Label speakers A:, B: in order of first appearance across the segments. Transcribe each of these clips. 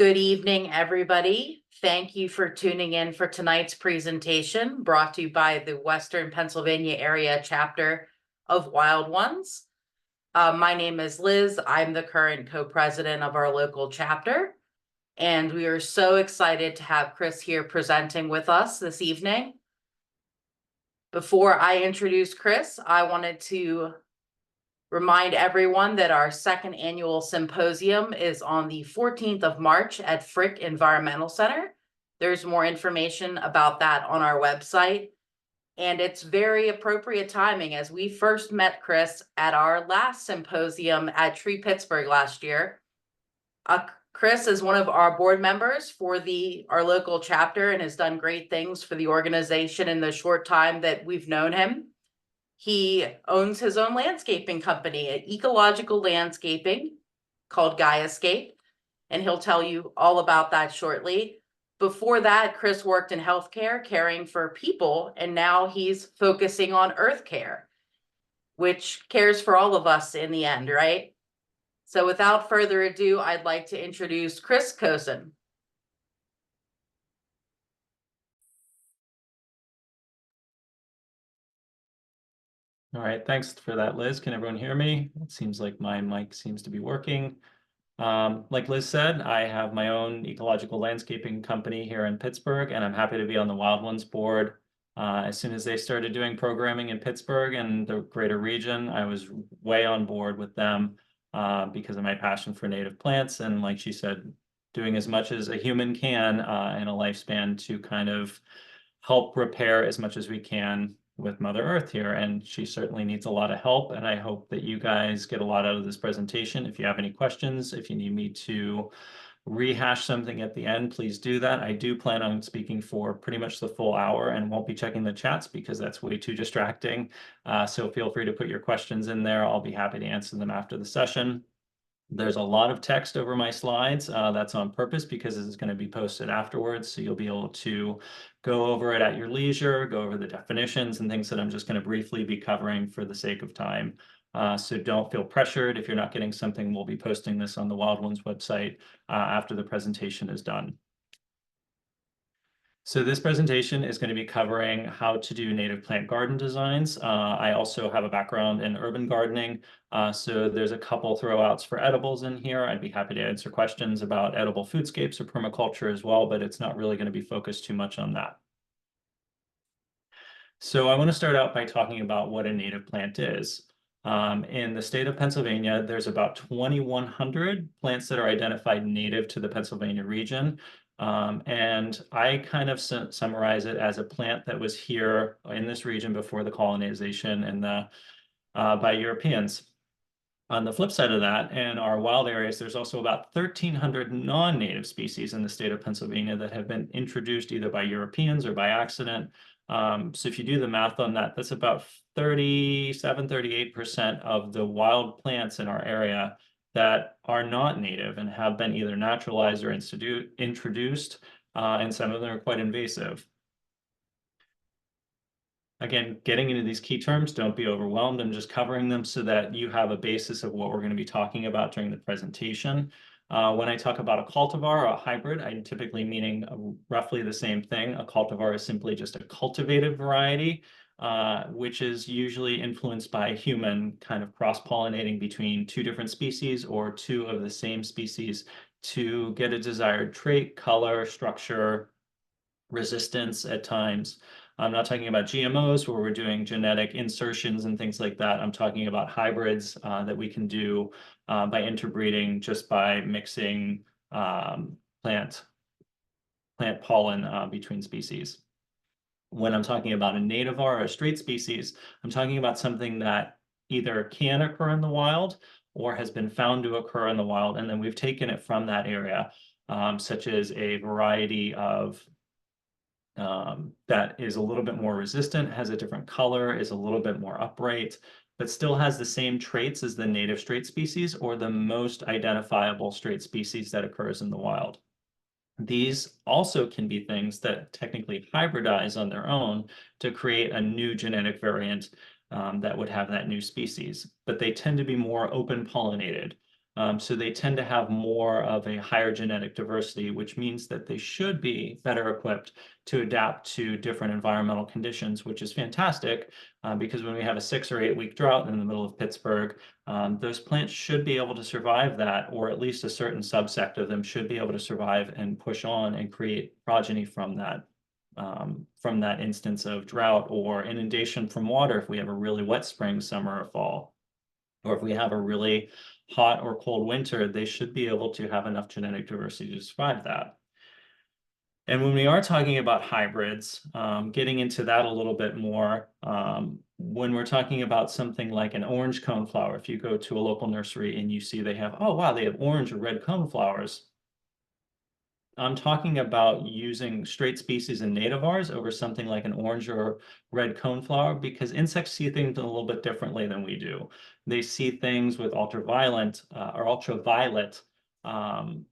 A: Good evening, everybody. Thank you for tuning in for tonight's presentation brought to you by the Western Pennsylvania Area Chapter of Wild Ones. My name is Liz. I'm the current co-president of our local chapter, and we are so excited to have Chris here presenting with us this evening. Before I introduce Chris, I wanted to remind everyone that our second annual symposium is on the 14th of March at Frick Environmental Center. There's more information about that on our website. And it's very appropriate timing as we first met Chris at our last symposium at Tree Pittsburgh last year. Chris is one of our board members for our local chapter and has done great things for the organization in the short time that we've known him. He owns his own landscaping company, Ecological Landscaping, called GaiaScape, and he'll tell you all about that shortly. Before that, Chris worked in healthcare, caring for people, and now he's focusing on earth care, which cares for all of us in the end, right? So without further ado, I'd like to introduce Chris Kosin.
B: All right, thanks for that, Liz. Can everyone hear me? It seems like my mic seems to be working. Like Liz said, I have my own ecological landscaping company here in Pittsburgh, and I'm happy to be on the Wild Ones board. As soon as they started doing programming in Pittsburgh and the greater region, I was way on board with them because of my passion for native plants. And like she said, doing as much as a human can in a lifespan to kind of help repair as much as we can with Mother Earth here, and she certainly needs a lot of help, and I hope that you guys get a lot out of this presentation. If you have any questions, if you need me to rehash something at the end, please do that. I do plan on speaking for pretty much the full hour and won't be checking the chats because that's way too distracting. So feel free to put your questions in there. I'll be happy to answer them after the session. There's a lot of text over my slides. That's on purpose because this is going to be posted afterwards. So you'll be able to go over it at your leisure, go over the definitions and things that I'm just going to briefly be covering for the sake of time. So don't feel pressured. If you're not getting something, we'll be posting this on the Wild Ones website after the presentation is done. So this presentation is going to be covering how to do native plant garden designs. I also have a background in urban gardening, so there's a couple throwouts for edibles in here. I'd be happy to answer questions about edible foodscapes or permaculture as well, but it's not really going to be focused too much on that. So I want to start out by talking about what a native plant is. In the state of Pennsylvania, there's about 2,100 plants that are identified native to the Pennsylvania region. And I kind of summarize it as a plant that was here in this region before the colonization and by Europeans. On the flip side of that, in our wild areas, there's also about 1,300 non-native species in the state of Pennsylvania that have been introduced either by Europeans or by accident. So if you do the math on that, that's about 38% of the wild plants in our area that are not native and have been either naturalized or introduced, and some of them are quite invasive. Again, getting into these key terms, don't be overwhelmed. I'm just covering them so that you have a basis of what we're going to be talking about during the presentation. When I talk about a cultivar or a hybrid, I'm typically meaning roughly the same thing. A cultivar is simply just a cultivated variety, which is usually influenced by human kind of cross-pollinating between two different species or two of the same species to get a desired trait, color, structure, resistance at times. I'm not talking about GMOs where we're doing genetic insertions and things like that. I'm talking about hybrids that we can do by interbreeding just by mixing plant pollen between species. When I'm talking about a nativar or a straight species, I'm talking about something that either can occur in the wild or has been found to occur in the wild, and then we've taken it from that area, such as a variety of that is a little bit more resistant, has a different color, is a little bit more upright, but still has the same traits as the native straight species or the most identifiable straight species that occurs in the wild. These also can be things that technically hybridize on their own to create a new genetic variant that would have that new species, but they tend to be more open pollinated. So they tend to have more of a higher genetic diversity, which means that they should be better equipped to adapt to different environmental conditions, which is fantastic because when we have a 6 or 8 week drought in the middle of Pittsburgh, those plants should be able to survive that, or at least a certain subsect of them should be able to survive and push on and create progeny from that instance of drought or inundation from water if we have a really wet spring, summer, or fall. Or if we have a really hot or cold winter, they should be able to have enough genetic diversity to survive that. And when we are talking about hybrids, getting into that a little bit more, when we're talking about something like an orange coneflower, if you go to a local nursery and you see they have, oh wow, they have orange or red coneflowers. I'm talking about using straight species and nativars over something like an orange or red coneflower because insects see things a little bit differently than we do. They see things with ultraviolet um,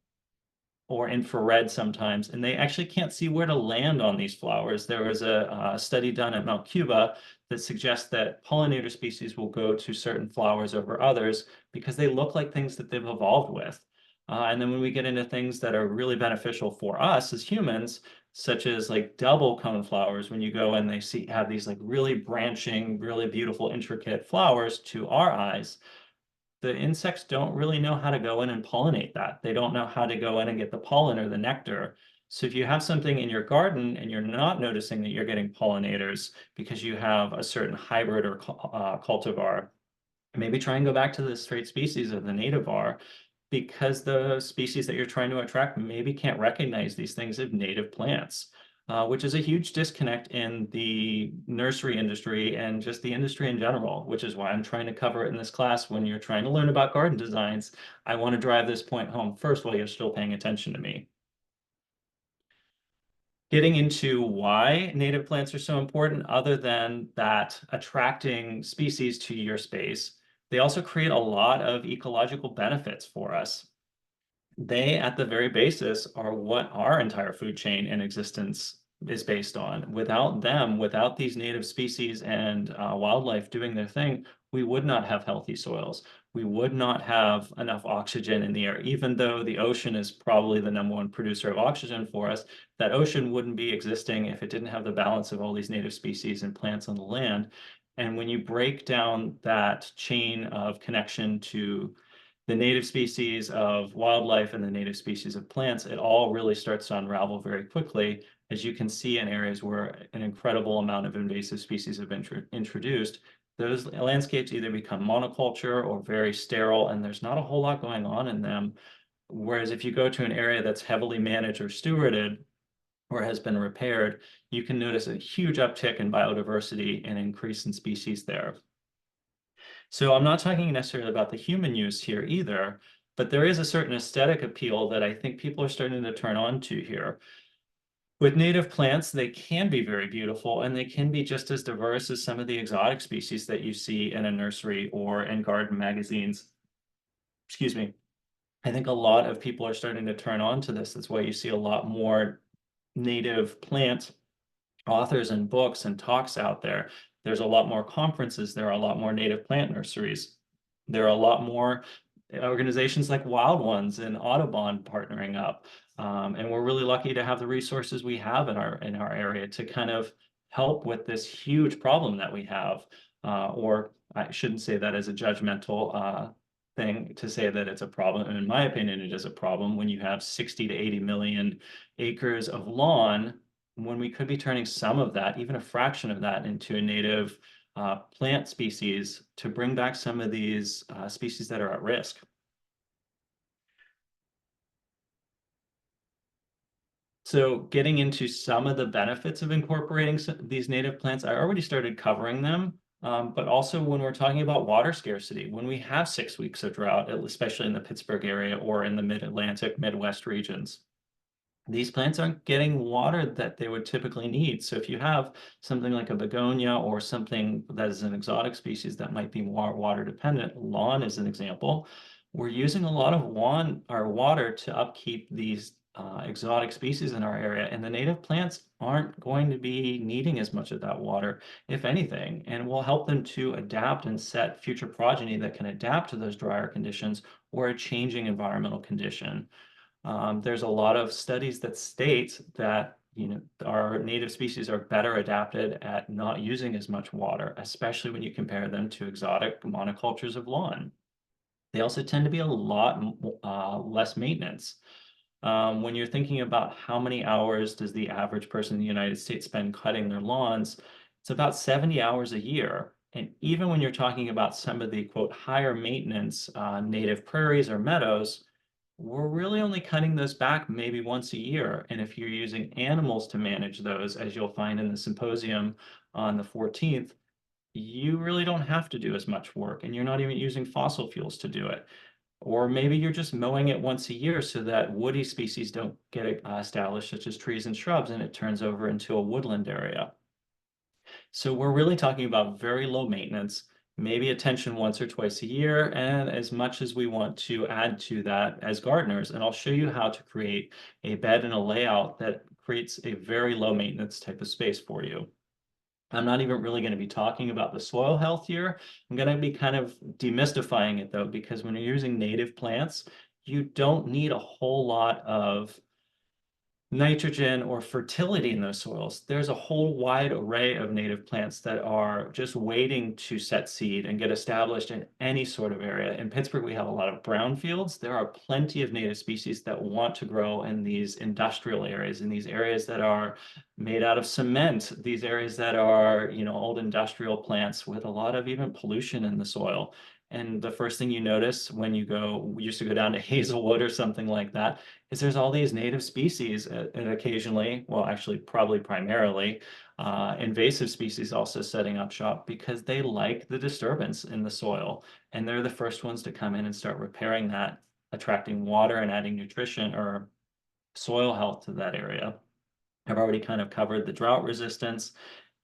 B: or infrared sometimes, and they actually can't see where to land on these flowers. There was a study done at Mount Cuba that suggests that pollinator species will go to certain flowers over others because they look like things that they've evolved with. And then when we get into things that are really beneficial for us as humans, such as like double cone flowers, when you go and they have these like really branching, really beautiful, intricate flowers to our eyes, the insects don't really know how to go in and pollinate that. They don't know how to go in and get the pollen or the nectar. So if you have something in your garden and you're not noticing that you're getting pollinators because you have a certain hybrid or cultivar, maybe try and go back to the straight species of the nativar because the species that you're trying to attract maybe can't recognize these things as native plants, which is a huge disconnect in the nursery industry and just the industry in general, which is why I'm trying to cover it in this class. When you're trying to learn about garden designs, I want to drive this point home first while you're still paying attention to me. Getting into why native plants are so important, other than that attracting species to your space, they also create a lot of ecological benefits for us. They, at the very basis, are what our entire food chain and existence is based on. Without them, without these native species and wildlife doing their thing, we would not have healthy soils. We would not have enough oxygen in the air. Even though the ocean is probably the #1 producer of oxygen for us, that ocean wouldn't be existing if it didn't have the balance of all these native species and plants on the land. And when you break down that chain of connection to the native species of wildlife and the native species of plants, it all really starts to unravel very quickly, as you can see in areas where an incredible amount of invasive species have been introduced. Those landscapes either become monoculture or very sterile, and there's not a whole lot going on in them. Whereas if you go to an area that's heavily managed or stewarded or has been repaired, you can notice a huge uptick in biodiversity and increase in species there. So I'm not talking necessarily about the human use here either, but there is a certain aesthetic appeal that I think people are starting to turn on to here. With native plants, they can be very beautiful and they can be just as diverse as some of the exotic species that you see in a nursery or in garden magazines. Excuse me. I think a lot of people are starting to turn on to this. That's why you see a lot more native plant authors and books and talks out there. There's a lot more conferences. There are a lot more native plant nurseries. There are a lot more organizations like Wild Ones and Audubon partnering up. And we're really lucky to have the resources we have in our area to kind of help with this huge problem that we have. Or I shouldn't say that as a judgmental thing to say that it's a problem. And in my opinion, it is a problem when you have 60 to 80 million acres of lawn when we could be turning some of that, even a fraction of that, into a native plant species to bring back some of these species that are at risk. So getting into some of the benefits of incorporating these native plants, I already started covering them, but also when we're talking about water scarcity, when we have 6 weeks of drought, especially in the Pittsburgh area or in the mid-Atlantic, Midwest regions, these plants aren't getting water that they would typically need. So if you have something like a begonia or something that is an exotic species that might be more water dependent, lawn is an example, we're using a lot of water to upkeep these exotic species in our area, and the native plants aren't going to be needing as much of that water, if anything, and will help them to adapt and set future progeny that can adapt to those drier conditions or a changing environmental condition. There's a lot of studies that state that our native species are better adapted at not using as much water, especially when you compare them to exotic monocultures of lawn. They also tend to be a lot less maintenance. When you're thinking about how many hours does the average person in the United States spend cutting their lawns, it's about 70 hours a year. And even when you're talking about some of the quote higher maintenance native prairies or meadows, we're really only cutting those back maybe once a year. And if you're using animals to manage those, as you'll find in the symposium on the 14th, you really don't have to do as much work, and you're not even using fossil fuels to do it. Or maybe you're just mowing it once a year so that woody species don't get established, such as trees and shrubs, and it turns over into a woodland area. So we're really talking about very low maintenance, maybe attention once or twice a year, and as much as we want to add to that as gardeners. And I'll show you how to create a bed and a layout that creates a very low maintenance type of space for you. I'm not even really going to be talking about the soil health here. I'm going to be kind of demystifying it though, because when you're using native plants, you don't need a whole lot of nitrogen or fertility in those soils. There's a whole wide array of native plants that are just waiting to set seed and get established in any sort of area. In Pittsburgh, we have a lot of brownfields. There are plenty of native species that want to grow in these industrial areas, in these areas that are made out of cement, these areas that are, old industrial plants with a lot of even pollution in the soil. And the first thing you notice when we used to go down to Hazelwood or something like that, is there's all these native species and occasionally, well, actually, probably primarily, invasive species also setting up shop because they like the disturbance in the soil. And they're the first ones to come in and start repairing that, attracting water and adding nutrition or soil health to that area. I've already kind of covered the drought resistance.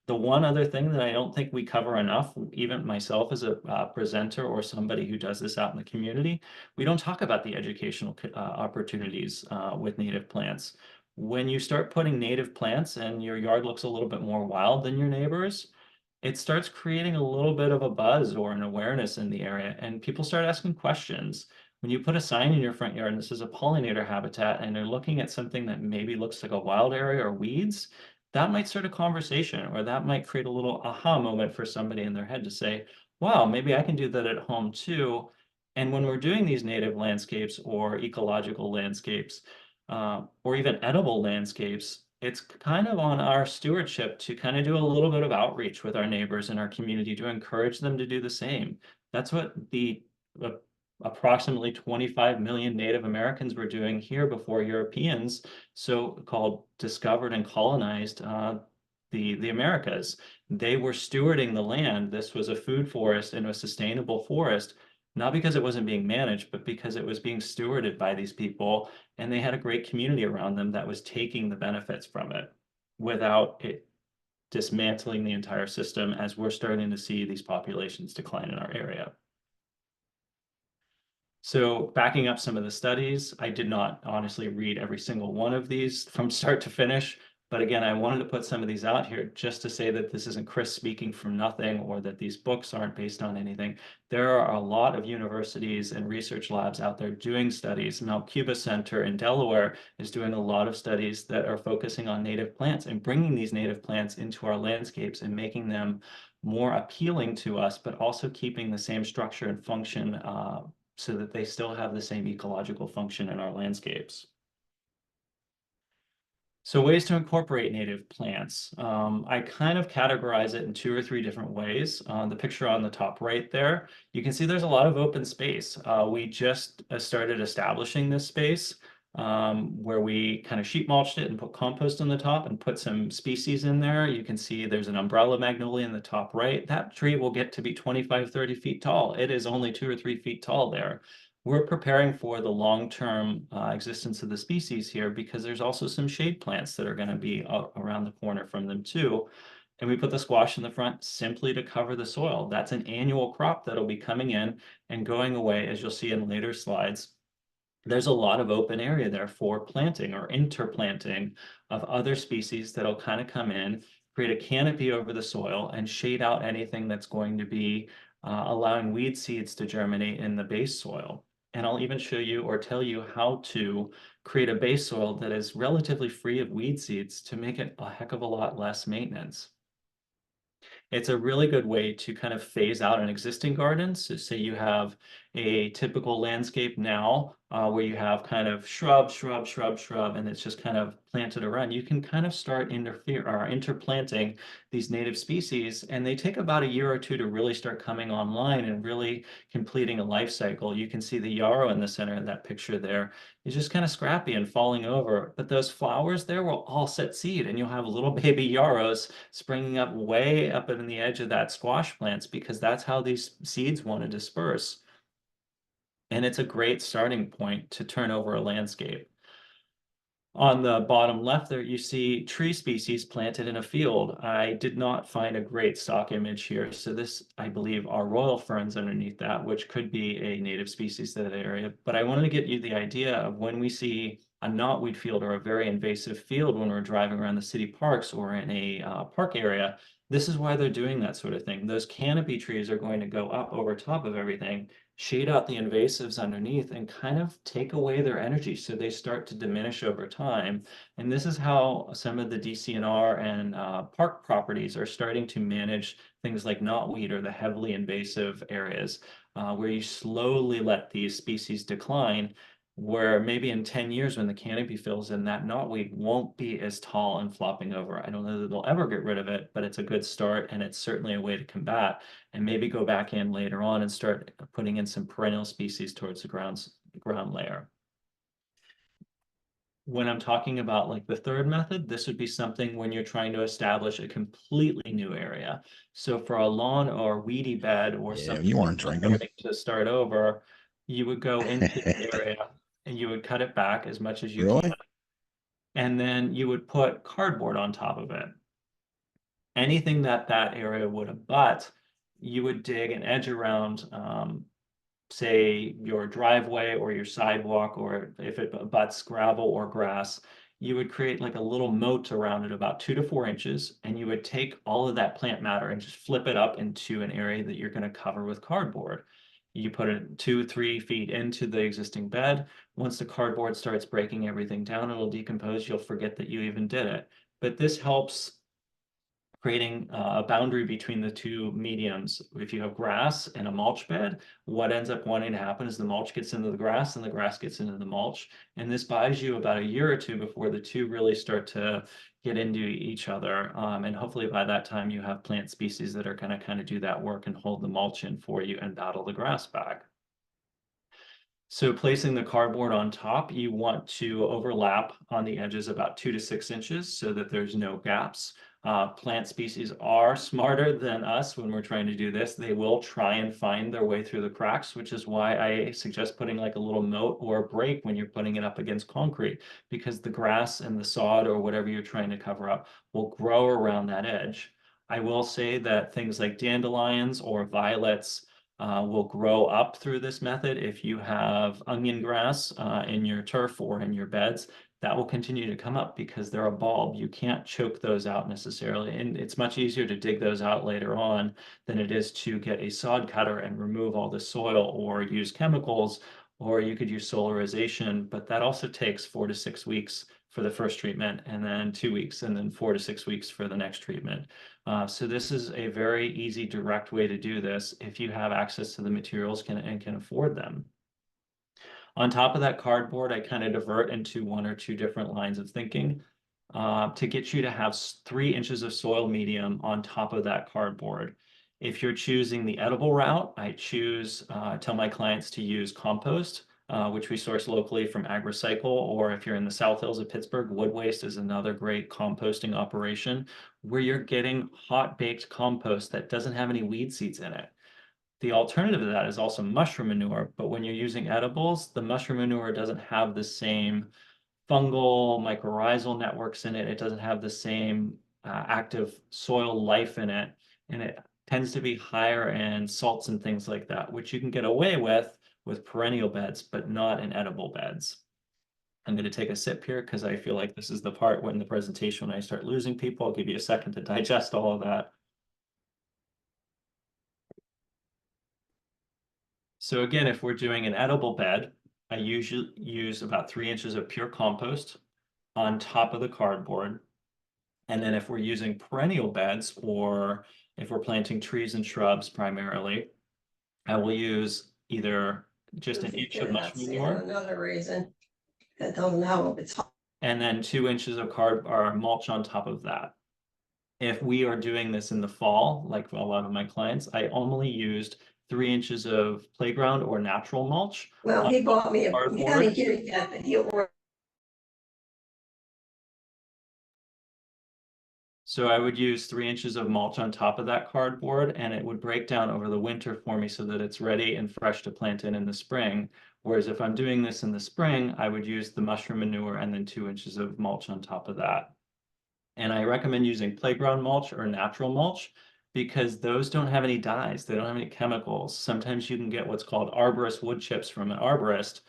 B: The one other thing that I don't think we cover enough, even myself as a presenter or somebody who does this out in the community, we don't talk about the educational opportunities with native plants. When you start putting native plants and your yard looks a little bit more wild than your neighbors, it starts creating a little bit of a buzz or an awareness in the area, and people start asking questions. When you put a sign in your front yard and this is a pollinator habitat, and they're looking at something that maybe looks like a wild area or weeds, that might start a conversation, or that might create a little aha moment for somebody in their head to say, wow, maybe I can do that at home too. And when we're doing these native landscapes or ecological landscapes, or even edible landscapes, it's kind of on our stewardship to kind of do a little bit of outreach with our neighbors in our community to encourage them to do the same. That's what the approximately 25 million Native Americans were doing here before Europeans so-called discovered and colonized the Americas. They were stewarding the land. This was a food forest and a sustainable forest, not because it wasn't being managed, but because it was being stewarded by these people, and they had a great community around them that was taking the benefits from it without it dismantling the entire system as we're starting to see these populations decline in our area. So backing up some of the studies, I did not honestly read every single one of these from start to finish. But again, I wanted to put some of these out here just to say that this isn't Chris speaking from nothing or that these books aren't based on anything. There are a lot of universities and research labs out there doing studies. Mount Cuba Center in Delaware is doing a lot of studies that are focusing on native plants and bringing these native plants into our landscapes and making them more appealing to us, but also keeping the same structure and function so that they still have the same ecological function in our landscapes. So ways to incorporate native plants. I kind of categorize it in 2 or 3 different ways. The picture on the top right there, you can see there's a lot of open space. We just started establishing this space where we kind of sheet mulched it and put compost on the top and put some species in there. You can see there's an umbrella magnolia in the top right. That tree will get to be 25, 30 feet tall. It is only 2 or 3 feet tall there. We're preparing for the long-term existence of the species here because there's also some shade plants that are going to be around the corner from them too. And we put the squash in the front simply to cover the soil. That's an annual crop that'll be coming in and going away, as you'll see in later slides. there's a lot of open area there for planting or interplanting of other species that'll kind of come in, create a canopy over the soil and shade out anything that's going to be allowing weed seeds to germinate in the base soil. And I'll even show you or tell you how to create a base soil that is relatively free of weed seeds to make it a heck of a lot less maintenance. It's a really good way to kind of phase out an existing garden. So say you have a typical landscape now where you have kind of shrub, shrub, shrub, shrub, and it's just kind of planted around. You can kind of start interplanting these native species, and they take about a year or two to really start coming online and really completing a life cycle. You can see the yarrow in the center of that picture there. It's just kind of scrappy and falling over, but those flowers there will all set seed, and you'll have little baby yarrows springing up way up in the edge of that squash plants because that's how these seeds want to disperse. And it's a great starting point to turn over a landscape. On the bottom left there, you see tree species planted in a field. I did not find a great stock image here. So this, I believe, are royal ferns underneath that, which could be a native species to that area. But I wanted to get you the idea of when we see a knotweed field or a very invasive field when we're driving around the city parks or in a park area, this is why they're doing that sort of thing. Those canopy trees are going to go up over top of everything, shade out the invasives underneath and kind of take away their energy so they start to diminish over time. And this is how some of the DCNR and park properties are starting to manage things like knotweed or the heavily invasive areas, where you slowly let these species decline, where maybe in 10 years when the canopy fills in, that knotweed won't be as tall and flopping over. I don't know that they'll ever get rid of it, but it's a good start and it's certainly a way to combat and maybe go back in later on and start putting in some perennial species towards the ground layer. When I'm talking about like the third method, this would be something when you're trying to establish a completely new area. So for a lawn or weedy bed or
C: Yeah,
B: something
C: you
B: you're
C: weren't
B: just
C: drinking.
B: starting to start over, you would go into the area and you would cut it back as much as you can.
C: Really?
B: And then you would put cardboard on top of it. Anything that that area would abut, you would dig an edge around, say, your driveway or your sidewalk, or if it abuts gravel or grass, you would create like a little moat around it about 2 to 4 inches, and you would take all of that plant matter and just flip it up into an area that you're going to cover with cardboard. You put it 2, 3 feet into the existing bed. Once the cardboard starts breaking everything down, it'll decompose. You'll forget that you even did it. But this helps creating a boundary between the two mediums. If you have grass and a mulch bed, what ends up wanting to happen is the mulch gets into the grass and the grass gets into the mulch. And this buys you about a year or two before the two really start to get into each other. And hopefully by that time you have plant species that are going to kind of do that work and hold the mulch in for you and battle the grass back. So placing the cardboard on top, you want to overlap on the edges about 2 to 6 inches so that there's no gaps. Plant species are smarter than us when we're trying to do this. They will try and find their way through the cracks, which is why I suggest putting like a little moat or a break when you're putting it up against concrete, because the grass and the sod or whatever you're trying to cover up will grow around that edge. I will say that things like dandelions or violets will grow up through this method. If you have onion grass in your turf or in your beds, that will continue to come up because they're a bulb. You can't choke those out necessarily. And it's much easier to dig those out later on than it is to get a sod cutter and remove all the soil or use chemicals, or you could use solarization, but that also takes 4 to 6 weeks for the first treatment, and then 2 weeks, and then 4 to 6 weeks for the next treatment. So this is a very easy, direct way to do this if you have access to the materials and can afford them. On top of that cardboard, I kind of divert into 1 or 2 different lines of thinking to get you to have 3 inches of soil medium on top of that cardboard. If you're choosing the edible route, I tell my clients to use compost, which we source locally from AgriCycle, or if you're in the South Hills of Pittsburgh, Wood Waste is another great composting operation where you're getting hot baked compost that doesn't have any weed seeds in it. The alternative to that is also mushroom manure, but when you're using edibles, the mushroom manure doesn't have the same fungal mycorrhizal networks in it. It doesn't have the same active soil life in it, and it tends to be higher in salts and things like that, which you can get away with with perennial beds, but not in edible beds. I'm going to take a sip here because I feel like this is the part when the presentation, when I start losing people. I'll give you a second to digest all of that. So again, if we're doing an edible bed, I usually use about 3 inches of pure compost on top of the cardboard. And then if we're using perennial beds, or if we're planting trees and shrubs primarily, I will use either just an inch of mush manure.
C: Another reason. I don't know if it's.
B: And then 2 inches of card or mulch on top of that. If we are doing this in the fall, like a lot of my clients, I only used 3 inches of playground or natural mulch.
C: Well, he bought me a, he
B: Cardboard.
C: had me get it, but he'll.
B: So I would use 3 inches of mulch on top of that cardboard, and it would break down over the winter for me so that it's ready and fresh to plant in the spring. Whereas if I'm doing this in the spring, I would use the mushroom manure and then 2 inches of mulch on top of that. And I recommend using playground mulch or natural mulch because those don't have any dyes. They don't have any chemicals. Sometimes you can get what's called arborist wood chips from an arborist,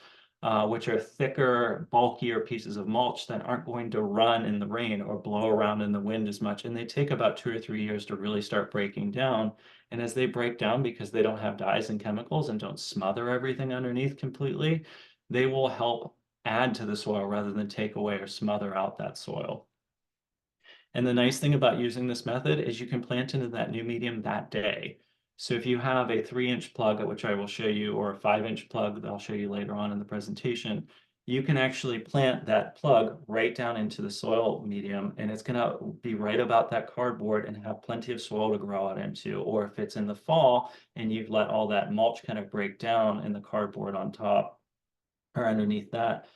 B: which are thicker, bulkier pieces of mulch that aren't going to run in the rain or blow around in the wind as much. And they take about 2 or 3 years to really start breaking down. And as they break down, because they don't have dyes and chemicals and don't smother everything underneath completely, they will help add to the soil rather than take away or smother out that soil. And the nice thing about using this method is you can plant into that new medium that day. So if you have a 3-inch plug, which I will show you, or a 5-inch plug that I'll show you later on in the presentation, you can actually plant that plug right down into the soil medium, and it's going to be right about that cardboard and have plenty of soil to grow out into. Or if it's in the fall and you've let all that mulch kind of break down in the cardboard on top or underneath that,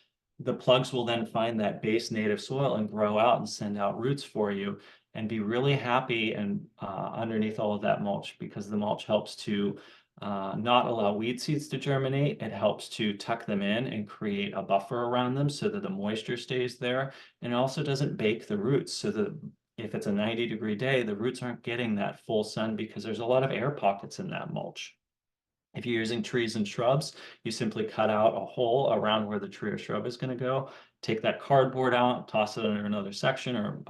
B: the plugs will then find that base native soil and grow out and send out roots for you and be really happy and underneath all of that mulch, because the mulch helps to not allow weed seeds to germinate. It helps to tuck them in and create a buffer around them so that the moisture stays there. And it also doesn't bake the roots, so that if it's a 90-degree day, the roots aren't getting that full sun because there's a lot of air pockets in that mulch. If you're using trees and shrubs, you simply cut out a hole around where the tree or shrub is going to go, take that cardboard out, toss it under another section, or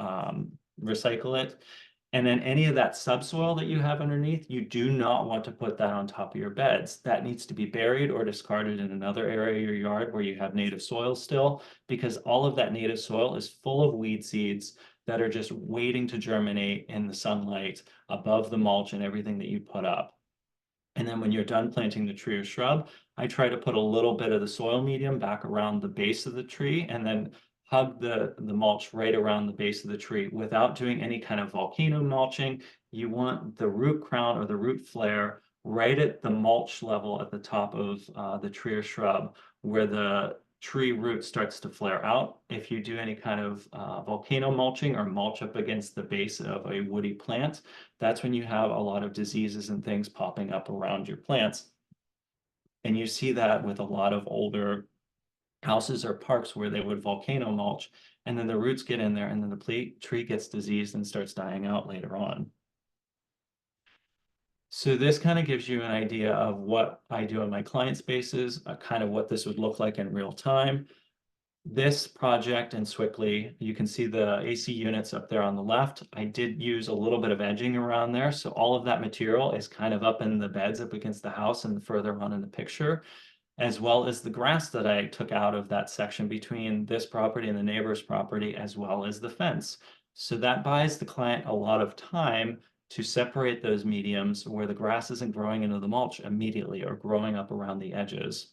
B: recycle it. And then any of that subsoil that you have underneath, you do not want to put that on top of your beds. That needs to be buried or discarded in another area of your yard where you have native soil still, because all of that native soil is full of weed seeds that are just waiting to germinate in the sunlight above the mulch and everything that you put up. And then when you're done planting the tree or shrub, I try to put a little bit of the soil medium back around the base of the tree and then hug the mulch right around the base of the tree without doing any kind of volcano mulching. You want the root crown or the root flare right at the mulch level at the top of the tree or shrub, where the tree root starts to flare out. If you do any kind of volcano mulching or mulch up against the base of a woody plant, that's when you have a lot of diseases and things popping up around your plants. And you see that with a lot of older houses or parks where they would volcano mulch, and then the roots get in there, and then the tree gets diseased and starts dying out later on. So this kind of gives you an idea of what I do in my client spaces, kind of what this would look like in real time. This project in Swickley, you can see the AC units up there on the left. I did use a little bit of edging around there. So all of that material is kind of up in the beds up against the house and further on in the picture, as well as the grass that I took out of that section between this property and the neighbor's property, as well as the fence. So that buys the client a lot of time to separate those mediums where the grass isn't growing into the mulch immediately or growing up around the edges.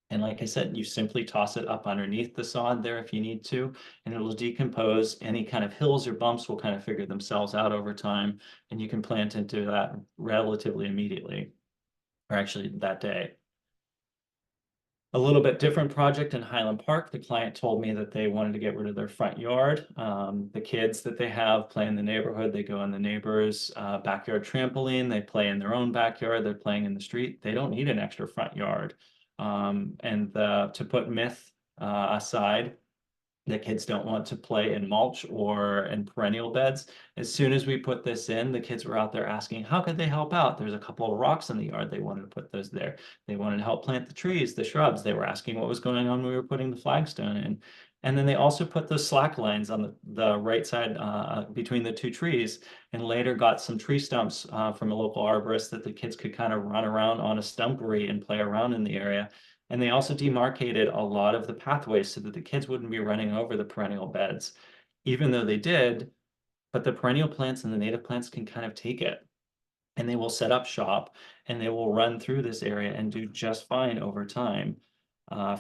B: And like I said, you simply toss it up underneath the sod there if you need to, and it'll decompose. Any kind of hills or bumps will kind of figure themselves out over time, and you can plant into that relatively immediately, or actually that day. A little bit different project in Highland Park. The client told me that they wanted to get rid of their front yard. The kids that they have play in the neighborhood. They go in the neighbor's backyard trampoline. They play in their own backyard. They're playing in the street. They don't need an extra front yard. To put myth aside, The kids don't want to play in mulch or in perennial beds. As soon as we put this in, the kids were out there asking, how could they help out? There's a couple of rocks in the yard. They wanted to put those there. They wanted to help plant the trees, the shrubs. They were asking what was going on when we were putting the flagstone in. And then they also put those slack lines on the right side between the two trees, and later got some tree stumps from a local arborist that the kids could kind of run around on a stumpery and play around in the area. And they also demarcated a lot of the pathways so that the kids wouldn't be running over the perennial beds, even though they did. But the perennial plants and the native plants can kind of take it, and they will set up shop and they will run through this area and do just fine over time.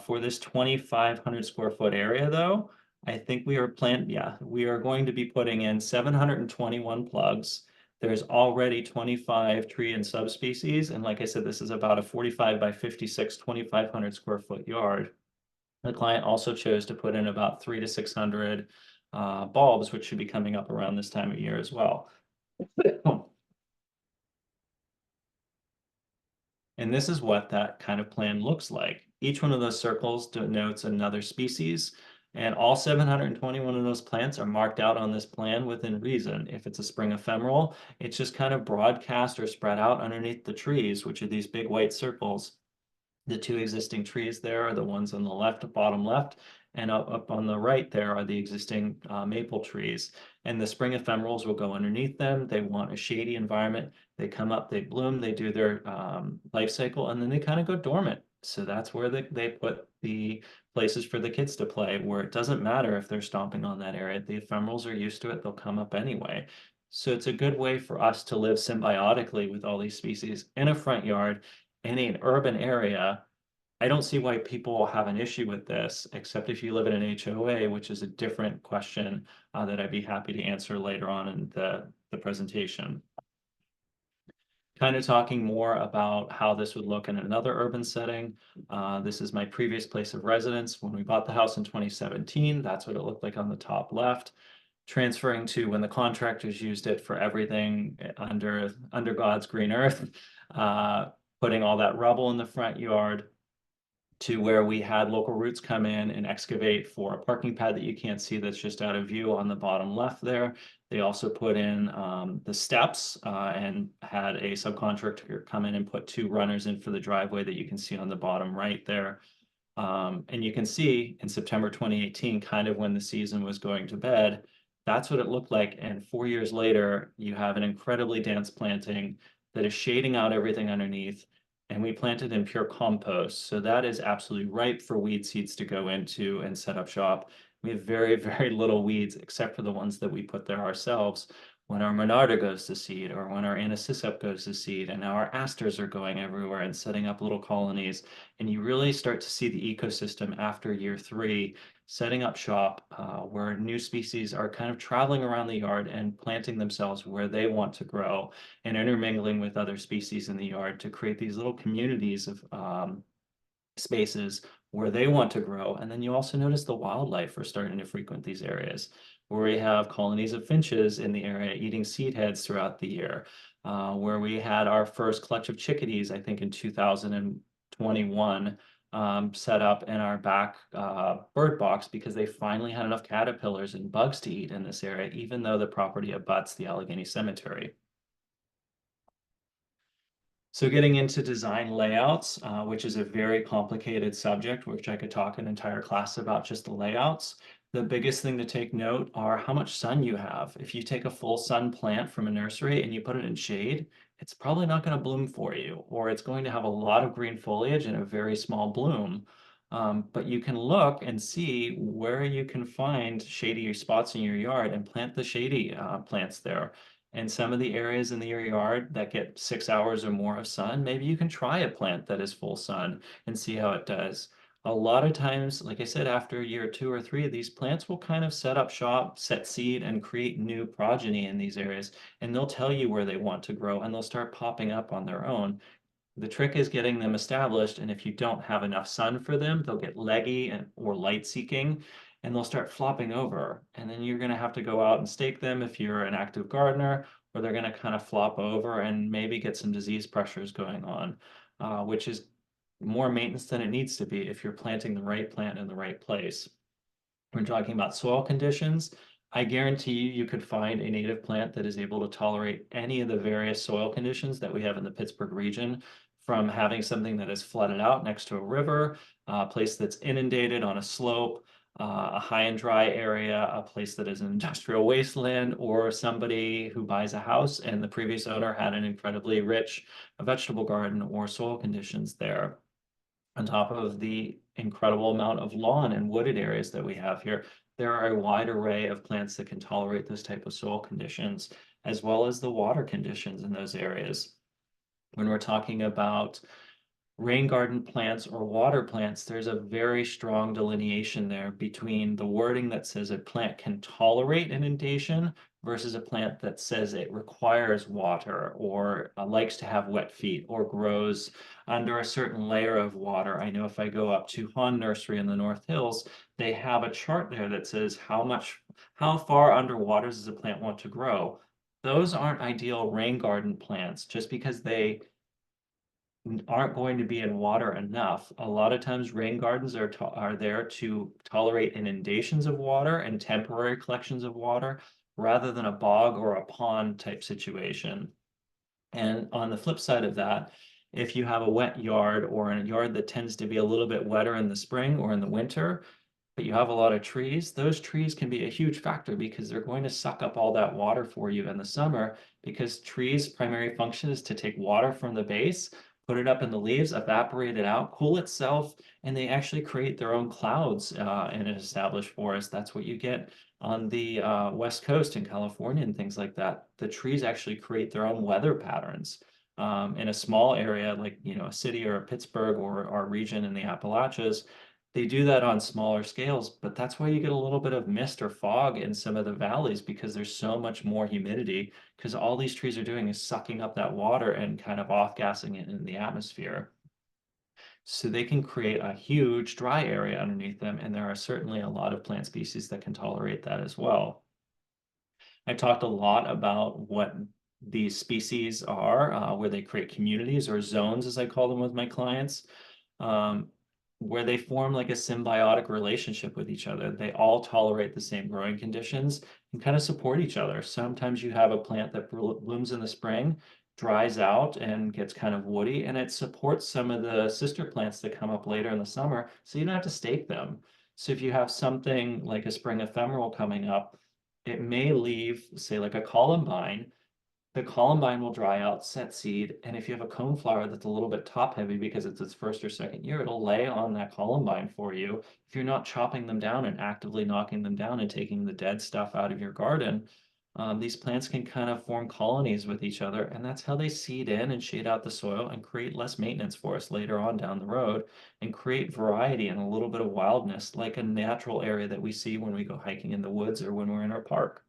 B: For this 2,500 square foot area, though, I think we are going to be putting in 721 plugs. There's already 25 tree and subspecies, and like I said, this is about a 45 by 56, 2,500 square foot yard. The client also chose to put in about 300 to 600 bulbs, which should be coming up around this time of year as well. And this is what that kind of plan looks like. Each one of those circles denotes another species, and all 721 of those plants are marked out on this plan within reason. If it's a spring ephemeral, it's just kind of broadcast or spread out underneath the trees, which are these big white circles. The two existing trees there are the ones on the left, bottom left, and up on the right there are the existing maple trees. And the spring ephemerals will go underneath them. They want a shady environment. They come up, they bloom, they do their life cycle, and then they kind of go dormant. So that's where they put the places for the kids to play, where it doesn't matter if they're stomping on that area. The ephemerals are used to it. They'll come up anyway. So it's a good way for us to live symbiotically with all these species in a front yard in an urban area. I don't see why people will have an issue with this, except if you live in an HOA, which is a different question that I'd be happy to answer later on in the presentation. Kind of talking more about how this would look in another urban setting. This is my previous place of residence. When we bought the house in 2017, that's what it looked like on the top left. Transferring to when the contractors used it for everything under God's green earth, putting all that rubble in the front yard, to where we had local roots come in and excavate for a parking pad that you can't see that's just out of view on the bottom left there. They also put in the steps and had a subcontractor come in and put 2 runners in for the driveway that you can see on the bottom right there. And you can see in September 2018, kind of when the season was going to bed, that's what it looked like. And 4 years later, you have an incredibly dense planting that is shading out everything underneath. And we planted in pure compost. So that is absolutely ripe for weed seeds to go into and set up shop. We have very, very little weeds, except for the ones that we put there ourselves. When our Monarda goes to seed, or when our Anacisep goes to seed, and now our asters are going everywhere and setting up little colonies. And you really start to see the ecosystem after year 3 setting up shop, where new species are kind of traveling around the yard and planting themselves where they want to grow, and intermingling with other species in the yard to create these little communities of spaces where they want to grow. And then you also notice the wildlife are starting to frequent these areas, where we have colonies of finches in the area eating seed heads throughout the year, where we had our first clutch of chickadees, I think in 2021, set up in our back bird box, because they finally had enough caterpillars and bugs to eat in this area, even though the property abuts the Allegheny Cemetery. So getting into design layouts, which is a very complicated subject, which I could talk an entire class about just the layouts. The biggest thing to take note are how much sun you have. If you take a full sun plant from a nursery and you put it in shade, it's probably not going to bloom for you, or it's going to have a lot of green foliage and a very small bloom. But you can look and see where you can find shady spots in your yard and plant the shady plants there. And some of the areas in your yard that get 6 hours or more of sun, maybe you can try a plant that is full sun and see how it does. A lot of times, like I said, after year 2 or 3, these plants will kind of set up shop, set seed, and create new progeny in these areas. And they'll tell you where they want to grow, and they'll start popping up on their own. The trick is getting them established, and if you don't have enough sun for them, they'll get leggy or light seeking, and they'll start flopping over. And then you're going to have to go out and stake them if you're an active gardener, or they're going to kind of flop over and maybe get some disease pressures going on, which is more maintenance than it needs to be if you're planting the right plant in the right place. We're talking about soil conditions. I guarantee you could find a native plant that is able to tolerate any of the various soil conditions that we have in the Pittsburgh region, from having something that is flooded out next to a river, a place that's inundated on a slope, a high and dry area, a place that is an industrial wasteland, or somebody who buys a house and the previous owner had an incredibly rich vegetable garden or soil conditions there. On top of the incredible amount of lawn and wooded areas that we have here, there are a wide array of plants that can tolerate this type of soil conditions, as well as the water conditions in those areas. When we're talking about rain garden plants or water plants, there's a very strong delineation there between the wording that says a plant can tolerate inundation versus a plant that says it requires water or likes to have wet feet or grows under a certain layer of water. I know if I go up to Han Nursery in the North Hills, they have a chart there that says how far underwater does a plant want to grow. Those aren't ideal rain garden plants just because they aren't going to be in water enough. A lot of times rain gardens are there to tolerate inundations of water and temporary collections of water rather than a bog or a pond type situation. And on the flip side of that, if you have a wet yard or a yard that tends to be a little bit wetter in the spring or in the winter, but you have a lot of trees, those trees can be a huge factor because they're going to suck up all that water for you in the summer, because trees' primary function is to take water from the base, put it up in the leaves, evaporate it out, cool itself, and they actually create their own clouds in an established forest. That's what you get on the West Coast in California and things like that. The trees actually create their own weather patterns. In a small area like, a city or a Pittsburgh or our region in the Appalachians, they do that on smaller scales, but that's why you get a little bit of mist or fog in some of the valleys, because there's so much more humidity, because all these trees are doing is sucking up that water and kind of off-gassing it in the atmosphere. So they can create a huge dry area underneath them, and there are certainly a lot of plant species that can tolerate that as well. I talked a lot about what these species are, where they create communities or zones, as I call them with my clients. Where they form like a symbiotic relationship with each other. They all tolerate the same growing conditions and kind of support each other. Sometimes you have a plant that blooms in the spring, dries out and gets kind of woody, and it supports some of the sister plants that come up later in the summer, so you don't have to stake them. So if you have something like a spring ephemeral coming up, it may leave, say, like a columbine. The columbine will dry out, set seed, and if you have a coneflower that's a little bit top heavy because it's its first or second year, it'll lay on that columbine for you. If you're not chopping them down and actively knocking them down and taking the dead stuff out of your garden, these plants can kind of form colonies with each other, and that's how they seed in and shade out the soil and create less maintenance for us later on down the road, and create variety and a little bit of wildness, like a natural area that we see when we go hiking in the woods or when we're in our park.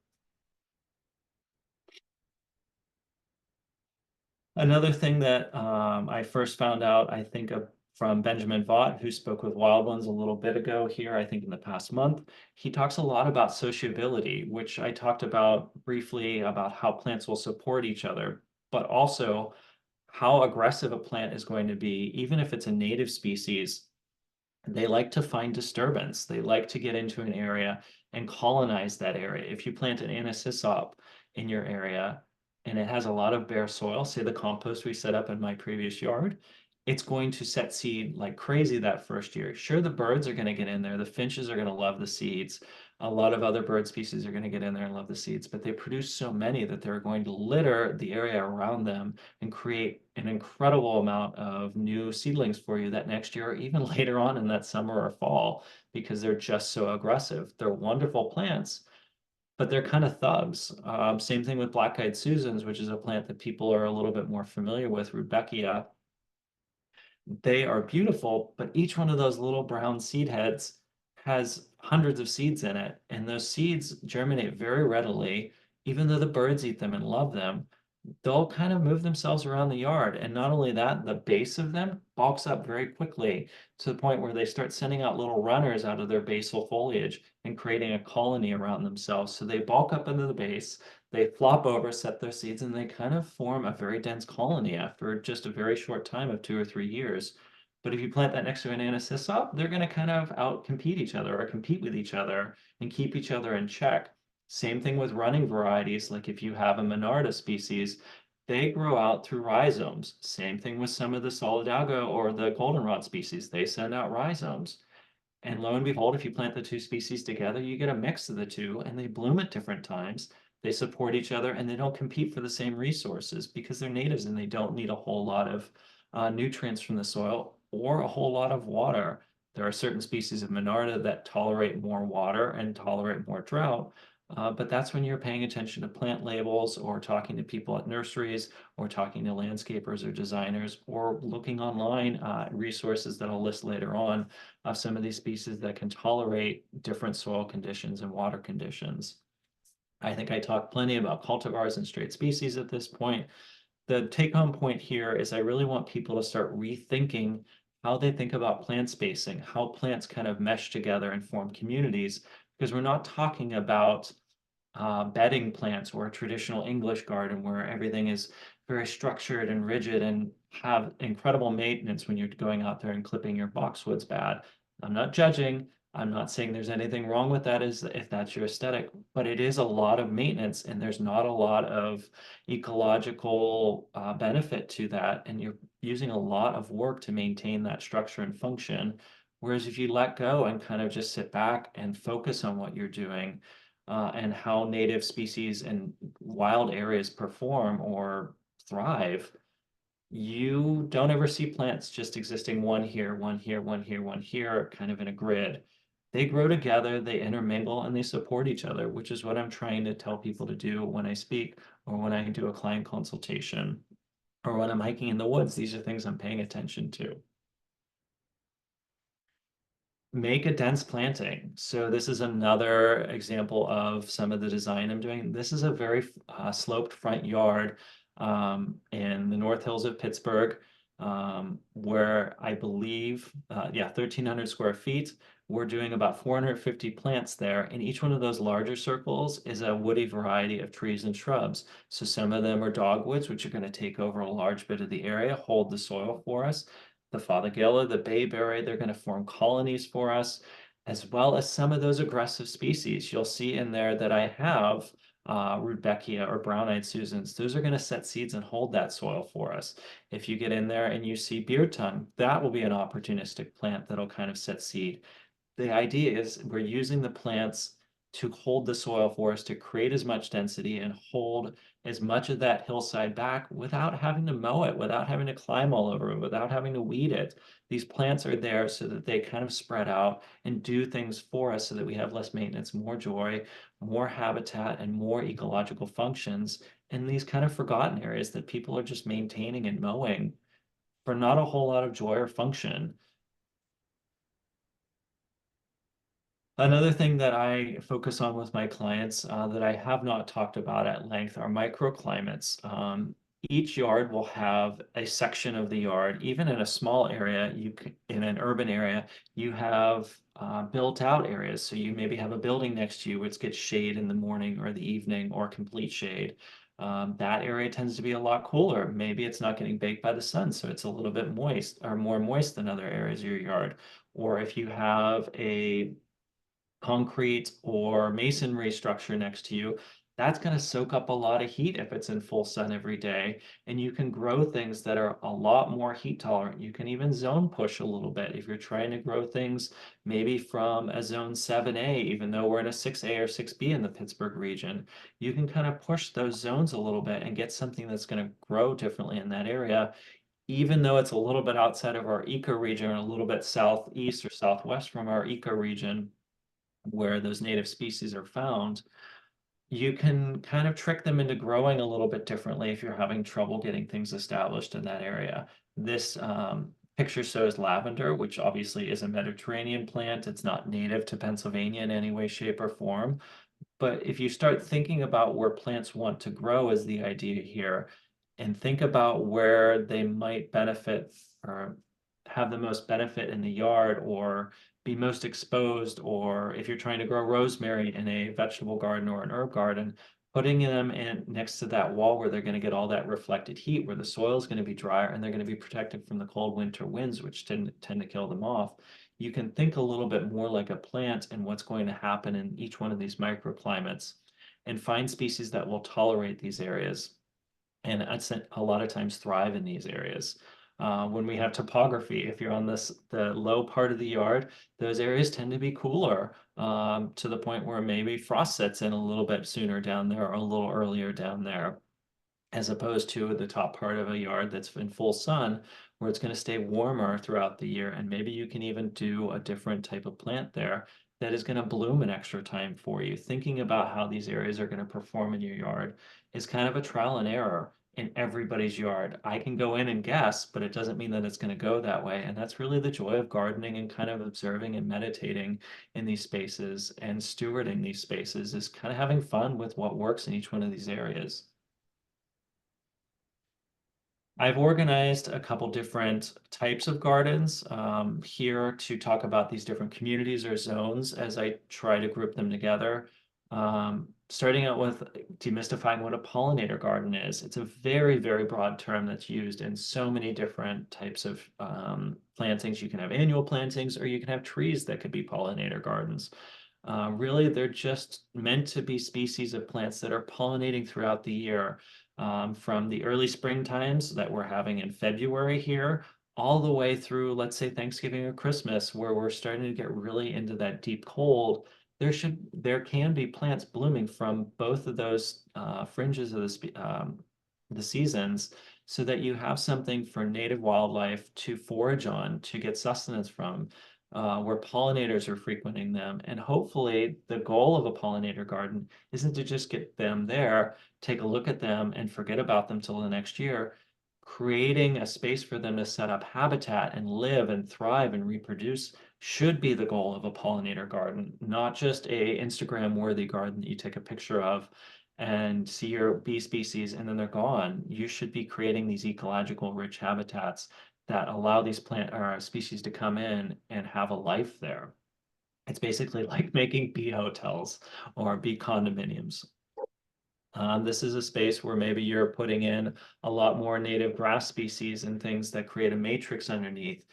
B: Another thing that I first found out, I think, from Benjamin Vaught, who spoke with Wild Ones a little bit ago here, I think in the past month. He talks a lot about sociability, which I talked about briefly, about how plants will support each other, but also how aggressive a plant is going to be, even if it's a native species. They like to find disturbance. They like to get into an area and colonize that area. If you plant an anisisop in your area and it has a lot of bare soil, say the compost we set up in my previous yard, it's going to set seed like crazy that first year. Sure, the birds are going to get in there. The finches are going to love the seeds. A lot of other bird species are going to get in there and love the seeds, but they produce so many that they're going to litter the area around them and create an incredible amount of new seedlings for you that next year or even later on in that summer or fall, because they're just so aggressive. They're wonderful plants, but they're kind of thugs. Same thing with black-eyed Susans, which is a plant that people are a little bit more familiar with, Rudbeckia. They are beautiful, but each one of those little brown seed heads has hundreds of seeds in it, and those seeds germinate very readily. Even though the birds eat them and love them, they'll kind of move themselves around the yard. And not only that, the base of them bulks up very quickly to the point where they start sending out little runners out of their basal foliage and creating a colony around themselves. So they bulk up into the base, they flop over, set their seeds, and they kind of form a very dense colony after just a very short time of 2 or 3 years. But if you plant that next to an anacissus, they're going to kind of out-compete each other or compete with each other and keep each other in check. Same thing with running varieties. Like if you have a Monarda species, they grow out through rhizomes. Same thing with some of the Solidago or the goldenrod species. They send out rhizomes. And lo and behold, if you plant the two species together, you get a mix of the two and they bloom at different times. They support each other and they don't compete for the same resources because they're natives and they don't need a whole lot of nutrients from the soil or a whole lot of water. There are certain species of Monarda that tolerate more water and tolerate more drought. But that's when you're paying attention to plant labels or talking to people at nurseries or talking to landscapers or designers or looking online resources that I'll list later on of some of these species that can tolerate different soil conditions and water conditions. I think I talked plenty about cultivars and straight species at this point. The take-home point here is I really want people to start rethinking how they think about plant spacing, how plants kind of mesh together and form communities, because we're not talking about bedding plants or a traditional English garden where everything is very structured and rigid and have incredible maintenance when you're going out there and clipping your boxwoods bad. I'm not judging. I'm not saying there's anything wrong with that is if that's your aesthetic, but it is a lot of maintenance and there's not a lot of ecological benefit to that. And you're using a lot of work to maintain that structure and function. Whereas if you let go and kind of just sit back and focus on what you're doing, and how native species and wild areas perform or thrive, you don't ever see plants just existing one here, one here, one here, one here, kind of in a grid. They grow together, they intermingle, and they support each other, which is what I'm trying to tell people to do when I speak or when I do a client consultation or when I'm hiking in the woods. These are things I'm paying attention to. Make a dense planting. So this is another example of some of the design I'm doing. This is a very sloped front yard in the North Hills of Pittsburgh, where I believe, 1,300 square feet. We're doing about 450 plants there, and each one of those larger circles is a woody variety of trees and shrubs. So some of them are dogwoods, which are going to take over a large bit of the area, hold the soil for us. The Fothergilla, the bayberry, they're going to form colonies for us, as well as some of those aggressive species. You'll see in there that I have Rudbeckia or brown-eyed Susans. Those are going to set seeds and hold that soil for us. If you get in there and you see beard tongue, that will be an opportunistic plant that'll kind of set seed. The idea is we're using the plants to hold the soil for us to create as much density and hold as much of that hillside back without having to mow it, without having to climb all over it, without having to weed it. These plants are there so that they kind of spread out and do things for us so that we have less maintenance, more joy, more habitat, and more ecological functions in these kind of forgotten areas that people are just maintaining and mowing for not a whole lot of joy or function. Another thing that I focus on with my clients that I have not talked about at length are microclimates. Each yard will have a section of the yard, even in a small area, in an urban area, you have built out areas. So you maybe have a building next to you which gets shade in the morning or the evening or complete shade. That area tends to be a lot cooler. Maybe it's not getting baked by the sun, so it's a little bit moist or more moist than other areas of your yard. Or if you have a concrete or masonry structure next to you, that's going to soak up a lot of heat if it's in full sun every day. And you can grow things that are a lot more heat tolerant. You can even zone push a little bit if you're trying to grow things maybe from a zone 7A, even though we're in a 6A or 6B in the Pittsburgh region. You can kind of push those zones a little bit and get something that's going to grow differently in that area, even though it's a little bit outside of our ecoregion or a little bit southeast or southwest from our ecoregion where those native species are found. You can kind of trick them into growing a little bit differently if you're having trouble getting things established in that area. This picture shows lavender, which obviously is a Mediterranean plant. It's not native to Pennsylvania in any way, shape, or form. But if you start thinking about where plants want to grow is the idea here, and think about where they might benefit or have the most benefit in the yard or be most exposed, or if you're trying to grow rosemary in a vegetable garden or an herb garden, putting them in next to that wall where they're going to get all that reflected heat, where the soil is going to be drier and they're going to be protected from the cold winter winds, which tend to kill them off. You can think a little bit more like a plant and what's going to happen in each one of these microclimates, and find species that will tolerate these areas and a lot of times thrive in these areas. When we have topography, if you're on the low part of the yard, those areas tend to be cooler, to the point where maybe frost sets in a little bit sooner down there or a little earlier down there, as opposed to the top part of a yard that's in full sun, where it's going to stay warmer throughout the year. And maybe you can even do a different type of plant there that is going to bloom an extra time for you. Thinking about how these areas are going to perform in your yard is kind of a trial and error in everybody's yard. I can go in and guess, but it doesn't mean that it's going to go that way. And that's really the joy of gardening and kind of observing and meditating in these spaces and stewarding these spaces, is kind of having fun with what works in each one of these areas. I've organized a couple different types of gardens here to talk about these different communities or zones as I try to group them together. Starting out with demystifying what a pollinator garden is. It's a very, very broad term that's used in so many different types of plantings. You can have annual plantings, or you can have trees that could be pollinator gardens. Really, they're just meant to be species of plants that are pollinating throughout the year, from the early spring times that we're having in February here, all the way through, let's say, Thanksgiving or Christmas, where we're starting to get really into that deep cold. There can be plants blooming from both of those fringes of the seasons, so that you have something for native wildlife to forage on, to get sustenance from, where pollinators are frequenting them. And hopefully, the goal of a pollinator garden isn't to just get them there, take a look at them, and forget about them till the next year. Creating a space for them to set up habitat and live and thrive and reproduce should be the goal of a pollinator garden, not just a Instagram worthy garden that you take a picture of and see your bee species and then they're gone. You should be creating these ecological rich habitats that allow these plant or species to come in and have a life there. It's basically like making bee hotels or bee condominiums. This is a space where maybe you're putting in a lot more native grass species and things that create a matrix underneath,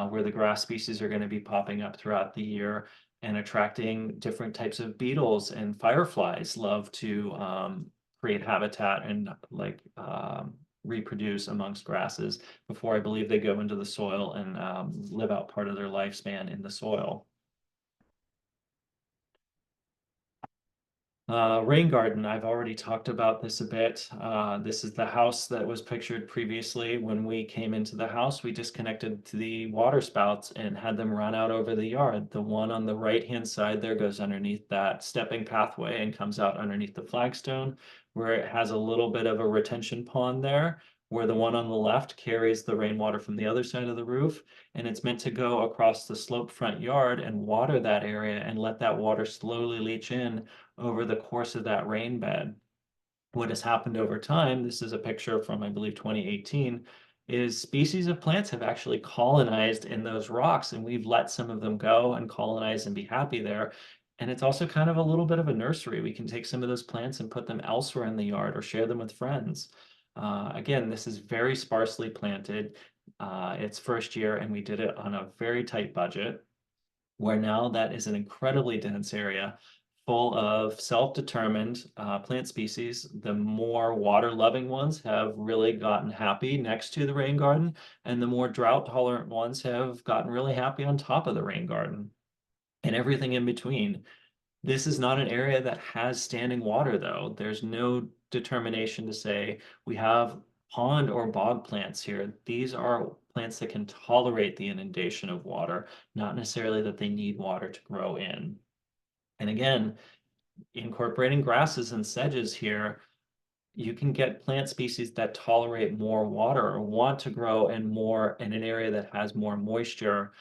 B: where the grass species are going to be popping up throughout the year and attracting different types of beetles, and fireflies love to create habitat and reproduce amongst grasses before, I believe, they go into the soil and live out part of their lifespan in the soil. Rain garden, I've already talked about this a bit. This is the house that was pictured previously. When we came into the house, we disconnected to the water spouts and had them run out over the yard. The one on the right-hand side there goes underneath that stepping pathway and comes out underneath the flagstone, where it has a little bit of a retention pond there, where the one on the left carries the rainwater from the other side of the roof. And it's meant to go across the slope front yard and water that area and let that water slowly leach in over the course of that rain bed. What has happened over time, this is a picture from, I believe, 2018, is species of plants have actually colonized in those rocks, and we've let some of them go and colonize and be happy there. And it's also kind of a little bit of a nursery. We can take some of those plants and put them elsewhere in the yard or share them with friends. Again, this is very sparsely planted. It's first year, and we did it on a very tight budget, where now that is an incredibly dense area full of self-determined plant species. The more water-loving ones have really gotten happy next to the rain garden, and the more drought-tolerant ones have gotten really happy on top of the rain garden, and everything in between. This is not an area that has standing water, though. There's no determination to say we have pond or bog plants here. These are plants that can tolerate the inundation of water, not necessarily that they need water to grow in. And again, incorporating grasses and sedges here, you can get plant species that tolerate more water or want to grow in an area that has more moisture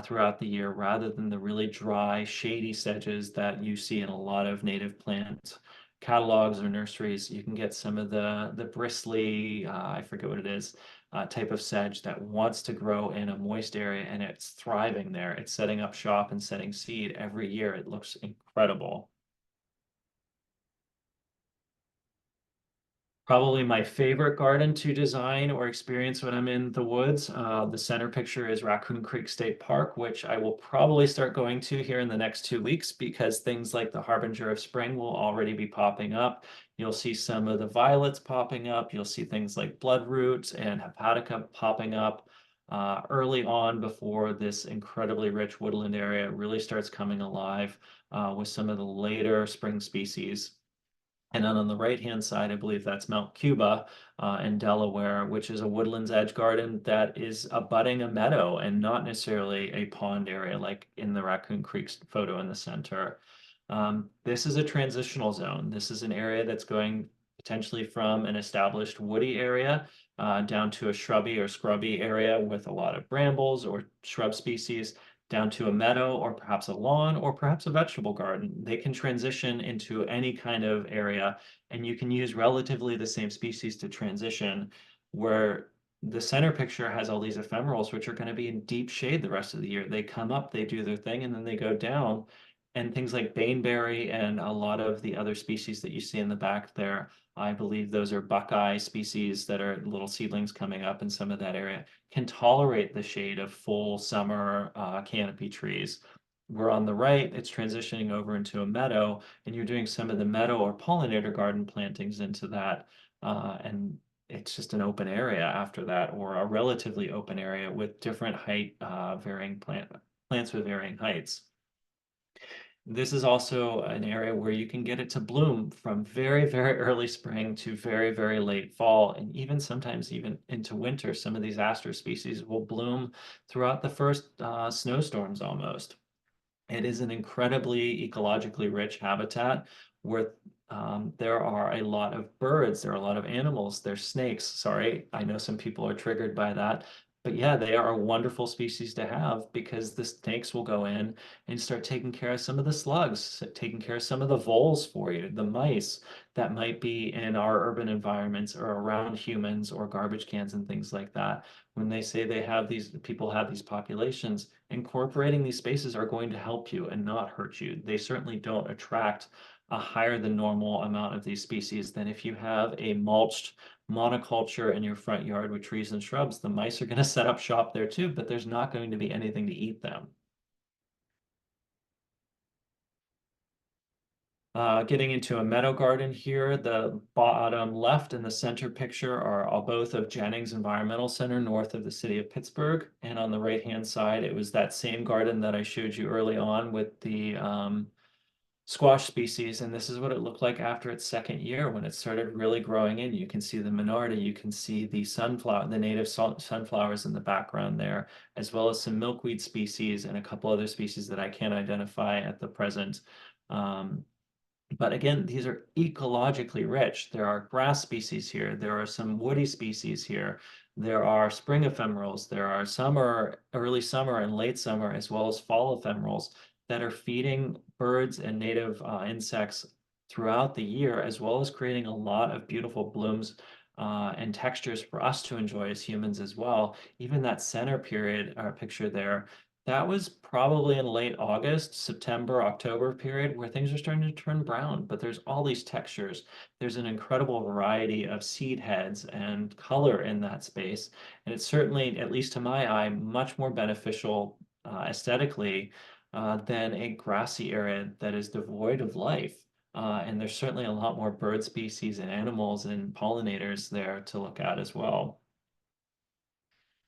B: throughout the year, rather than the really dry, shady sedges that you see in a lot of native plant catalogs or nurseries. You can get some of the bristly, I forget what it is, type of sedge that wants to grow in a moist area, and it's thriving there. It's setting up shop and setting seed every year. It looks incredible. Probably my favorite garden to design or experience when I'm in the woods. The center picture is Raccoon Creek State Park, which I will probably start going to here in the next 2 weeks because things like the harbinger of spring will already be popping up. You'll see some of the violets popping up. You'll see things like bloodroot and hepatica popping up early on before this incredibly rich woodland area really starts coming alive with some of the later spring species. And then on the right-hand side, I believe that's Mount Cuba in Delaware, which is a woodlands edge garden that is abutting a meadow and not necessarily a pond area like in the Raccoon Creek photo in the center. This is a transitional zone. This is an area that's going potentially from an established woody area down to a shrubby or scrubby area with a lot of brambles or shrub species down to a meadow or perhaps a lawn or perhaps a vegetable garden. They can transition into any kind of area, and you can use relatively the same species to transition, where the center picture has all these ephemerals, which are going to be in deep shade the rest of the year. They come up, they do their thing, and then they go down. And things like baneberry and a lot of the other species that you see in the back there, I believe those are buckeye species that are little seedlings coming up in some of that area, can tolerate the shade of full summer canopy trees. Where on the right, it's transitioning over into a meadow, and you're doing some of the meadow or pollinator garden plantings into that. And it's just an open area after that, or a relatively open area with different height varying plants with varying heights. This is also an area where you can get it to bloom from very, very early spring to very, very late fall, and even sometimes even into winter. Some of these aster species will bloom throughout the first snowstorms almost. It is an incredibly ecologically rich habitat where there are a lot of birds, there are a lot of animals, there's snakes. Sorry, I know some people are triggered by that. But yeah, they are a wonderful species to have because the snakes will go in and start taking care of some of the slugs, taking care of some of the voles for you, the mice that might be in our urban environments or around humans or garbage cans and things like that. When they say they have these, people have these populations, incorporating these spaces are going to help you and not hurt you. They certainly don't attract a higher than normal amount of these species than if you have a mulched monoculture in your front yard with trees and shrubs. The mice are going to set up shop there too, but there's not going to be anything to eat them. Getting into a meadow garden here, the bottom left and the center picture are all both of Jennings Environmental Center north of the city of Pittsburgh. And on the right-hand side, it was that same garden that I showed you early on with the squash species. And this is what it looked like after its second year when it started really growing in. You can see the Monarda, you can see the sunflower, the native sunflowers in the background there, as well as some milkweed species and a couple other species that I can't identify at the present. But again, these are ecologically rich. There are grass species here. There are some woody species here. There are spring ephemerals. There are summer, early summer and late summer, as well as fall ephemerals that are feeding birds and native insects throughout the year, as well as creating a lot of beautiful blooms and textures for us to enjoy as humans as well. Even that center period picture there, that was probably in late August, September, October period where things are starting to turn brown, but there's all these textures. There's an incredible variety of seed heads and color in that space. And it's certainly, at least to my eye, much more beneficial aesthetically than a grassy area that is devoid of life. And there's certainly a lot more bird species and animals and pollinators there to look at as well.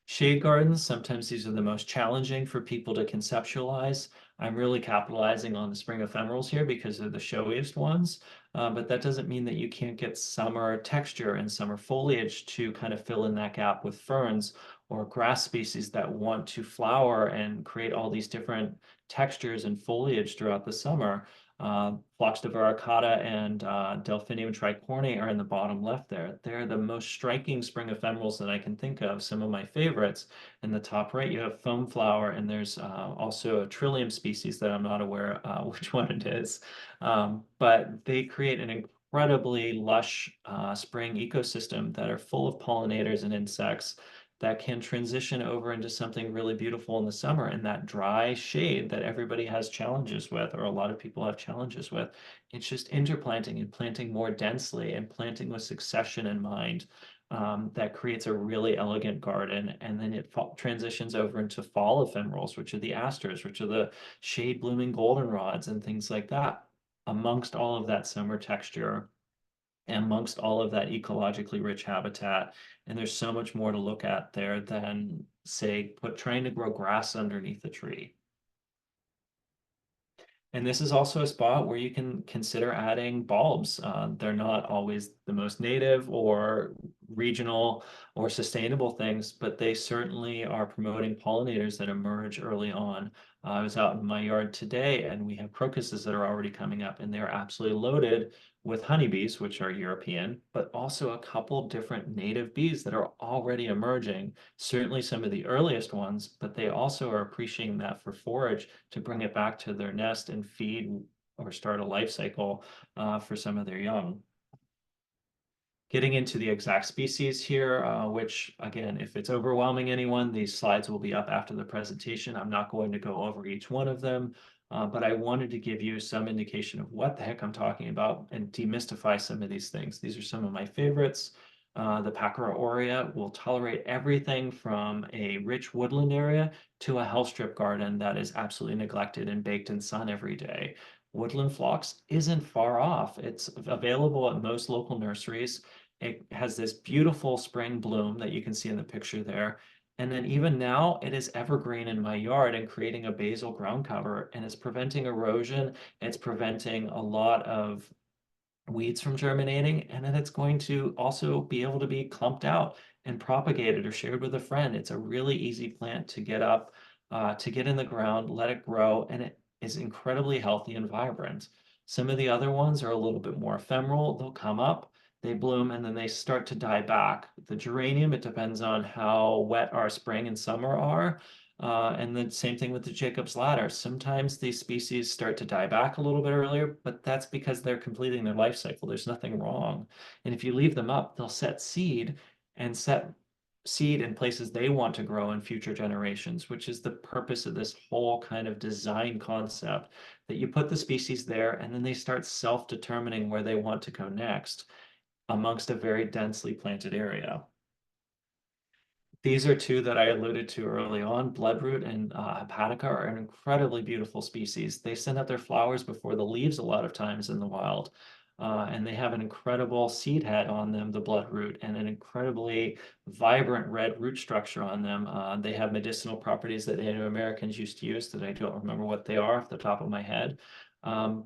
B: Shade gardens, sometimes these are the most challenging for people to conceptualize. I'm really capitalizing on the spring ephemerals here because they're the showiest ones, but that doesn't mean that you can't get summer texture and summer foliage to kind of fill in that gap with ferns or grass species that want to flower and create all these different textures and foliage throughout the summer. Phlox divaricata and Delphinium tricorni are in the bottom left there. They're the most striking spring ephemerals that I can think of, some of my favorites. In the top right, you have foam flower, and there's also a trillium species that I'm not aware which one it is. But they create an incredibly lush spring ecosystem that are full of pollinators and insects that can transition over into something really beautiful in the summer, and that dry shade that everybody has challenges with, or a lot of people have challenges with. It's just interplanting and planting more densely and planting with succession in mind. That creates a really elegant garden, and then it transitions over into fall ephemerals, which are the asters, which are the shade blooming goldenrods and things like that, amongst all of that summer texture, amongst all of that ecologically rich habitat. And there's so much more to look at there than, say, trying to grow grass underneath a tree. And this is also a spot where you can consider adding bulbs. They're not always the most native or regional or sustainable things, but they certainly are promoting pollinators that emerge early on. I was out in my yard today and we have crocuses that are already coming up, and they're absolutely loaded with honeybees, which are European, but also a couple different native bees that are already emerging. Certainly some of the earliest ones, but they also are appreciating that for forage to bring it back to their nest and feed or start a life cycle for some of their young. Getting into the exact species here, which again, if it's overwhelming anyone, these slides will be up after the presentation. I'm not going to go over each one of them, but I wanted to give you some indication of what the heck I'm talking about and demystify some of these things. These are some of my favorites. The Pachyra aurea will tolerate everything from a rich woodland area to a hell strip garden that is absolutely neglected and baked in sun every day. Woodland phlox isn't far off. It's available at most local nurseries. It has this beautiful spring bloom that you can see in the picture there. And then even now it is evergreen in my yard and creating a basal ground cover, and it's preventing erosion. It's preventing a lot of weeds from germinating, and then it's going to also be able to be clumped out and propagated or shared with a friend. It's a really easy plant to get up, to get in the ground, let it grow, and it is incredibly healthy and vibrant. Some of the other ones are a little bit more ephemeral. They'll come up, they bloom, and then they start to die back. The geranium, it depends on how wet our spring and summer are. And the same thing with the Jacob's ladder. Sometimes these species start to die back a little bit earlier, but that's because they're completing their life cycle. There's nothing wrong. And if you leave them up, they'll set seed in places they want to grow in future generations, which is the purpose of this whole kind of design concept, that you put the species there and then they start self-determining where they want to go next amongst a very densely planted area. These are two that I alluded to early on. Bloodroot and hepatica are an incredibly beautiful species. They send out their flowers before the leaves a lot of times in the wild. And they have an incredible seed head on them, the bloodroot, and an incredibly vibrant red root structure on them. They have medicinal properties that Native Americans used to use that I don't remember what they are off the top of my head. And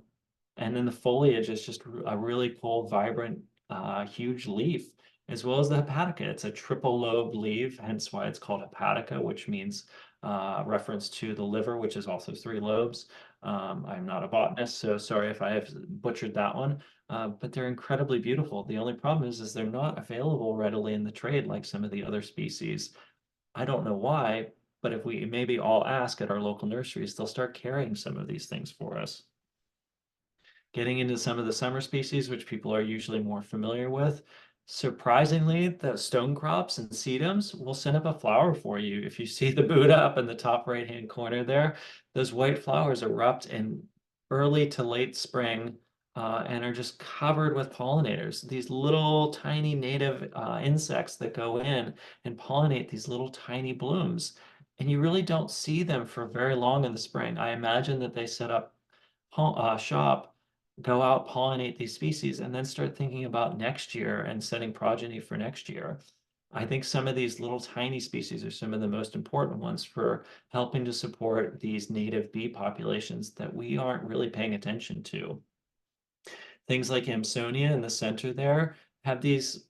B: then the foliage is just a really cool, vibrant, huge leaf, as well as the hepatica. It's a triple lobed leaf, hence why it's called hepatica, which means reference to the liver, which is also 3 lobes. I'm not a botanist, so sorry if I have butchered that one, but they're incredibly beautiful. The only problem is they're not available readily in the trade like some of the other species. I don't know why, but if we maybe all ask at our local nurseries, they'll start carrying some of these things for us. Getting into some of the summer species, which people are usually more familiar with. Surprisingly, the stone crops and sedums will send up a flower for you. If you see the Buddha up in the top right-hand corner there, those white flowers erupt in early to late spring and are just covered with pollinators. These little tiny native insects that go in and pollinate these little tiny blooms. And you really don't see them for very long in the spring. I imagine that they set up shop, go out, pollinate these species, and then start thinking about next year and setting progeny for next year. I think some of these little tiny species are some of the most important ones for helping to support these native bee populations that we aren't really paying attention to. Things like Amsonia in the center there have these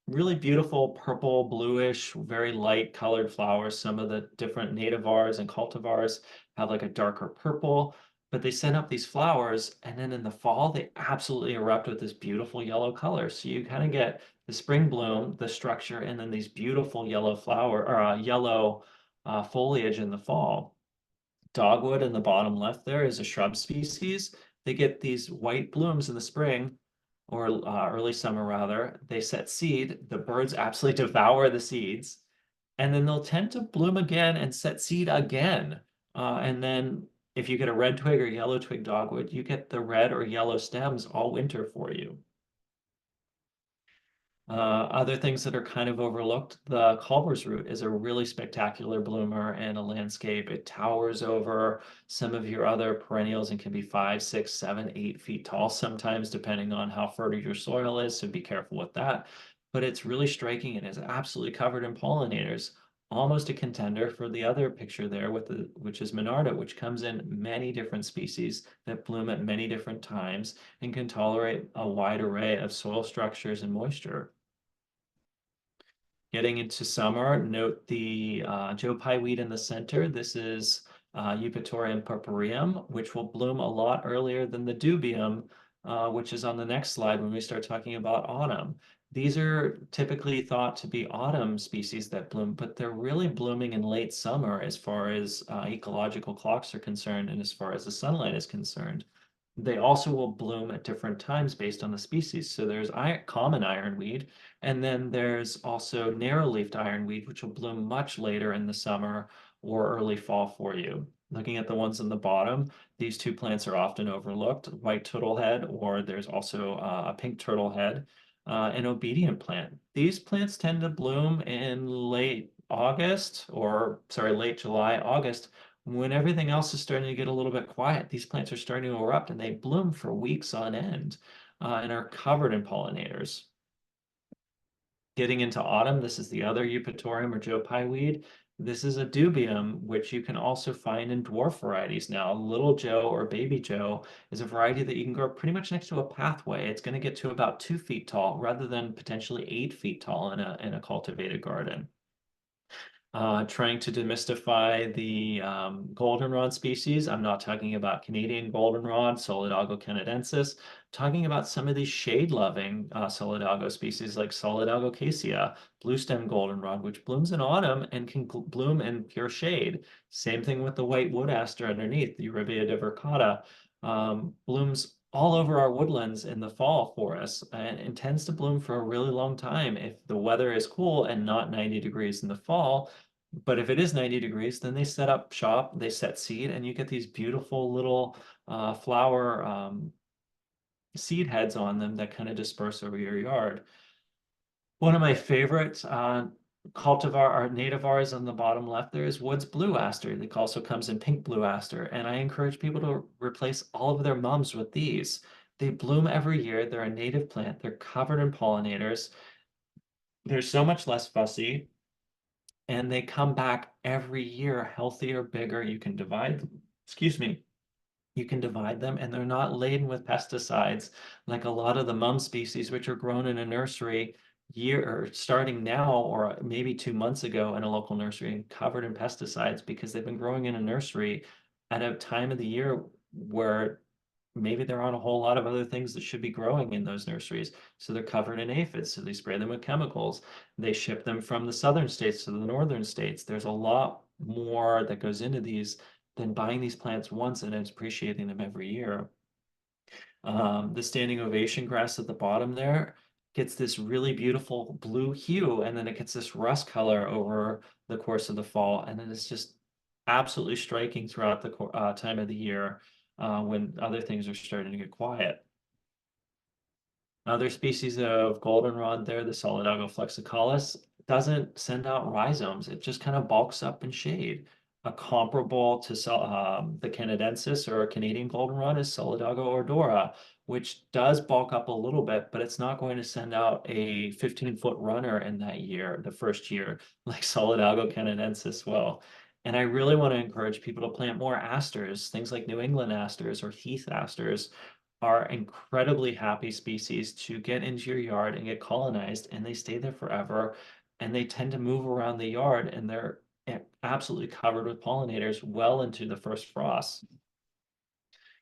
B: really beautiful purple, bluish, very light colored flowers. Some of the different nativars and cultivars have like a darker purple, but they send up these flowers, and then in the fall, they absolutely erupt with this beautiful yellow color. So you kind of get the spring bloom, the structure, and then these beautiful yellow flower or yellow foliage in the fall. Dogwood in the bottom left there is a shrub species. They get these white blooms in the spring or early summer rather. They set seed. The birds absolutely devour the seeds. and then they'll tend to bloom again and set seed again. And then if you get a red twig or yellow twig dogwood, you get the red or yellow stems all winter for you. Other things that are kind of overlooked, the Culver's root is a really spectacular bloomer in a landscape. It towers over some of your other perennials and can be 5, 6, 7, 8 feet tall sometimes, depending on how fertile your soil is. So be careful with that. But it's really striking and is absolutely covered in pollinators. Almost a contender for the other picture there, which is Monarda, which comes in many different species that bloom at many different times and can tolerate a wide array of soil structures and moisture. Getting into summer, note the Joe Pye weed in the center. This is Eupatorium purpureum, which will bloom a lot earlier than the dubium, which is on the next slide when we start talking about autumn. These are typically thought to be autumn species that bloom, but they're really blooming in late summer as far as ecological clocks are concerned and as far as the sunlight is concerned. They also will bloom at different times based on the species. So there's common ironweed, and then there's also narrow-leafed ironweed, which will bloom much later in the summer or early fall for you. Looking at the ones on the bottom, these two plants are often overlooked, white turtlehead, or there's also a pink turtlehead, an obedient plant. These plants tend to bloom in late August, or sorry, late July, August, when everything else is starting to get a little bit quiet. These plants are starting to erupt and they bloom for weeks on end and are covered in pollinators. Getting into autumn, this is the other Eupatorium or Joe Pye weed. This is a dubium, which you can also find in dwarf varieties now. Little Joe or Baby Joe is a variety that you can grow pretty much next to a pathway. It's going to get to about 2 feet tall rather than potentially 8 feet tall in a cultivated garden. Trying to demystify the goldenrod species. I'm not talking about Canadian goldenrod, Solidago canadensis. Talking about some of these shade-loving Solidago species like Solidago cassia, bluestem goldenrod, which blooms in autumn and can bloom in pure shade. Same thing with the white wood aster underneath, the Eurybia diversicata. Blooms all over our woodlands in the fall for us and tends to bloom for a really long time if the weather is cool and not 90 degrees in the fall. But if it is 90 degrees, then they set up shop, they set seed, and you get these beautiful little flower seed heads on them that kind of disperse over your yard. One of my favorite cultivar or nativars on the bottom left there is Woods Blue Aster. It also comes in pink blue aster, and I encourage people to replace all of their mums with these. They bloom every year. They're a native plant. They're covered in pollinators. They're so much less fussy, and they come back every year healthier, bigger. You can divide, excuse me, you can divide them, and they're not laden with pesticides like a lot of the mum species, which are grown in a nursery or starting now or maybe 2 months ago in a local nursery and covered in pesticides because they've been growing in a nursery at a time of the year where maybe there aren't a whole lot of other things that should be growing in those nurseries. So they're covered in aphids, so they spray them with chemicals. They ship them from the southern states to the northern states. There's a lot more that goes into these than buying these plants once and appreciating them every year. The standing ovation grass at the bottom there gets this really beautiful blue hue, and then it gets this rust color over the course of the fall, and then it's just absolutely striking throughout the time of the year when other things are starting to get quiet. Other species of goldenrod there, the Solidago flexicalis, doesn't send out rhizomes. It just kind of bulks up in shade. A comparable to the canadensis or Canadian goldenrod is Solidago ordora, which does bulk up a little bit, but it's not going to send out a 15-foot runner in that year, the first year, like Solidago canadensis will. And I really want to encourage people to plant more asters, things like New England asters or Heath asters are incredibly happy species to get into your yard and get colonized, and they stay there forever, and they tend to move around the yard, and they're absolutely covered with pollinators well into the first frost.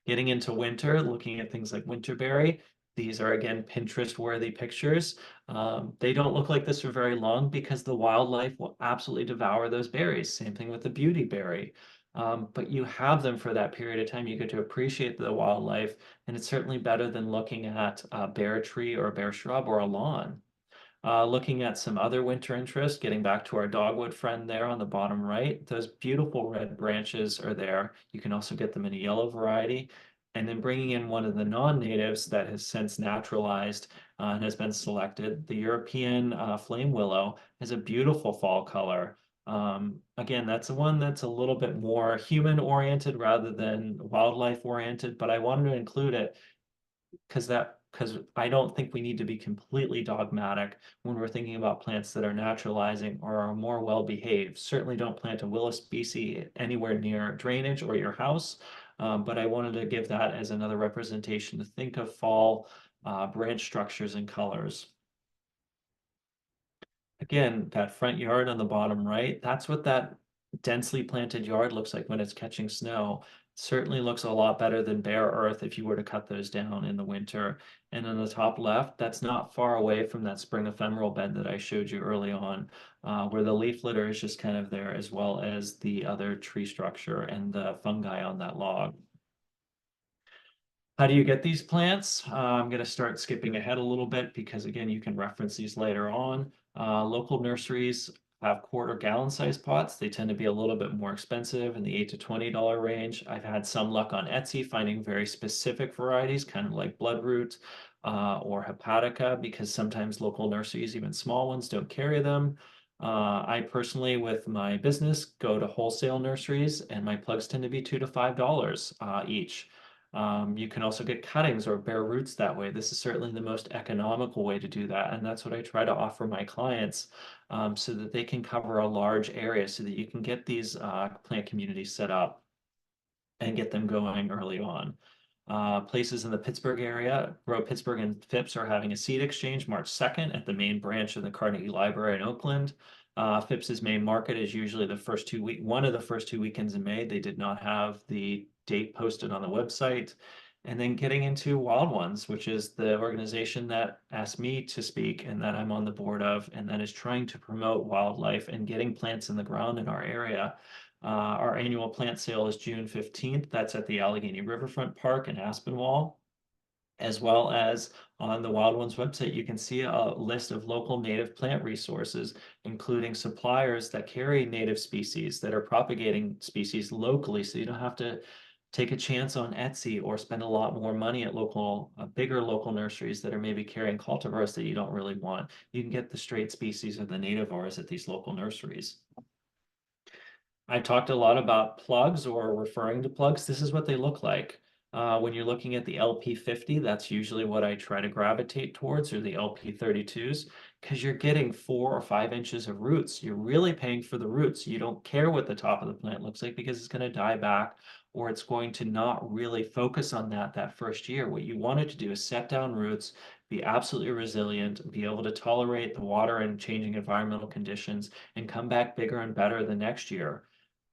B: Getting into winter, looking at things like winterberry, these are again Pinterest-worthy pictures. They don't look like this for very long because the wildlife will absolutely devour those berries. Same thing with the beautyberry. But you have them for that period of time. You get to appreciate the wildlife, and it's certainly better than looking at a bare tree or a bare shrub or a lawn. Looking at some other winter interest, getting back to our dogwood friend there on the bottom right, those beautiful red branches are there. You can also get them in a yellow variety. And then bringing in one of the non-natives that has since naturalized and has been selected, the European flame willow has a beautiful fall color. Again, that's the one that's a little bit more human oriented rather than wildlife oriented, but I wanted to include it because I don't think we need to be completely dogmatic when we're thinking about plants that are naturalizing or are more well behaved. Certainly don't plant a willow species anywhere near drainage or your house, but I wanted to give that as another representation to think of fall branch structures and colors. Again, that front yard on the bottom right, that's what that densely planted yard looks like when it's catching snow. Certainly looks a lot better than bare earth if you were to cut those down in the winter. And on the top left, that's not far away from that spring ephemeral bed that I showed you early on, where the leaf litter is just kind of there, as well as the other tree structure and the fungi on that log. How do you get these plants? I'm going to start skipping ahead a little bit because, again, you can reference these later on. Local nurseries have quarter gallon size pots. They tend to be a little bit more expensive in the $8 to $20 range. I've had some luck on Etsy finding very specific varieties, kind of like bloodroot or hepatica, because sometimes local nurseries, even small ones, don't carry them. I personally, with my business, go to wholesale nurseries, and my plugs tend to be $2 to $5 each. You can also get cuttings or bare roots that way. This is certainly the most economical way to do that. And that's what I try to offer my clients so that they can cover a large area so that you can get these plant communities set up and get them going early on. Places in the Pittsburgh area, Grow Pittsburgh and Phipps are having a seed exchange March 2nd at the main branch of the Carnegie Library in Oakland. Phipps's main market is usually one of the first 2 weekends in May. They did not have the date posted on the website. And then getting into Wild Ones, which is the organization that asked me to speak and that I'm on the board of, and that is trying to promote wildlife and getting plants in the ground in our area. Our annual plant sale is June 15th. That's at the Allegheny Riverfront Park in Aspinwall. As well as on the Wild Ones website, you can see a list of local native plant resources, including suppliers that carry native species that are propagating species locally. So you don't have to take a chance on Etsy or spend a lot more money at bigger local nurseries that are maybe carrying cultivars that you don't really want. You can get the straight species or the nativars at these local nurseries. I talked a lot about plugs or referring to plugs. This is what they look like. When you're looking at the LP50, that's usually what I try to gravitate towards, or the LP32s, because you're getting 4 or 5 inches of roots. You're really paying for the roots. You don't care what the top of the plant looks like because it's going to die back or it's going to not really focus on that first year. What you want it to do is set down roots, be absolutely resilient, be able to tolerate the water and changing environmental conditions, and come back bigger and better the next year.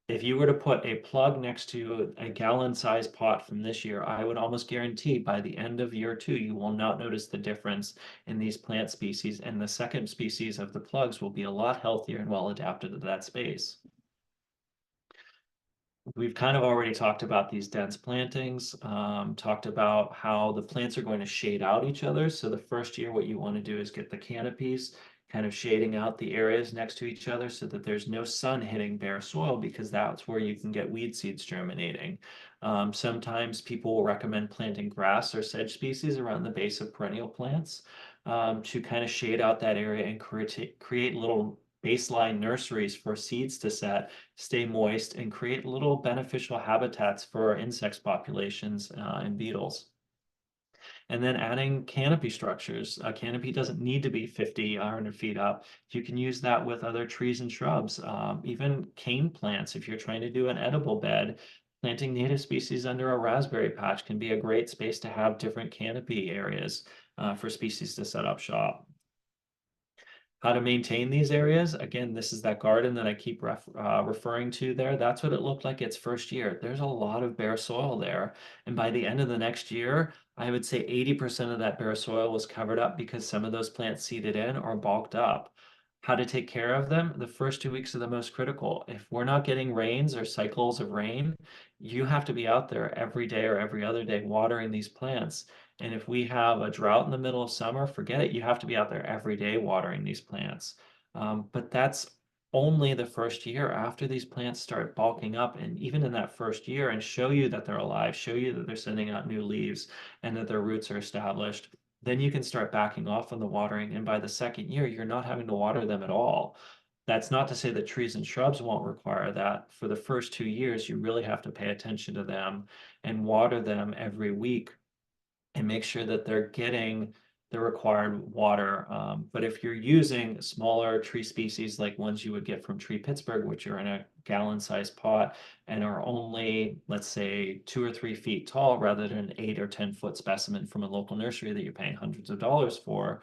B: If you were to put a plug next to a gallon-sized pot from this year, I would almost guarantee by the end of year 2, you will not notice the difference in these plant species, and the second species of the plugs will be a lot healthier and well adapted to that space. We've kind of already talked about these dense plantings, talked about how the plants are going to shade out each other. So the first year, what you want to do is get the canopies kind of shading out the areas next to each other so that there's no sun hitting bare soil, because that's where you can get weed seeds germinating. Sometimes people will recommend planting grass or sedge species around the base of perennial plants to kind of shade out that area and create little baseline nurseries for seeds to set, stay moist, and create little beneficial habitats for insect populations and beetles. And then adding canopy structures. A canopy doesn't need to be 50, 100 feet up. You can use that with other trees and shrubs, even cane plants. If you're trying to do an edible bed, planting native species under a raspberry patch can be a great space to have different canopy areas for species to set up shop. How to maintain these areas. Again, this is that garden that I keep referring to there. That's what it looked like its first year. There's a lot of bare soil there. And by the end of the next year, I would say 80% of that bare soil was covered up because some of those plants seeded in or bulked up. How to take care of them? The first 2 weeks are the most critical. If we're not getting rains or cycles of rain, you have to be out there every day or every other day watering these plants. And if we have a drought in the middle of summer, forget it. You have to be out there every day watering these plants. But that's only the first year. After these plants start bulking up, and even in that first year, and show you that they're alive, show you that they're sending out new leaves and that their roots are established, then you can start backing off on the watering. And by the second year, you're not having to water them at all. That's not to say that trees and shrubs won't require that. For the first 2 years, you really have to pay attention to them and water them every week and make sure that they're getting the required water. But if you're using smaller tree species like ones you would get from Tree Pittsburgh, which are in a gallon-sized pot and are only, let's say, 2 or 3 feet tall, rather than an 8 or 10 foot specimen from a local nursery that you're paying hundreds of dollars for,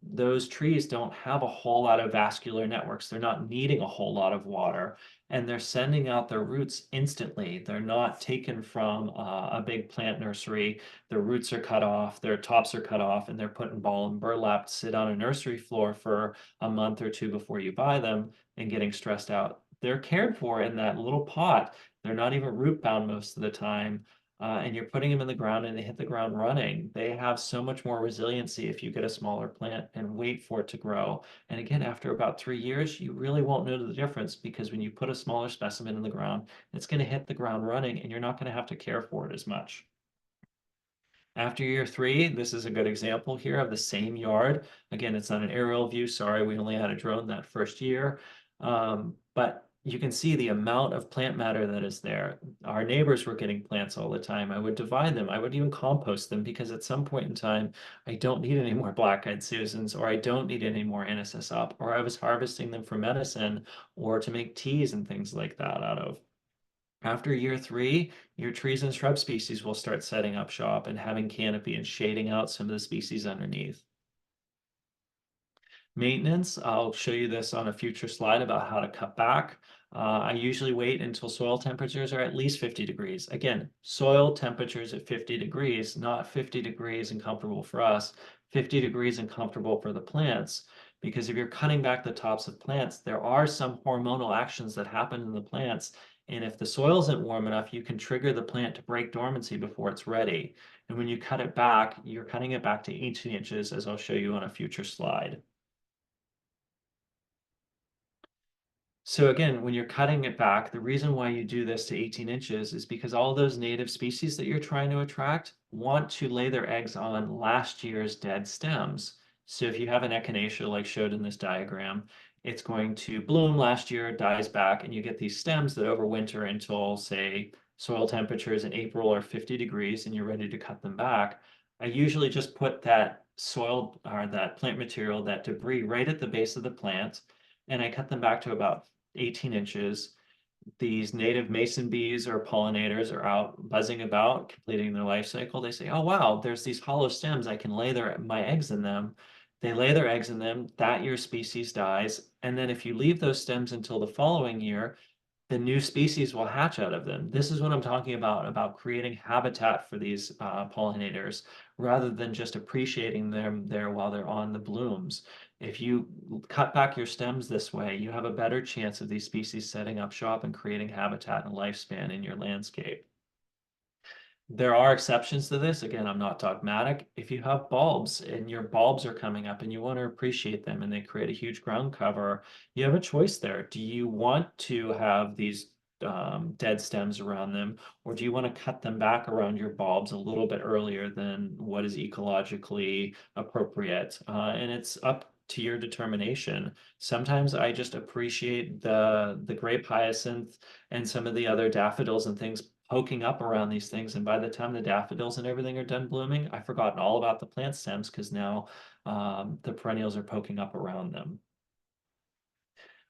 B: those trees don't have a whole lot of vascular networks. They're not needing a whole lot of water, and they're sending out their roots instantly. They're not taken from a big plant nursery. Their roots are cut off, their tops are cut off, and they're put in ball and burlap to sit on a nursery floor for a month or two before you buy them and getting stressed out. They're cared for in that little pot. They're not even root bound most of the time. And you're putting them in the ground and they hit the ground running. They have so much more resiliency if you get a smaller plant and wait for it to grow. And again, after about 3 years, you really won't know the difference, because when you put a smaller specimen in the ground, it's going to hit the ground running and you're not going to have to care for it as much. After year 3, this is a good example here of the same yard. Again, it's not an aerial view. Sorry, we only had a drone that first year. But you can see the amount of plant matter that is there. Our neighbors were getting plants all the time. I would divide them. I would even compost them, because at some point in time, I don't need any more black-eyed Susans, or I don't need any more Anasis up, or I was harvesting them for medicine or to make teas and things like that out of. After year 3, your trees and shrub species will start setting up shop and having canopy and shading out some of the species underneath. Maintenance, I'll show you this on a future slide about how to cut back. I usually wait until soil temperatures are at least 50 degrees. Again, soil temperatures at 50 degrees, not 50 degrees and comfortable for us, 50 degrees and comfortable for the plants. Because if you're cutting back the tops of plants, there are some hormonal actions that happen in the plants. And if the soil isn't warm enough, you can trigger the plant to break dormancy before it's ready. And when you cut it back, you're cutting it back to 18 inches, as I'll show you on a future slide. So again, when you're cutting it back, the reason why you do this to 18 inches is because all those native species that you're trying to attract want to lay their eggs on last year's dead stems. So if you have an echinacea like showed in this diagram, it's going to bloom last year, dies back, and you get these stems that overwinter until, say, soil temperatures in April are 50 degrees and you're ready to cut them back. I usually just put that soil or that plant material, that debris, right at the base of the plant, and I cut them back to about 18 inches. These native mason bees or pollinators are out buzzing about, completing their life cycle. They say, oh, wow, there's these hollow stems. I can lay my eggs in them. They lay their eggs in them. That year's species dies. And then if you leave those stems until the following year, the new species will hatch out of them. This is what I'm talking about creating habitat for these pollinators, rather than just appreciating them there while they're on the blooms. If you cut back your stems this way, you have a better chance of these species setting up shop and creating habitat and lifespan in your landscape. There are exceptions to this. Again, I'm not dogmatic. If you have bulbs and your bulbs are coming up and you want to appreciate them and they create a huge ground cover, you have a choice there. Do you want to have these dead stems around them, or do you want to cut them back around your bulbs a little bit earlier than what is ecologically appropriate? And it's up to your determination. Sometimes I just appreciate the grape hyacinth and some of the other daffodils and things poking up around these things. And by the time the daffodils and everything are done blooming, I've forgotten all about the plant stems, because now the perennials are poking up around them.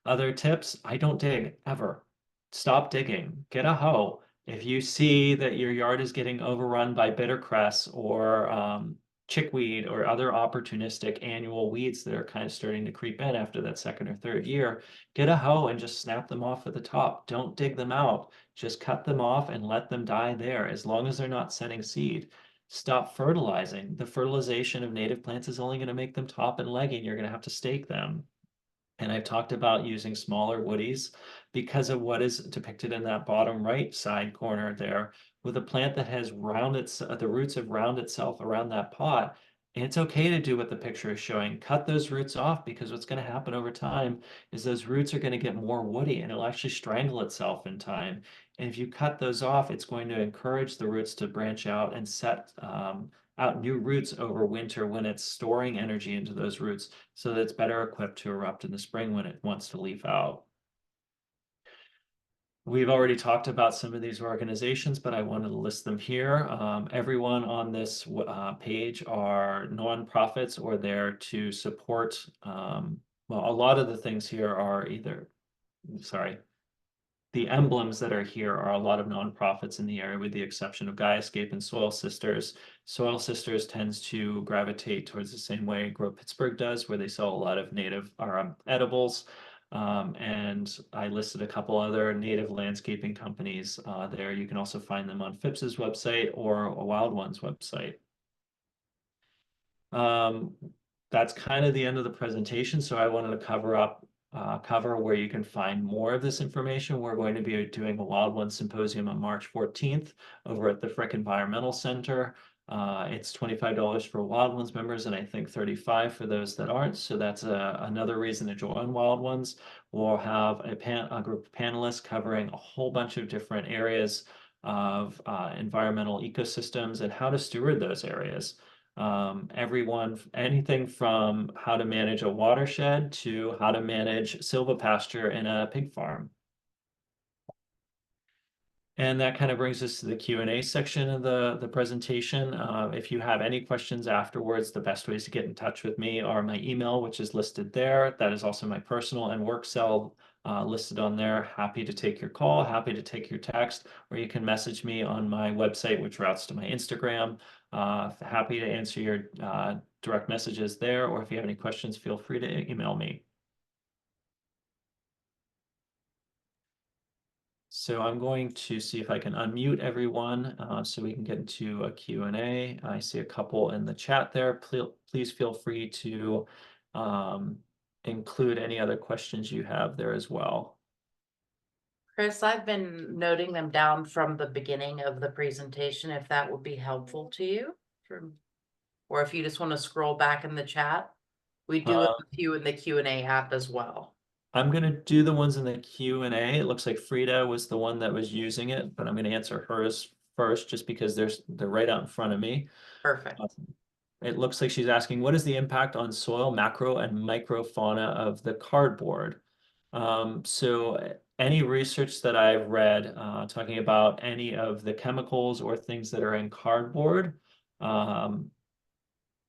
B: Other tips, I don't dig ever. Stop digging. Get a hoe. If you see that your yard is getting overrun by bittercress or chickweed or other opportunistic annual weeds that are kind of starting to creep in after that second or third year, get a hoe and just snap them off at the top. Don't dig them out. Just cut them off and let them die there, as long as they're not setting seed. Stop fertilizing. The fertilization of native plants is only going to make them top and leggy, and you're going to have to stake them. And I've talked about using smaller woodies because of what is depicted in that bottom right side corner there, with a plant that has the roots have round itself around that pot. And it's okay to do what the picture is showing. Cut those roots off, because what's going to happen over time is those roots are going to get more woody and it'll actually strangle itself in time. And if you cut those off, it's going to encourage the roots to branch out and set out new roots over winter when it's storing energy into those roots, so that it's better equipped to erupt in the spring when it wants to leaf out. We've already talked about some of these organizations, but I wanted to list them here. Everyone on this page are nonprofits, or there to support, well, a lot of the things here are the emblems that are here are a lot of nonprofits in the area, with the exception of GaiaScape and Soil Sisters. Soil Sisters tends to gravitate towards the same way Grow Pittsburgh does, where they sell a lot of native edibles. And I listed a couple other native landscaping companies there. You can also find them on Phipps's website or a Wild Ones website. That's kind of the end of the presentation, so I wanted to cover where you can find more of this information. We're going to be doing a Wild One Symposium on March 14th over at the Frick Environmental Center. It's $25 for Wild Ones members, and I think $35 for those that aren't. So that's another reason to join Wild Ones. We'll have a group of panelists covering a whole bunch of different areas of environmental ecosystems and how to steward those areas. Anything from how to manage a watershed to how to manage silvopasture in a pig farm. And that kind of brings us to the Q&A section of the presentation. If you have any questions afterwards, the best ways to get in touch with me are my email, which is listed there. That is also my personal and work cell listed on there. Happy to take your call, happy to take your text, or you can message me on my website, which routes to my Instagram. Happy to answer your direct messages there, or if you have any questions, feel free to email me. So I'm going to see if I can unmute everyone so we can get into a Q&A. I see a couple in the chat there. Please feel free to include any other questions you have there as well.
A: Chris, I've been noting them down from the beginning of the presentation, if that would be helpful to you. Or if you just want to scroll back in the chat. We do have a few in the Q&A app as well.
B: I'm going to do the ones in the Q&A. It looks like Frida was the one that was using it, but I'm going to answer hers first just because they're right out in front of me.
A: Perfect.
B: It looks like she's asking, what is the impact on soil macro and microfauna of the cardboard? So any research that I've read talking about any of the chemicals or things that are in cardboard,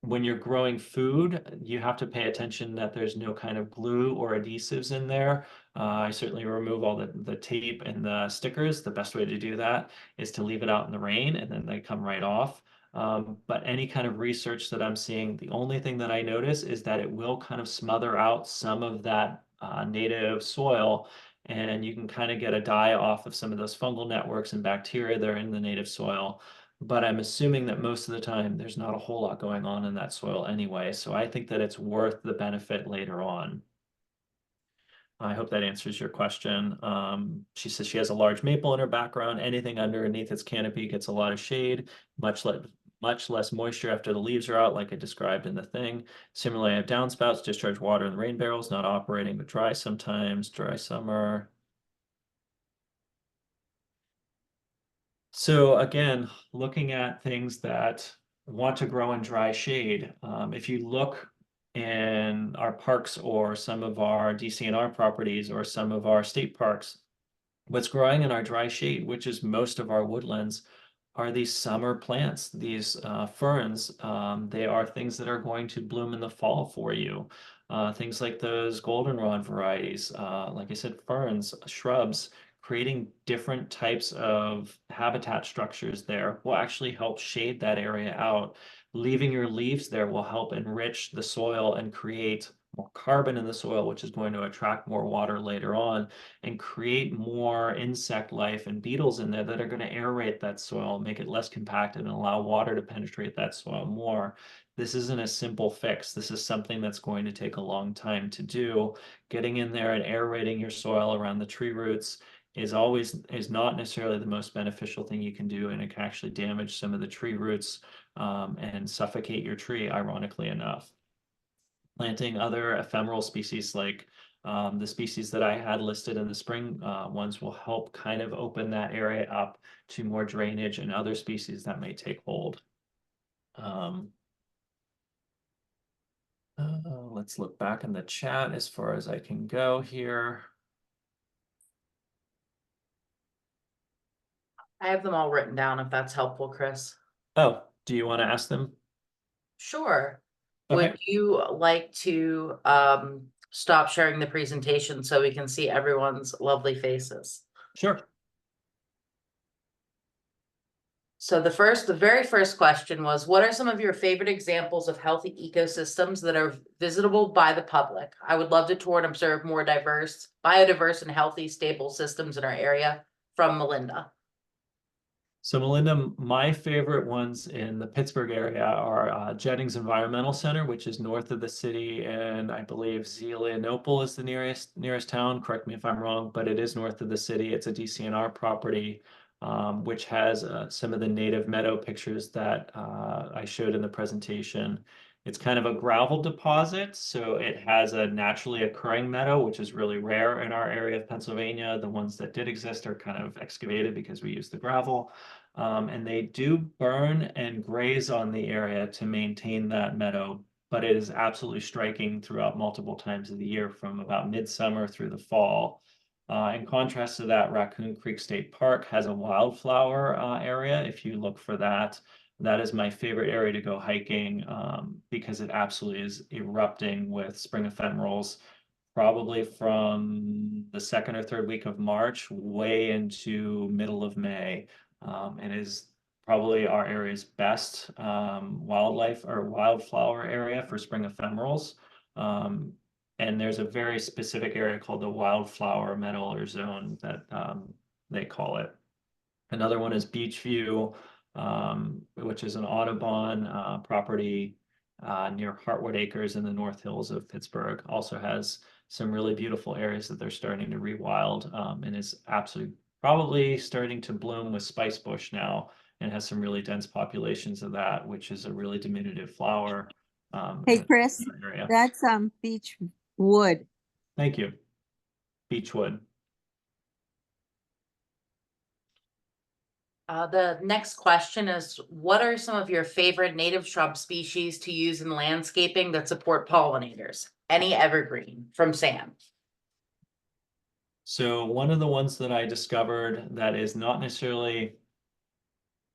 B: when you're growing food, you have to pay attention that there's no kind of glue or adhesives in there. I certainly remove all the tape and the stickers. The best way to do that is to leave it out in the rain, and then they come right off. But any kind of research that I'm seeing, the only thing that I notice is that it will kind of smother out some of that native soil, and you can kind of get a die off of some of those fungal networks and bacteria that are in the native soil. But I'm assuming that most of the time there's not a whole lot going on in that soil anyway. So I think that it's worth the benefit later on. I hope that answers your question. She says she has a large maple in her background. Anything underneath its canopy gets a lot of shade, much less moisture after the leaves are out, like I described in the thing. Similarly, I have downspouts, discharge water in the rain barrels, not operating, but dry sometimes, dry summer. So again, looking at things that want to grow in dry shade, if you look in our parks or some of our DCNR properties or some of our state parks, what's growing in our dry shade, which is most of our woodlands, are these summer plants, these ferns. They are things that are going to bloom in the fall for you. Things like those goldenrod varieties, like I said, ferns, shrubs, creating different types of habitat structures there will actually help shade that area out. Leaving your leaves there will help enrich the soil and create more carbon in the soil, which is going to attract more water later on and create more insect life and beetles in there that are going to aerate that soil, make it less compacted, and allow water to penetrate that soil more. this isn't a simple fix. This is something that's going to take a long time to do. Getting in there and aerating your soil around the tree roots is not necessarily the most beneficial thing you can do, and it can actually damage some of the tree roots and suffocate your tree, ironically enough. Planting other ephemeral species like the species that I had listed in the spring ones will help kind of open that area up to more drainage and other species that may take hold. Let's look back in the chat as far as I can go here.
A: I have them all written down if that's helpful, Chris.
B: Oh, do you want to ask them?
A: Sure.
B: Okay.
A: Would you like to stop sharing the presentation so we can see everyone's lovely faces?
B: Sure.
A: So the very first question was, what are some of your favorite examples of healthy ecosystems that are visitable by the public? I would love to tour and observe more biodiverse and healthy, stable systems in our area. From Melinda.
B: So Melinda, my favorite ones in the Pittsburgh area are Jennings Environmental Center, which is north of the city, and I believe Zelienople is the nearest town. Correct me if I'm wrong, but it is north of the city. It's a DCNR property, which has some of the native meadow pictures that I showed in the presentation. It's kind of a gravel deposit, so it has a naturally occurring meadow, which is really rare in our area of Pennsylvania. The ones that did exist are kind of excavated because we use the gravel. And they do burn and graze on the area to maintain that meadow, but it is absolutely striking throughout multiple times of the year from about midsummer through the fall. In contrast to that, Raccoon Creek State Park has a wildflower area. If you look for that, that is my favorite area to go hiking because it absolutely is erupting with spring ephemerals, probably from the second or third week of March way into middle of May. And is probably our area's best wildlife or wildflower area for spring ephemerals. And there's a very specific area called the wildflower meadow or zone that they call it. Another one is Beach View, which is an Audubon property near Hartwood Acres in the North Hills of Pittsburgh. Also has some really beautiful areas that they're starting to rewild and is absolutely probably starting to bloom with spice bush now and has some really dense populations of that, which is a really diminutive flower.
D: Hey,
B: in
D: Chris,
B: that area.
D: that's beech wood.
B: Thank you. Beechwood.
A: The next question is, what are some of your favorite native shrub species to use in landscaping that support pollinators? Any evergreen? From Sam.
B: So one of the ones that I discovered that is not necessarily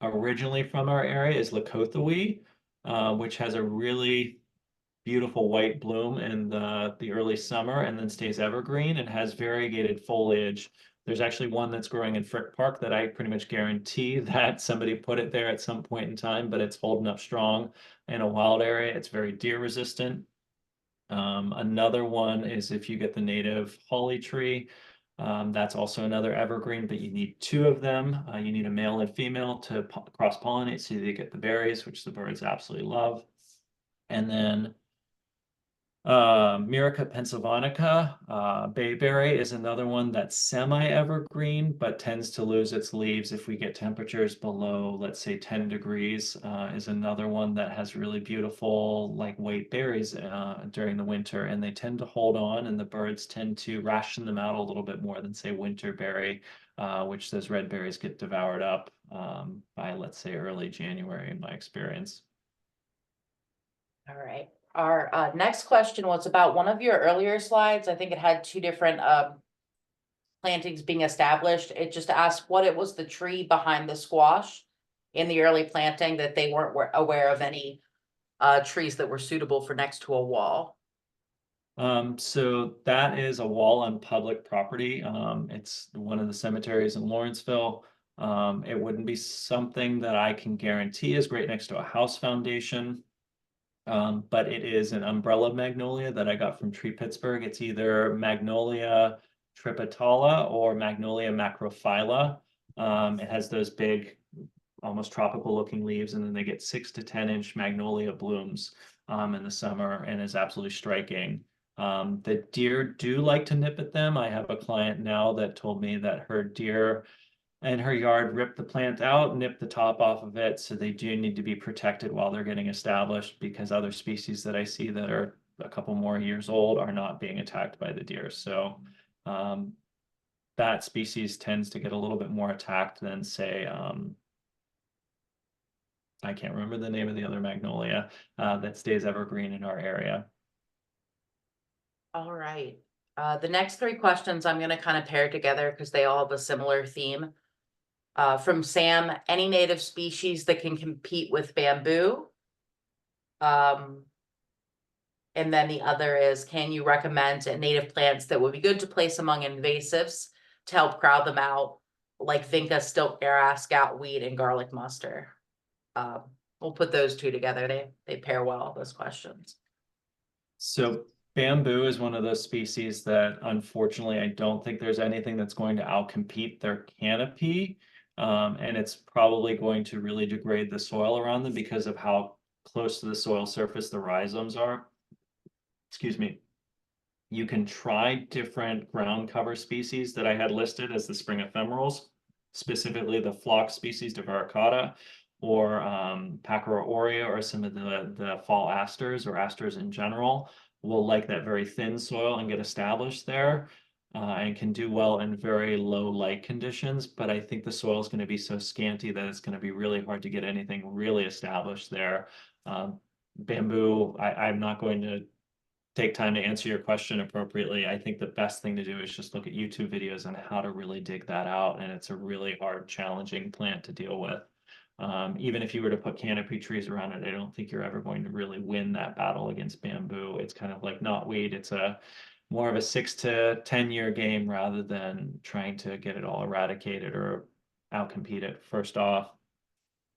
B: originally from our area is Lakothawee, which has a really beautiful white bloom in the early summer and then stays evergreen and has variegated foliage. There's actually one that's growing in Frick Park that I pretty much guarantee that somebody put it there at some point in time, but it's holding up strong in a wild area. It's very deer resistant. Another one is if you get the native holly tree, that's also another evergreen, but you need two of them. You need a male and female to cross-pollinate so you get the berries, which the birds absolutely love. And then Myrica pennsylvanica, bayberry is another one that's semi-evergreen, but tends to lose its leaves if we get temperatures below, let's say 10 degrees, is another one that has really beautiful, like white berries during the winter, and they tend to hold on, and the birds tend to ration them out a little bit more than, say, winterberry, which those red berries get devoured up by, let's say, early January in my experience.
A: All right. Our next question was about one of your earlier slides. I think it had two different plantings being established. It just asked what it was the tree behind the squash in the early planting that they weren't aware of any trees that were suitable for next to a wall.
B: So that is a wall on public property. It's one of the cemeteries in Lawrenceville. It wouldn't be something that I can guarantee is great next to a house foundation. But it is an umbrella magnolia that I got from Tree Pittsburgh. It's either Magnolia tripetala or Magnolia macrophylla. It has those big almost tropical looking leaves, and then they get 6 to 10 inch magnolia blooms in the summer, and is absolutely striking. The deer do like to nip at them. I have a client now that told me that her deer in her yard ripped the plant out, nipped the top off of it. So they do need to be protected while they're getting established, because other species that I see that are a couple more years old are not being attacked by the deer. So that species tends to get a little bit more attacked than, say, I can't remember the name of the other magnolia that stays evergreen in our area.
A: All right. The next three questions I'm gonna kind of pair together because they all have a similar theme. From Sam, any native species that can compete with bamboo? And then the other is, can you recommend native plants that would be good to place among invasives to help crowd them out, like vinca, stiltgrass, goutweed, and garlic muster? We'll put those two together. They pair well, those questions.
B: So bamboo is one of those species that, unfortunately, I don't think there's anything that's going to outcompete their canopy. And it's probably going to really degrade the soil around them because of how close to the soil surface the rhizomes are. Excuse me. You can try different ground cover species that I had listed as the spring ephemerals, specifically the phlox species, Divaricata, or Pachyra aurea, or some of the fall asters, or asters in general, will like that very thin soil and get established there, and can do well in very low light conditions. But I think the soil is going to be so scanty that it's going to be really hard to get anything really established there. Bamboo, I'm not going to take time to answer your question appropriately. I think the best thing to do is just look at YouTube videos on how to really dig that out. And it's a really hard, challenging plant to deal with. Even if you were to put canopy trees around it, I don't think you're ever going to really win that battle against bamboo. It's kind of like knotweed. It's a more of a 6 to 10 year game rather than trying to get it all eradicated or outcompete it. First off,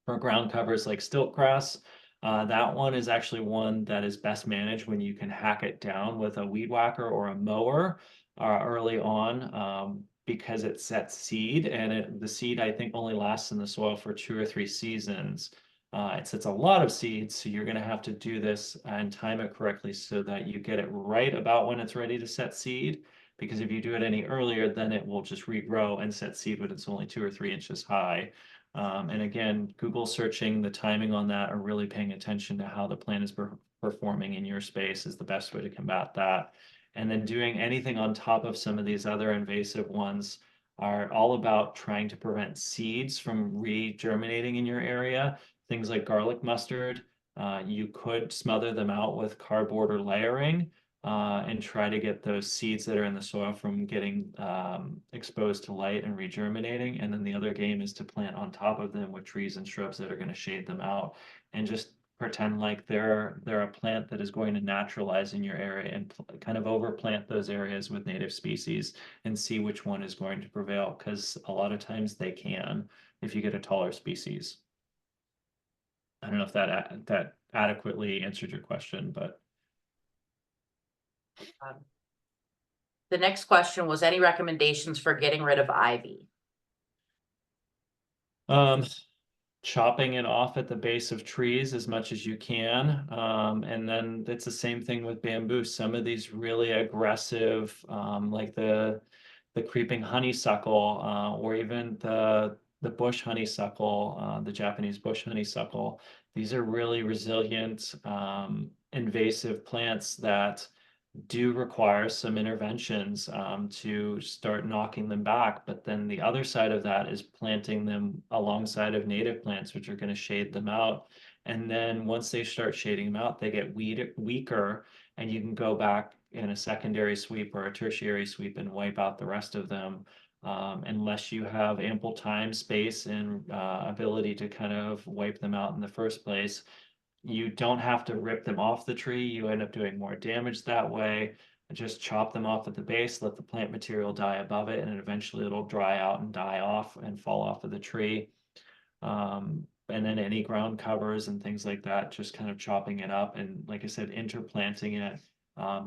B: for ground covers like stiltgrass, that one is actually one that is best managed when you can hack it down with a weed whacker or a mower early on, because it sets seed, and the seed, I think, only lasts in the soil for 2 or 3 seasons. It sets a lot of seeds, so you're going to have to do this and time it correctly so that you get it right about when it's ready to set seed. Because if you do it any earlier, then it will just regrow and set seed when it's only 2 or 3 inches high. And again, Google searching the timing on that, or really paying attention to how the plant is performing in your space, is the best way to combat that. And then doing anything on top of some of these other invasive ones are all about trying to prevent seeds from re-germinating in your area. Things like garlic mustard, you could smother them out with cardboard or layering, and try to get those seeds that are in the soil from getting exposed to light and regerminating. And then the other game is to plant on top of them with trees and shrubs that are going to shade them out, and just pretend like they're a plant that is going to naturalize in your area, and kind of overplant those areas with native species and see which one is going to prevail, because a lot of times they can if you get a taller species. I don't know if that adequately answered your question, but
A: The next question was, any recommendations for getting rid of ivy?
B: chopping it off at the base of trees as much as you can. And then it's the same thing with bamboo. Some of these really aggressive, like the creeping honeysuckle, or even the bush honeysuckle, the Japanese bush honeysuckle. These are really resilient, invasive plants that do require some interventions to start knocking them back. But then the other side of that is planting them alongside of native plants, which are going to shade them out. And then once they start shading them out, they get weaker, and you can go back in a secondary sweep or a tertiary sweep and wipe out the rest of them. Unless you have ample time, space, and ability to kind of wipe them out in the first place. You don't have to rip them off the tree. You end up doing more damage that way. Just chop them off at the base, let the plant material die above it, and eventually it'll dry out and die off and fall off of the tree. And then any ground covers and things like that, just kind of chopping it up. And like I said, interplanting it,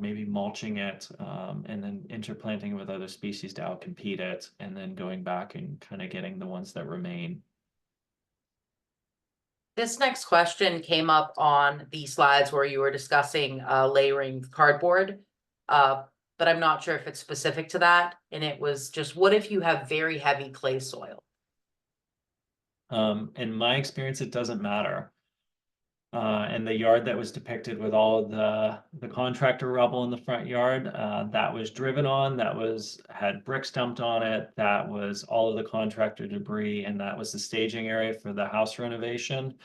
B: maybe mulching it, and then interplanting it with other species to outcompete it, and then going back and kind of getting the ones that remain.
A: This next question came up on the slides where you were discussing layering cardboard. But I'm not sure if it's specific to that. And it was just, what if you have very heavy clay soil?
B: In my experience, it doesn't matter. And the yard that was depicted with all of the contractor rubble in the front yard, that was driven on, had bricks dumped on it, that was all of the contractor debris, and that was the staging area for the house renovation.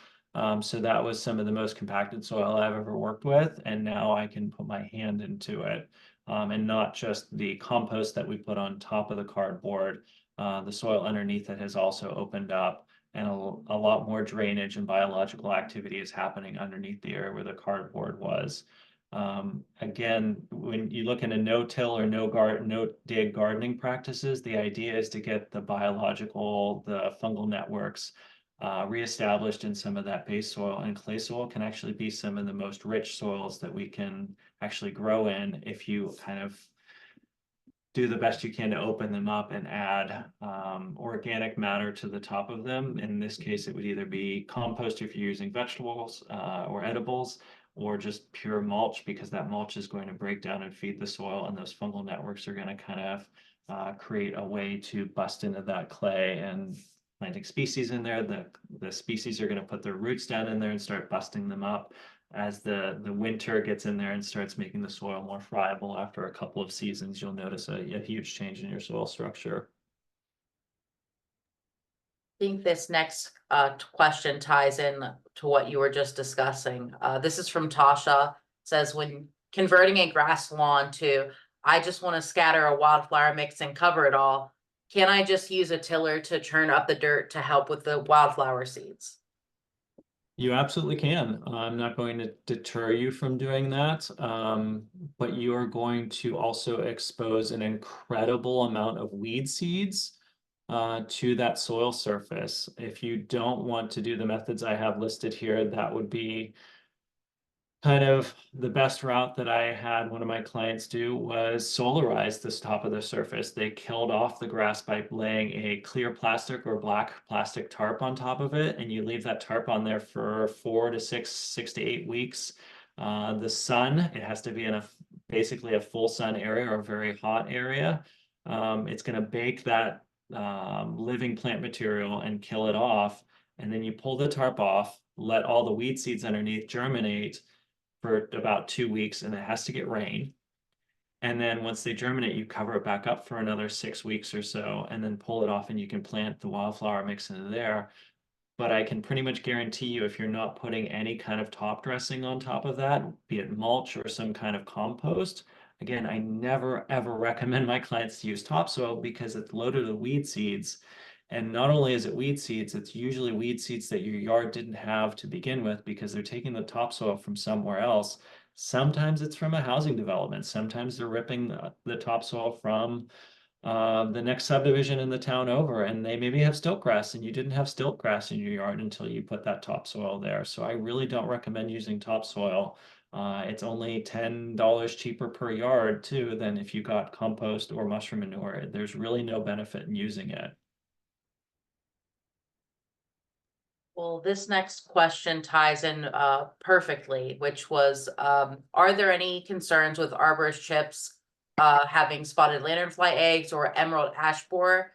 B: So that was some of the most compacted soil I've ever worked with, and now I can put my hand into it. And not just the compost that we put on top of the cardboard, the soil underneath it has also opened up, and a lot more drainage and biological activity is happening underneath the area where the cardboard was. Again, when you look into no-till or no-dig gardening practices, the idea is to get the biological, the fungal networks reestablished in some of that base soil, and clay soil can actually be some of the most rich soils that we can actually grow in if you kind of do the best you can to open them up and add organic matter to the top of them. In this case, it would either be compost if you're using vegetables or edibles, or just pure mulch, because that mulch is going to break down and feed the soil, and those fungal networks are going to kind of create a way to bust into that clay and planting species in there. The species are going to put their roots down in there and start busting them up. As the winter gets in there and starts making the soil more friable after a couple of seasons, you'll notice a huge change in your soil structure.
A: I think this next question ties in to what you were just discussing. This is from Tasha. It says, when converting a grass lawn to, I just want to scatter a wildflower mix and cover it all, can I just use a tiller to churn up the dirt to help with the wildflower seeds?
B: You absolutely can. I'm not going to deter you from doing that, but you are going to also expose an incredible amount of weed seeds to that soil surface. If you don't want to do the methods I have listed here, that would be kind of the best route that I had one of my clients do was solarize this top of the surface. They killed off the grass by laying a clear plastic or black plastic tarp on top of it, and you leave that tarp on there for 4 to 6 to 8 weeks. The sun, it has to be in basically a full sun area or a very hot area. It's going to bake that living plant material and kill it off. And then you pull the tarp off, let all the weed seeds underneath germinate for about 2 weeks, and it has to get rain. And then once they germinate, you cover it back up for another 6 weeks or so, and then pull it off, and you can plant the wildflower mix into there. But I can pretty much guarantee you, if you're not putting any kind of top dressing on top of that, be it mulch or some kind of compost, again, I never ever recommend my clients to use topsoil because it's loaded with weed seeds. And not only is it weed seeds, it's usually weed seeds that your yard didn't have to begin with because they're taking the topsoil from somewhere else. Sometimes it's from a housing development. Sometimes they're ripping the topsoil from the next subdivision in the town over, and they maybe have stilt grass, and you didn't have stilt grass in your yard until you put that topsoil there. So I really don't recommend using topsoil. It's only $10 cheaper per yard too than if you got compost or mushroom manure. There's really no benefit in using it.
A: Well, this next question ties in perfectly, which was, are there any concerns with arborist chips having spotted lanternfly eggs or emerald ash borer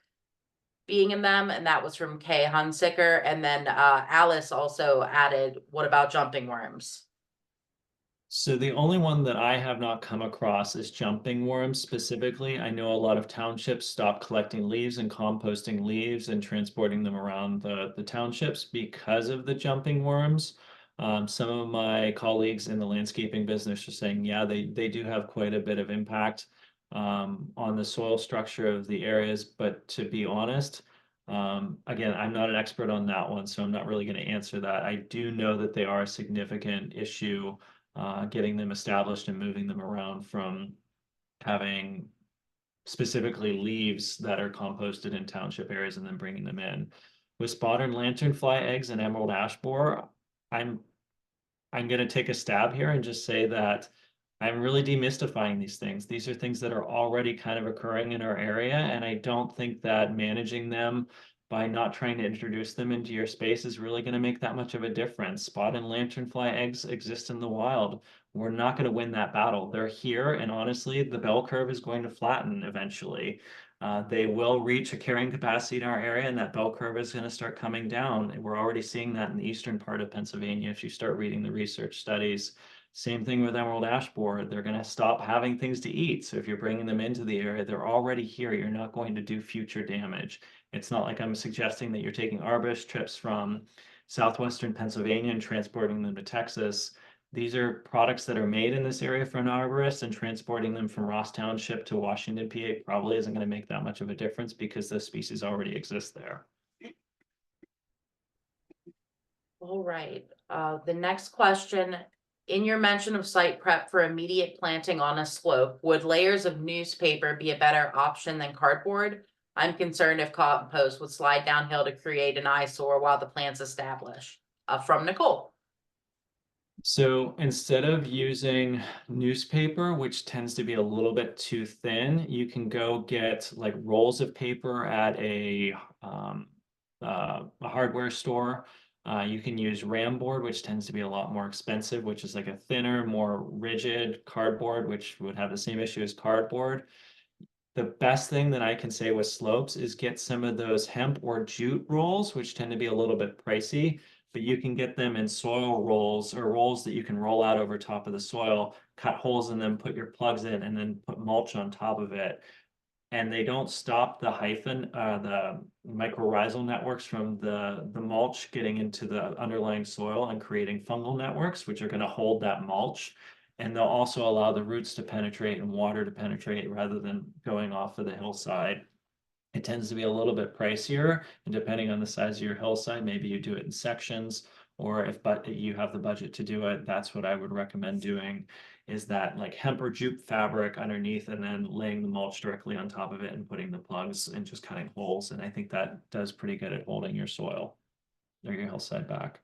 A: being in them? And that was from Kay Hunsicker. And then Alice also added, what about jumping worms?
B: So the only one that I have not come across is jumping worms specifically. I know a lot of townships stopped collecting leaves and composting leaves and transporting them around the townships because of the jumping worms. Some of my colleagues in the landscaping business are saying, yeah, they do have quite a bit of impact on the soil structure of the areas. But to be honest, again, I'm not an expert on that one, so I'm not really going to answer that. I do know that they are a significant issue, getting them established and moving them around from having specifically leaves that are composted in township areas and then bringing them in. With spotted lanternfly eggs and emerald ash borer, I'm going to take a stab here and just say that I'm really demystifying these things. These are things that are already kind of occurring in our area, and I don't think that managing them by not trying to introduce them into your space is really going to make that much of a difference. Spot and lanternfly eggs exist in the wild. We're not going to win that battle. They're here, and honestly, the bell curve is going to flatten eventually. They will reach a carrying capacity in our area, and that bell curve is going to start coming down. And we're already seeing that in the eastern part of Pennsylvania. If you start reading the research studies, same thing with emerald ash borer. They're going to stop having things to eat. So if you're bringing them into the area, they're already here. You're not going to do future damage. It's not like I'm suggesting that you're taking arborist trips from southwestern Pennsylvania and transporting them to Texas. These are products that are made in this area for an arborist, and transporting them from Ross Township to Washington, PA probably isn't going to make that much of a difference because those species already exist there.
A: All right, the next question. In your mention of site prep for immediate planting on a slope, would layers of newspaper be a better option than cardboard? I'm concerned if compost would slide downhill to create an eyesore while the plant's established. From Nicole.
B: So instead of using newspaper, which tends to be a little bit too thin, you can go get like rolls of paper at a hardware store. You can use Ramboard, which tends to be a lot more expensive, which is like a thinner, more rigid cardboard, which would have the same issue as cardboard. The best thing that I can say with slopes is get some of those hemp or jute rolls, which tend to be a little bit pricey, but you can get them in soil rolls or rolls that you can roll out over top of the soil, cut holes in them, put your plugs in, and then put mulch on top of it. And they don't stop the the mycorrhizal networks from the mulch getting into the underlying soil and creating fungal networks, which are going to hold that mulch. And they'll also allow the roots to penetrate and water to penetrate rather than going off of the hillside. It tends to be a little bit pricier, and depending on the size of your hillside, maybe you do it in sections, or if you have the budget to do it, that's what I would recommend doing, is that like hemp or jute fabric underneath and then laying the mulch directly on top of it and putting the plugs and just cutting holes. And I think that does pretty good at holding your soil or your hillside back.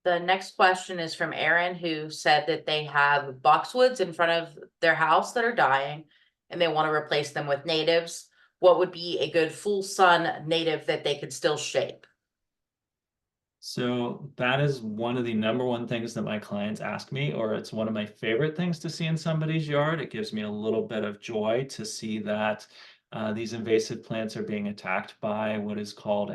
A: The next question is from Aaron, who said that they have boxwoods in front of their house that are dying and they want to replace them with natives. What would be a good full sun native that they could still shape?
B: So that is one of the #1 things that my clients ask me, or it's one of my favorite things to see in somebody's yard. It gives me a little bit of joy to see that these invasive plants are being attacked by what is called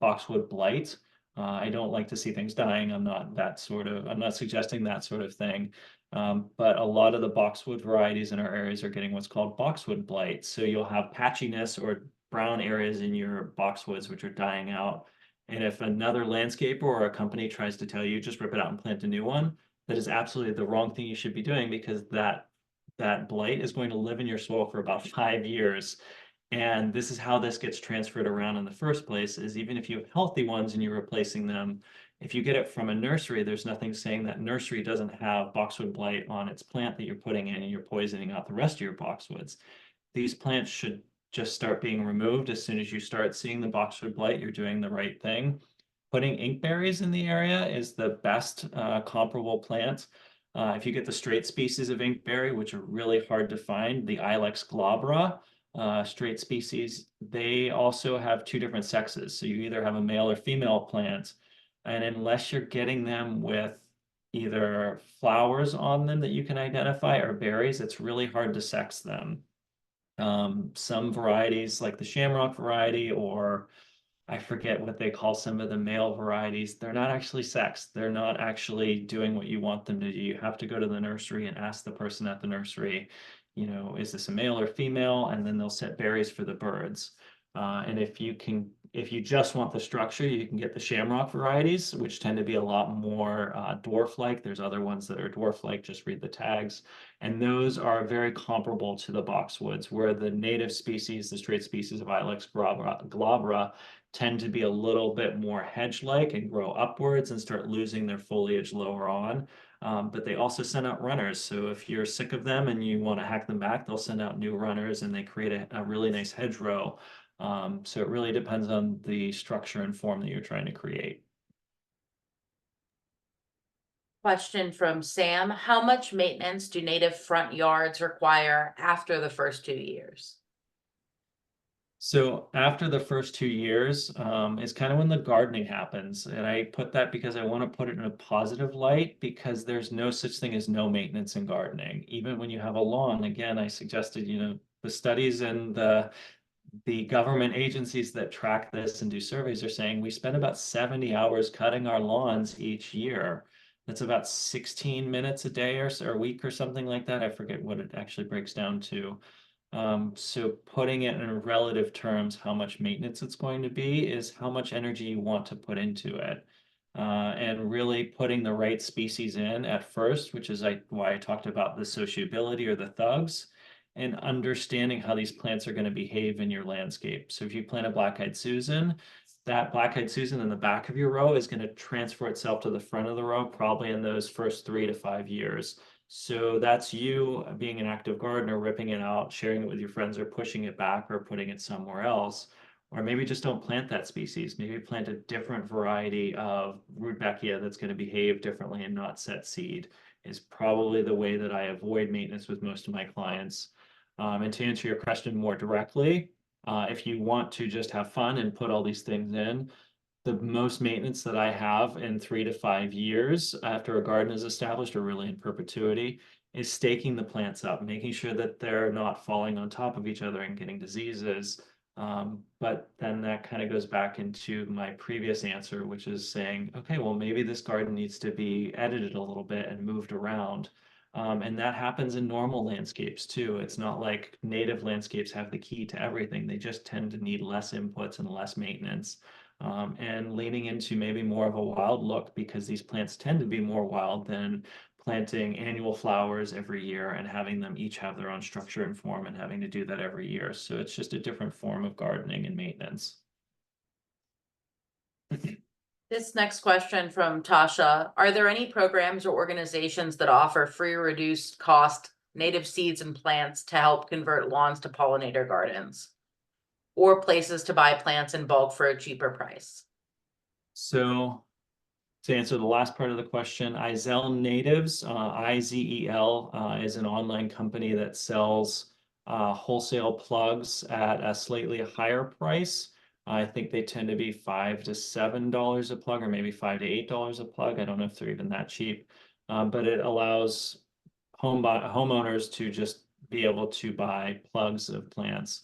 B: boxwood blight. I don't like to see things dying. I'm not suggesting that sort of thing. But a lot of the boxwood varieties in our areas are getting what's called boxwood blight. So you'll have patchiness or brown areas in your boxwoods which are dying out. And if another landscaper or a company tries to tell you just rip it out and plant a new one, that is absolutely the wrong thing you should be doing, because that blight is going to live in your soil for about 5 years. And this is how this gets transferred around in the first place, is even if you have healthy ones and you're replacing them, if you get it from a nursery, there's nothing saying that nursery doesn't have boxwood blight on its plant that you're putting in, and you're poisoning out the rest of your boxwoods. These plants should just start being removed as soon as you start seeing the boxwood blight. You're doing the right thing. Putting inkberries in the area is the best comparable plant. If you get the straight species of inkberry, which are really hard to find, the Ilex glabra straight species, they also have 2 different sexes. So you either have a male or female plant, and unless you're getting them with either flowers on them that you can identify or berries, it's really hard to sex them. Some varieties like the shamrock variety, or I forget what they call some of the male varieties, they're not actually sexed. They're not actually doing what you want them to do. You have to go to the nursery and ask the person at the nursery, is this a male or female? And then they'll set berries for the birds. And if you just want the structure, you can get the shamrock varieties, which tend to be a lot more dwarf-like. There's other ones that are dwarf-like, just read the tags. And those are very comparable to the boxwoods, where the native species, the straight species of Ilex glabra, tend to be a little bit more hedge-like and grow upwards and start losing their foliage lower on. But they also send out runners. So if you're sick of them and you want to hack them back, they'll send out new runners, and they create a really nice hedgerow. So it really depends on the structure and form that you're trying to create.
A: Question from Sam. How much maintenance do native front yards require after the first 2 years?
B: So after the first 2 years, is kind of when the gardening happens. And I put that because I want to put it in a positive light because there's no such thing as no maintenance in gardening. Even when you have a lawn, again, I suggested, the studies and the government agencies that track this and do surveys are saying we spend about 70 hours cutting our lawns each year. That's about 16 minutes a day or a week or something like that. I forget what it actually breaks down to. So putting it in relative terms, how much maintenance it's going to be is how much energy you want to put into it. And really putting the right species in at first, which is why I talked about the sociability or the thugs, and understanding how these plants are going to behave in your landscape. So if you plant a black-eyed Susan, that black-eyed Susan in the back of your row is going to transfer itself to the front of the row, probably in those first 3 to 5 years. So that's you being an active gardener, ripping it out, sharing it with your friends, or pushing it back or putting it somewhere else. Or maybe just don't plant that species. Maybe plant a different variety of Rudbeckia that's going to behave differently and not set seed is probably the way that I avoid maintenance with most of my clients. And to answer your question more directly, if you want to just have fun and put all these things in, the most maintenance that I have in 3 to 5 years after a garden is established, or really in perpetuity, is staking the plants up, making sure that they're not falling on top of each other and getting diseases. But then that kind of goes back into my previous answer, which is saying, okay, well, maybe this garden needs to be edited a little bit and moved around. And that happens in normal landscapes too. It's not like native landscapes have the key to everything. They just tend to need less inputs and less maintenance. And leaning into maybe more of a wild look because these plants tend to be more wild than planting annual flowers every year and having them each have their own structure and form and having to do that every year. So it's just a different form of gardening and maintenance.
A: This next question from Tasha, are there any programs or organizations that offer free or reduced cost native seeds and plants to help convert lawns to pollinator gardens? Or places to buy plants in bulk for a cheaper price?
B: So to answer the last part of the question, Izel Natives, IZEL, is an online company that sells wholesale plugs at a slightly higher price. I think they tend to be $5 to $7 a plug, or maybe $5 to $8 a plug. I don't know if they're even that cheap, but it allows homeowners to just be able to buy plugs of plants.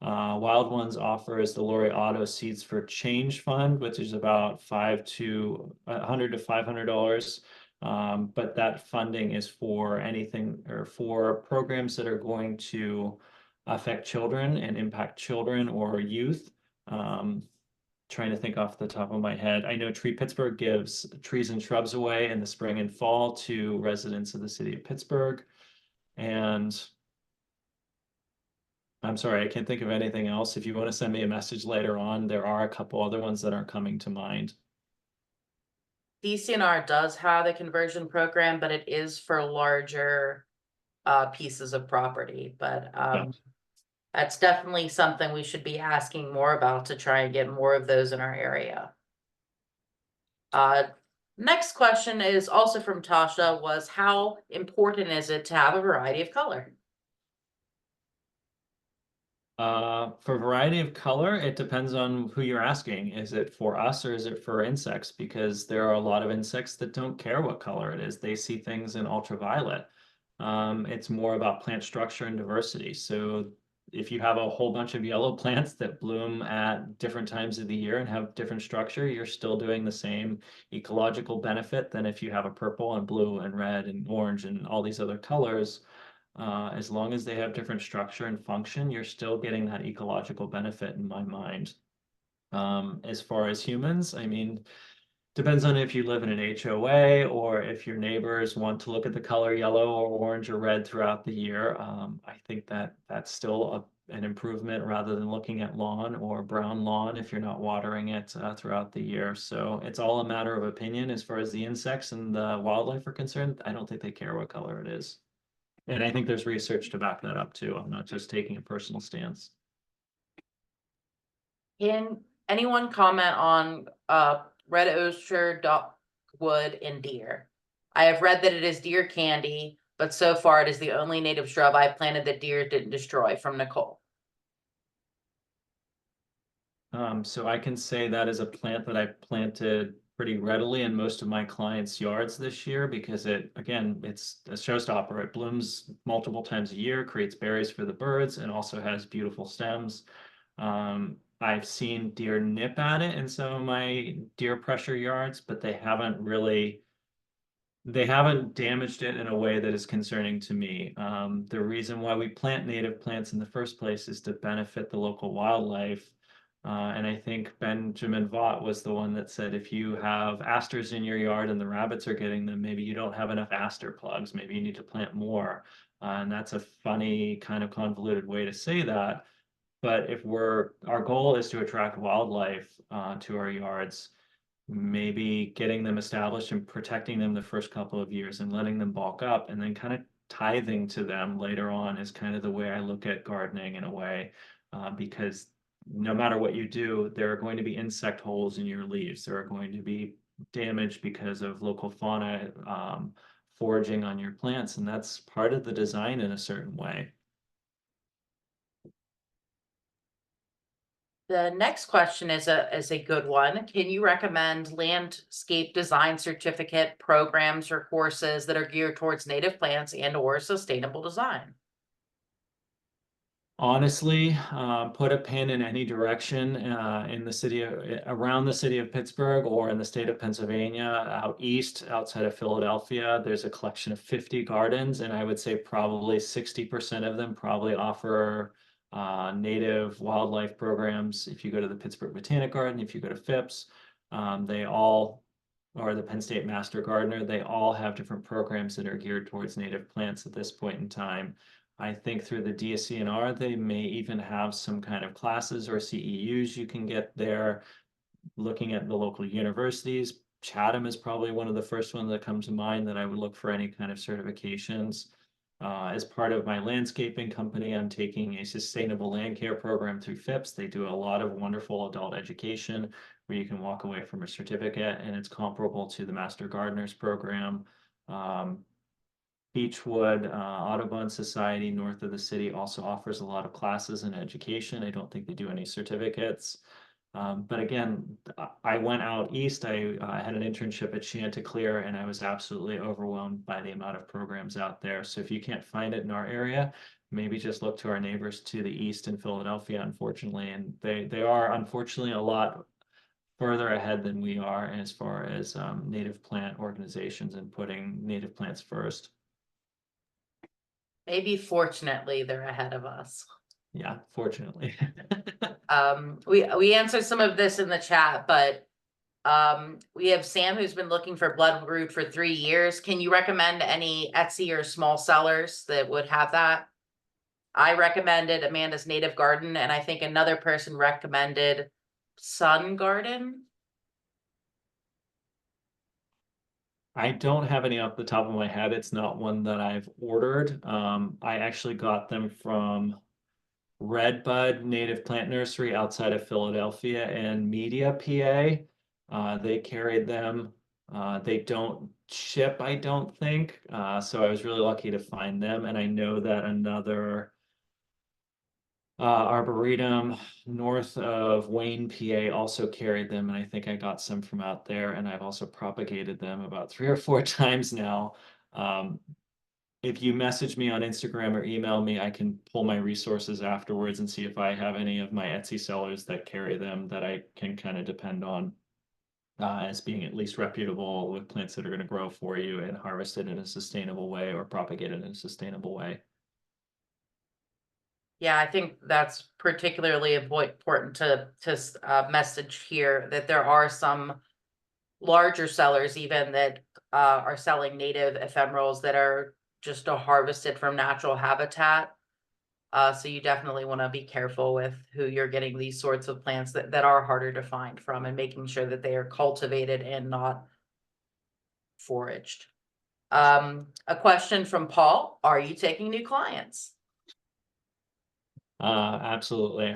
B: Wild Ones offers the Lori Auto Seeds for Change Fund, which is about $100 to $500. But that funding is for anything or for programs that are going to affect children and impact children or youth. Trying to think off the top of my head. I know Tree Pittsburgh gives trees and shrubs away in the spring and fall to residents of the city of Pittsburgh. And I'm sorry, I can't think of anything else. If you want to send me a message later on, there are a couple other ones that aren't coming to mind.
A: DCNR does have a conversion program, but it is for larger pieces of property. But that's definitely something we should be asking more about to try and get more of those in our area. Next question is also from Tasha, was how important is it to have a variety of color?
B: For variety of color, it depends on who you're asking. Is it for us or is it for insects? Because there are a lot of insects that don't care what color it is. They see things in ultraviolet. It's more about plant structure and diversity. So if you have a whole bunch of yellow plants that bloom at different times of the year and have different structure, you're still doing the same ecological benefit than if you have a purple and blue and red and orange and all these other colors. As long as they have different structure and function, you're still getting that ecological benefit in my mind. As far as humans, I mean, depends on if you live in an HOA or if your neighbors want to look at the color yellow or orange or red throughout the year. I think that that's still an improvement rather than looking at lawn or brown lawn if you're not watering it throughout the year. So it's all a matter of opinion as far as the insects and the wildlife are concerned. I don't think they care what color it is. And I think there's research to back that up too. I'm not just taking a personal stance.
A: Can anyone comment on red osier, dogwood, and deer? I have read that it is deer candy, but so far it is the only native shrub I planted that deer didn't destroy. From Nicole.
B: So I can say that is a plant that I planted pretty readily in most of my clients' yards this year because it's a showstopper. It blooms multiple times a year, creates berries for the birds, and also has beautiful stems. I've seen deer nip at it in some of my deer pressure yards, but they haven't damaged it in a way that is concerning to me. The reason why we plant native plants in the first place is to benefit the local wildlife. And I think Benjamin Vaught was the one that said if you have asters in your yard and the rabbits are getting them, maybe you don't have enough aster plugs. Maybe you need to plant more. And that's a funny kind of convoluted way to say that. But if our goal is to attract wildlife to our yards, maybe getting them established and protecting them the first couple of years and letting them bulk up and then kind of tithing to them later on is kind of the way I look at gardening in a way, because no matter what you do, there are going to be insect holes in your leaves. There are going to be damage because of local fauna foraging on your plants, and that's part of the design in a certain way.
A: The next question is a good one. Can you recommend landscape design certificate programs or courses that are geared towards native plants and or sustainable design?
B: Honestly, put a pin in any direction around the city of Pittsburgh or in the state of Pennsylvania, out east, outside of Philadelphia. There's a collection of 50 gardens, and I would say probably 60% of them probably offer native wildlife programs. If you go to the Pittsburgh Botanic Garden, if you go to Phipps, they all, or the Penn State Master Gardener, they all have different programs that are geared towards native plants at this point in time. I think through the DSCNR, they may even have some kind of classes or CEUs you can get there. Looking at the local universities, Chatham is probably one of the first ones that comes to mind that I would look for any kind of certifications. As part of my landscaping company, I'm taking a sustainable land care program through Phipps. They do a lot of wonderful adult education where you can walk away from a certificate, and it's comparable to the Master Gardeners program. Beechwood Audubon Society north of the city also offers a lot of classes and education. I don't think they do any certificates. But again, I went out east. I had an internship at Chanticleer, and I was absolutely overwhelmed by the amount of programs out there. So if you can't find it in our area, maybe just look to our neighbors to the east in Philadelphia, unfortunately. And they are unfortunately a lot further ahead than we are as far as native plant organizations and putting native plants first.
A: Maybe fortunately they're ahead of us.
B: Yeah, fortunately.
A: We answered some of this in the chat, but we have Sam who's been looking for bloodroot for 3 years. Can you recommend any Etsy or small sellers that would have that? I recommended Amanda's Native Garden, and I think another person recommended Sun Garden.
B: I don't have any off the top of my head. It's not one that I've ordered. I actually got them from Redbud Native Plant Nursery outside of Philadelphia and Media, PA. They carried them. They don't ship, I don't think. So I was really lucky to find them. And I know that another Arboretum north of Wayne, PA also carried them, and I think I got some from out there, and I've also propagated them about 3 or 4 times now. If you message me on Instagram or email me, I can pull my resources afterwards and see if I have any of my Etsy sellers that carry them that I can kind of depend on as being at least reputable with plants that are going to grow for you and harvested in a sustainable way or propagated in a sustainable way.
A: Yeah, I think that's particularly important to message here that there are some larger sellers even that are selling native ephemerals that are just harvested from natural habitat. So you definitely want to be careful with who you're getting these sorts of plants that are harder to find from and making sure that they are cultivated and not foraged. A question from Paul, are you taking new clients?
B: Absolutely.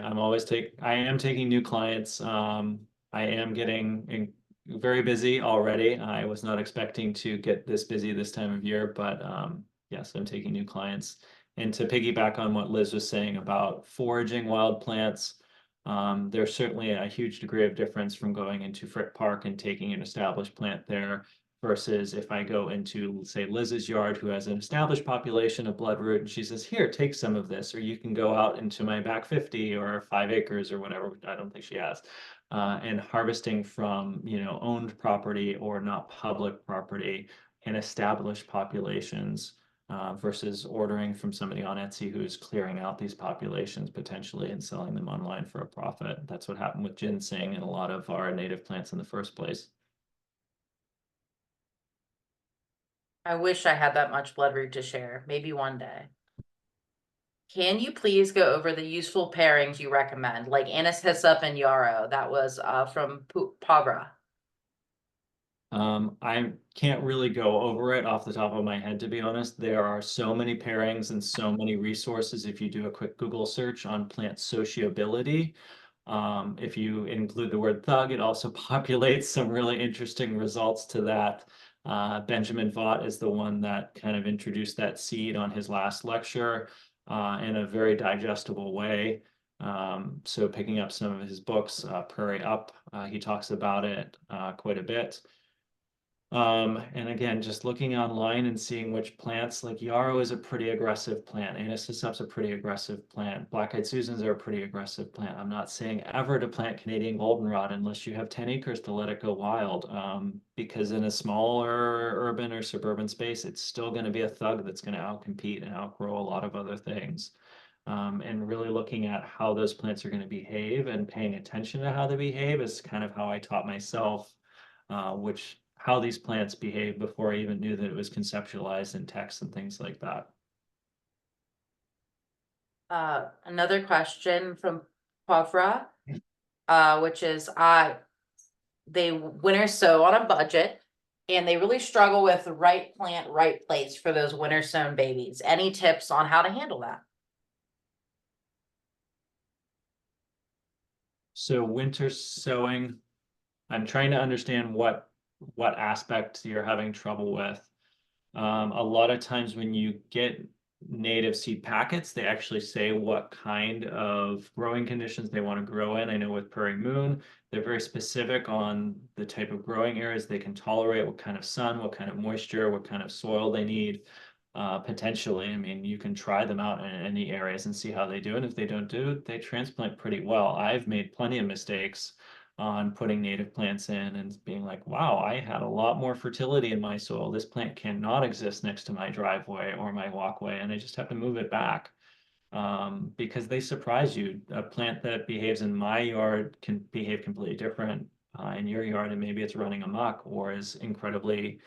B: I am taking new clients. I am getting very busy already. I was not expecting to get this busy this time of year, but yes, I'm taking new clients. And to piggyback on what Liz was saying about foraging wild plants, There's certainly a huge degree of difference from going into Frick Park and taking an established plant there versus if I go into, say, Liz's yard, who has an established population of bloodroot, and she says, here, take some of this, or you can go out into my back 50 or 5 acres or whatever, which I don't think she has, and harvesting from, owned property or not public property and established populations. Versus ordering from somebody on Etsy who's clearing out these populations potentially and selling them online for a profit. That's what happened with ginseng and a lot of our native plants in the first place.
A: I wish I had that much bloodroot to share, maybe one day. Can you please go over the useful pairings you recommend, like anise hyssop and yarrow? That was from Pavra.
B: I can't really go over it off the top of my head, to be honest. There are so many pairings and so many resources. If you do a quick Google search on plant sociability, if you include the word thug, it also populates some really interesting results to that. Benjamin Vaught is the one that kind of introduced that seed on his last lecture in a very digestible way. So picking up some of his books, Prairie Up, he talks about it quite a bit. And again, just looking online and seeing which plants, like yarrow is a pretty aggressive plant. Anise hyssop's a pretty aggressive plant. Black-eyed Susans are a pretty aggressive plant. I'm not saying ever to plant Canadian goldenrod unless you have 10 acres to let it go wild. Because in a smaller urban or suburban space, it's still going to be a thug that's going to outcompete and outgrow a lot of other things. And really looking at how those plants are going to behave and paying attention to how they behave is kind of how I taught myself how these plants behave before I even knew that it was conceptualized in text and things like that.
A: Another question from Pavra, which is they winter sow on a budget and they really struggle with the right plant, right place for those winter sown babies. Any tips on how to handle that?
B: So winter sowing, I'm trying to understand what aspect you're having trouble with. A lot of times when you get native seed packets, they actually say what kind of growing conditions they want to grow in. I know with Prairie Moon, they're very specific on the type of growing areas they can tolerate, what kind of sun, what kind of moisture, what kind of soil they need. Potentially, I mean, you can try them out in any areas and see how they do. And if they don't do, they transplant pretty well. I've made plenty of mistakes on putting native plants in and being like, wow, I had a lot more fertility in my soil. This plant cannot exist next to my driveway or my walkway, and I just have to move it back because they surprise you. A plant that behaves in my yard can behave completely different in your yard, and maybe it's running amok or is incredibly.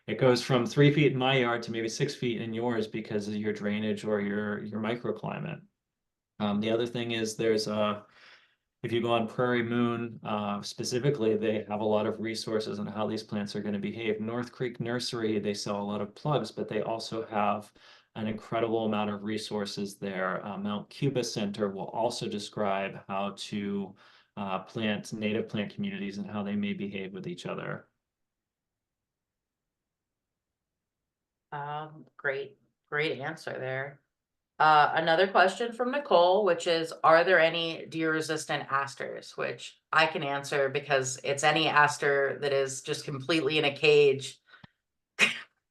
B: It goes from 3 feet in my yard to maybe 6 feet in yours because of your drainage or your microclimate. The other thing is if you go on Prairie Moon, specifically, they have a lot of resources on how these plants are going to behave. North Creek Nursery, they sell a lot of plugs, but they also have an incredible amount of resources there. Mount Cuba Center will also describe how to plant native plant communities and how they may behave with each other.
A: Great answer there. Another question from Nicole, which is, are there any deer resistant asters? Which I can answer because it's any aster that is just completely in a cage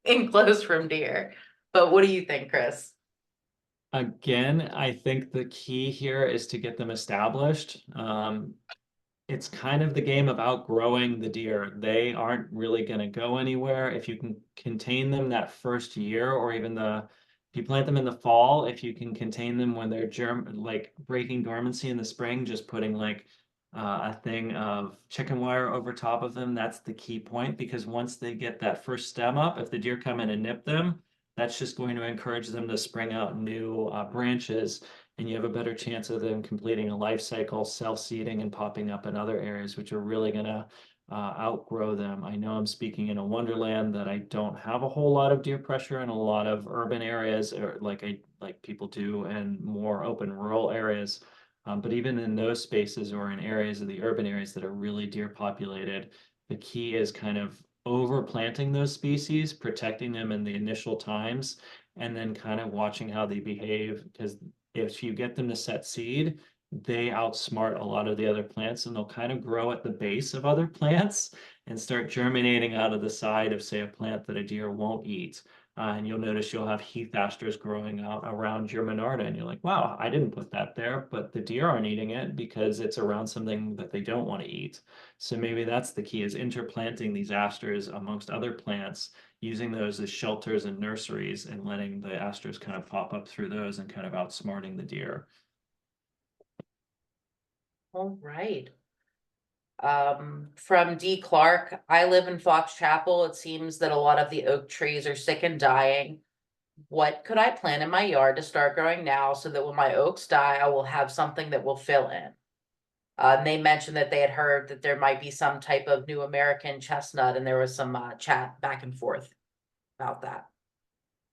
A: enclosed from deer. But what do you think, Chris?
B: Again, I think the key here is to get them established. It's kind of the game of outgrowing the deer. They aren't really going to go anywhere. If you can contain them that first year, or even if you plant them in the fall, if you can contain them when they're like breaking dormancy in the spring, just putting like a thing of chicken wire over top of them, that's the key point. Because once they get that first stem up, if the deer come in and nip them, that's just going to encourage them to spring out new branches, and you have a better chance of them completing a life cycle, self-seeding and popping up in other areas, which are really going to outgrow them. I know I'm speaking in a wonderland that I don't have a whole lot of deer pressure in a lot of urban areas, or like people do in more open rural areas. But even in those spaces or in areas of the urban areas that are really deer populated, the key is kind of overplanting those species, protecting them in the initial times, and then kind of watching how they behave. Because if you get them to set seed, they outsmart a lot of the other plants, and they'll kind of grow at the base of other plants and start germinating out of the side of, say, a plant that a deer won't eat. And you'll notice you'll have heath asters growing out around your Monarda, and you're like, wow, I didn't put that there, but the deer aren't eating it because it's around something that they don't want to eat. So maybe that's the key, is interplanting these asters amongst other plants, using those as shelters and nurseries, and letting the asters kind of pop up through those and kind of outsmarting the deer.
A: All right. From D. Clark, I live in Fox Chapel. It seems that a lot of the oak trees are sick and dying. What could I plant in my yard to start growing now so that when my oaks die, I will have something that will fill in? And they mentioned that they had heard that there might be some type of new American chestnut, and there was some chat back and forth about that.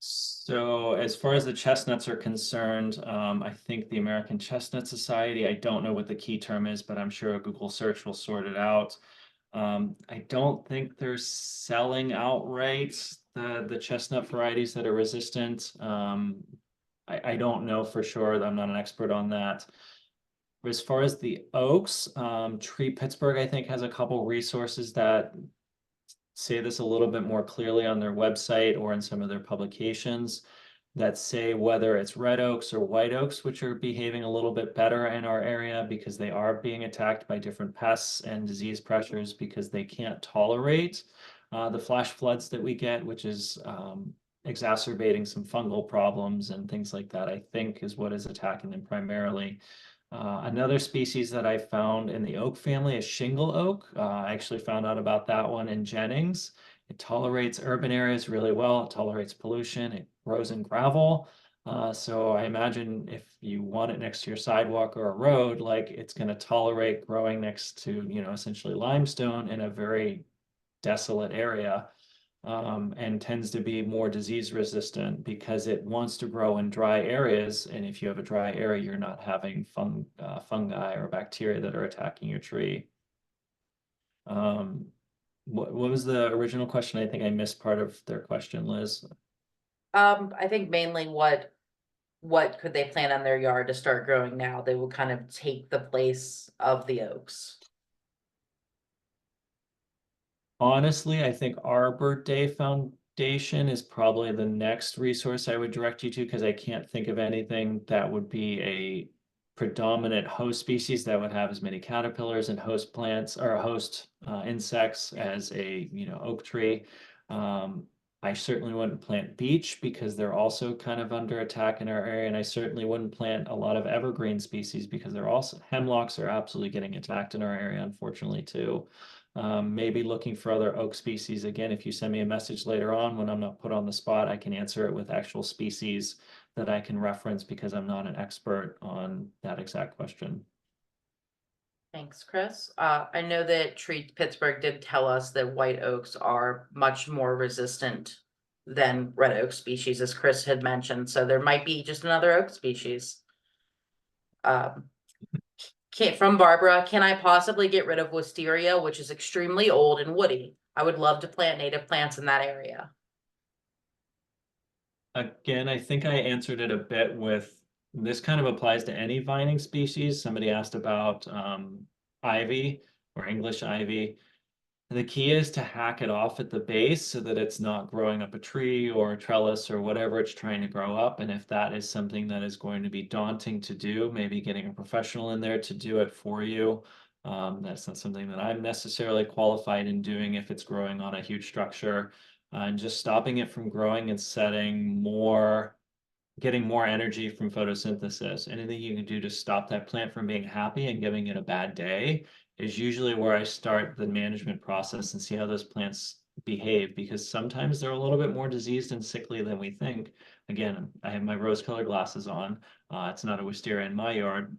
B: So as far as the chestnuts are concerned, I think the American Chestnut Society, I don't know what the key term is, but I'm sure a Google search will sort it out. I don't think they're selling outright the chestnut varieties that are resistant. I don't know for sure. I'm not an expert on that. As far as the oaks, Tree Pittsburgh, I think, has a couple resources that say this a little bit more clearly on their website or in some of their publications, that say whether it's red oaks or white oaks, which are behaving a little bit better in our area because they are being attacked by different pests and disease pressures because they can't tolerate the flash floods that we get, which is exacerbating some fungal problems and things like that, I think is what is attacking them primarily. Another species that I found in the oak family is shingle oak. I actually found out about that one in Jennings. It tolerates urban areas really well. It tolerates pollution. It grows in gravel. So I imagine if you want it next to your sidewalk or a road, like it's going to tolerate growing next to, essentially limestone in a very desolate area. And tends to be more disease resistant because it wants to grow in dry areas. And if you have a dry area, you're not having fungi or bacteria that are attacking your tree. What was the original question? I think I missed part of their question, Liz.
A: I think mainly what could they plant on their yard to start growing now? They will kind of take the place of the oaks.
B: Honestly, I think Arbor Day Foundation is probably the next resource I would direct you to, because I can't think of anything that would be a predominant host species that would have as many caterpillars and host plants or host insects as a oak tree. I certainly wouldn't plant beech because they're also kind of under attack in our area, and I certainly wouldn't plant a lot of evergreen species because they're also, hemlocks are absolutely getting attacked in our area, unfortunately, too. Maybe looking for other oak species. Again, if you send me a message later on when I'm not put on the spot, I can answer it with actual species that I can reference because I'm not an expert on that exact question.
A: Thanks, Chris. I know that Tree Pittsburgh did tell us that white oaks are much more resistant than red oak species, as Chris had mentioned. So there might be just another oak species. From Barbara, can I possibly get rid of wisteria, which is extremely old and woody? I would love to plant native plants in that area.
B: Again, I think I answered it a bit with, this kind of applies to any vining species. Somebody asked about ivy or English ivy. The key is to hack it off at the base so that it's not growing up a tree or a trellis or whatever it's trying to grow up. And if that is something that is going to be daunting to do, maybe getting a professional in there to do it for you. That's not something that I'm necessarily qualified in doing if it's growing on a huge structure. And just stopping it from growing and getting more energy from photosynthesis. Anything you can do to stop that plant from being happy and giving it a bad day is usually where I start the management process and see how those plants behave, because sometimes they're a little bit more diseased and sickly than we think. Again, I have my rose-colored glasses on. It's not a wisteria in my yard.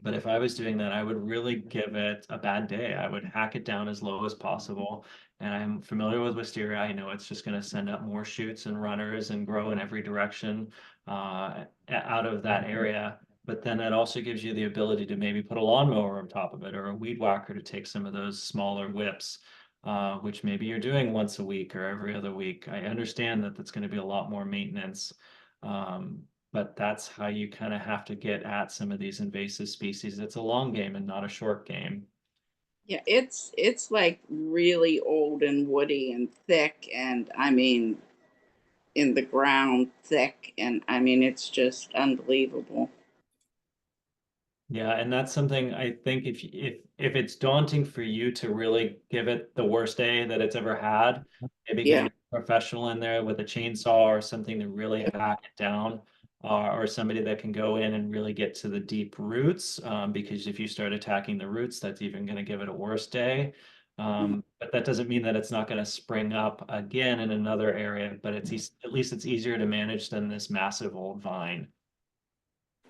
B: But if I was doing that, I would really give it a bad day. I would hack it down as low as possible. And I'm familiar with wisteria. I know it's just going to send up more shoots and runners and grow in every direction out of that area. But then that also gives you the ability to maybe put a lawnmower on top of it or a weed whacker to take some of those smaller whips, which maybe you're doing once a week or every other week. I understand that that's going to be a lot more maintenance. but that's how you kind of have to get at some of these invasive species. It's a long game and not a short game.
E: Yeah, it's like really old and woody and thick, and I mean, in the ground thick, and I mean, it's just unbelievable.
B: Yeah, and that's something I think if it's daunting for you to really give it the worst day that it's ever had, maybe getting
E: Yeah.
B: a professional in there with a chainsaw or something to really hack it down, or somebody that can go in and really get to the deep roots, because if you start attacking the roots, that's even going to give it a worse day. But that doesn't mean that it's not going to spring up again in another area, but at least it's easier to manage than this massive old vine.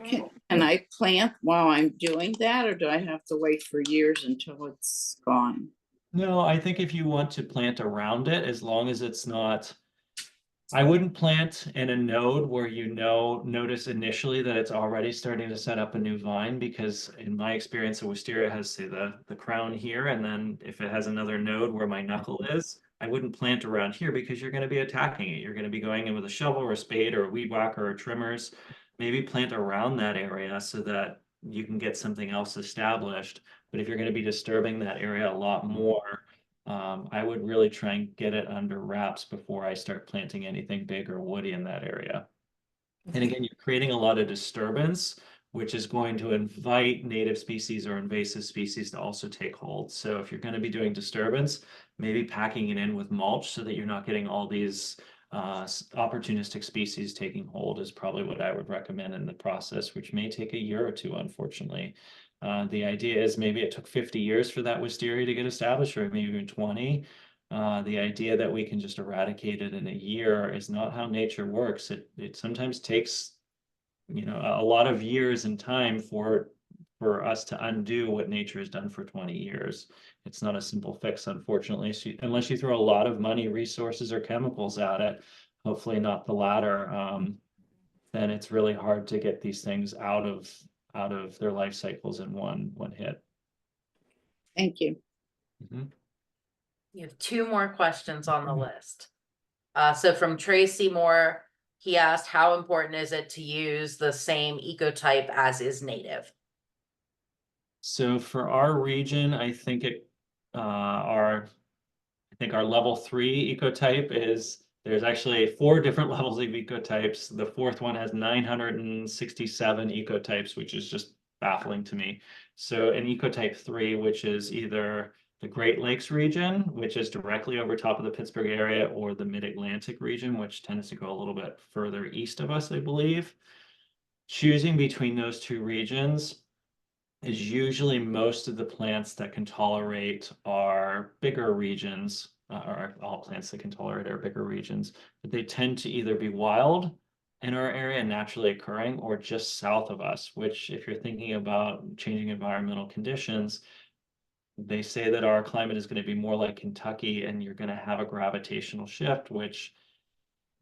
E: Can I plant while I'm doing that, or do I have to wait for years until it's gone?
B: No, I think if you want to plant around it, as long as it's not, I wouldn't plant in a node where notice initially that it's already starting to set up a new vine, because in my experience, a wisteria has, say, the crown here, and then if it has another node where my knuckle is, I wouldn't plant around here because you're going to be attacking it. You're going to be going in with a shovel or a spade or a weed whacker or trimmers. Maybe plant around that area so that you can get something else established. But if you're going to be disturbing that area a lot more, I would really try and get it under wraps before I start planting anything big or woody in that area. And again, you're creating a lot of disturbance, which is going to invite native species or invasive species to also take hold. So if you're going to be doing disturbance, maybe packing it in with mulch so that you're not getting all these opportunistic species taking hold is probably what I would recommend in the process, which may take a year or two, unfortunately. The idea is maybe it took 50 years for that wisteria to get established, or maybe even 20. The idea that we can just eradicate it in a year is not how nature works. It sometimes takes, a lot of years and time for us to undo what nature has done for 20 years. It's not a simple fix, unfortunately, unless you throw a lot of money, resources, or chemicals at it, hopefully not the latter, then it's really hard to get these things out of their life cycles in one hit.
E: Thank you.
B: Mhm.
A: You have two more questions on the list. So from Tracy Moore, he asked, how important is it to use the same ecotype as is native?
B: So for our region, I think our level 3 ecotype is, there's actually 4 different levels of ecotypes. The 4th one has 967 ecotypes, which is just baffling to me. So an ecotype 3, which is either the Great Lakes region, which is directly over top of the Pittsburgh area, or the Mid-Atlantic region, which tends to go a little bit further east of us, I believe. Choosing between those two regions is usually most of the plants that can tolerate our bigger regions, or all plants that can tolerate our bigger regions, but they tend to either be wild in our area, naturally occurring, or just south of us, which, if you're thinking about changing environmental conditions, they say that our climate is going to be more like Kentucky, and you're going to have a gravitational shift, which,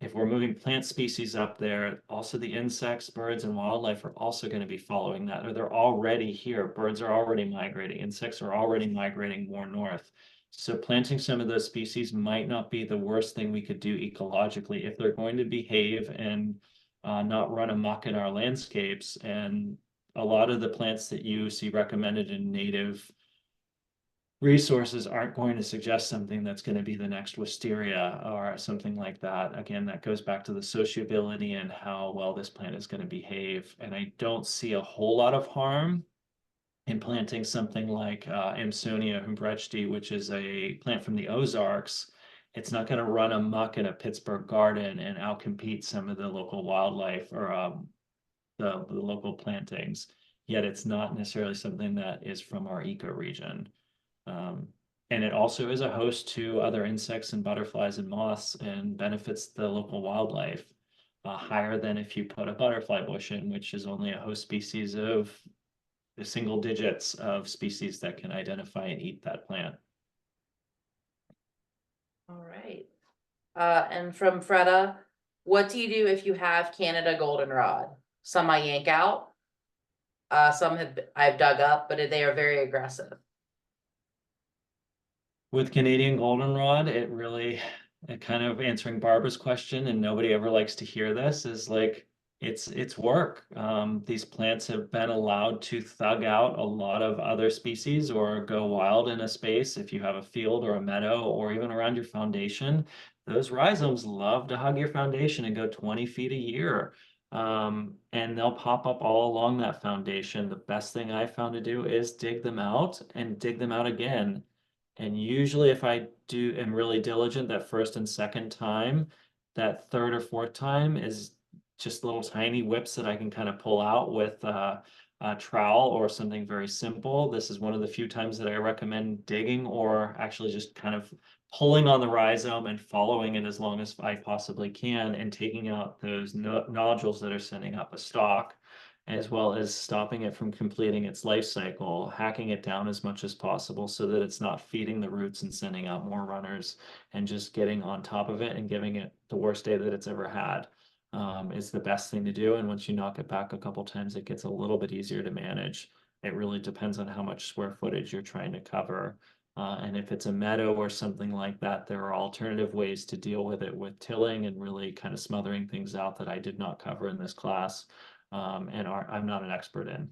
B: if we're moving plant species up there, also the insects, birds, and wildlife are also going to be following that, or they're already here. Birds are already migrating, insects are already migrating more north. So planting some of those species might not be the worst thing we could do ecologically if they're going to behave and not run amok in our landscapes. And a lot of the plants that you see recommended in native resources aren't going to suggest something that's going to be the next wisteria or something like that. Again, that goes back to the sociability and how well this plant is going to behave. And I don't see a whole lot of harm in planting something like Amsonia humbrechti, which is a plant from the Ozarks. It's not going to run amok in a Pittsburgh garden and outcompete some of the local wildlife or the local plantings. Yet it's not necessarily something that is from our ecoregion. And it also is a host to other insects and butterflies and moths, and benefits the local wildlife higher than if you put a butterfly bush in, which is only a host species of the single digits of species that can identify and eat that plant.
A: All right. And from Freda, what do you do if you have Canada goldenrod? Some I yank out. Some I've dug up, but they are very aggressive.
B: With Canadian goldenrod, it kind of answering Barbara's question, and nobody ever likes to hear this, is like, it's work. These plants have been allowed to thug out a lot of other species or go wild in a space. If you have a field or a meadow or even around your foundation, those rhizomes love to hug your foundation and go 20 feet a year. And they'll pop up all along that foundation. The best thing I found to do is dig them out and dig them out again. And usually if I am really diligent that first and second time, that third or fourth time is just little tiny whips that I can kind of pull out with a trowel or something very simple. This is one of the few times that I recommend digging or actually just kind of pulling on the rhizome and following it as long as I possibly can and taking out those nodules that are sending up a stalk, as well as stopping it from completing its life cycle, hacking it down as much as possible so that it's not feeding the roots and sending out more runners, and just getting on top of it and giving it the worst day that it's ever had. Is the best thing to do. And once you knock it back a couple times, it gets a little bit easier to manage. It really depends on how much square footage you're trying to cover. And if it's a meadow or something like that, there are alternative ways to deal with it with tilling and really kind of smothering things out that I did not cover in this class, and I'm not an expert in.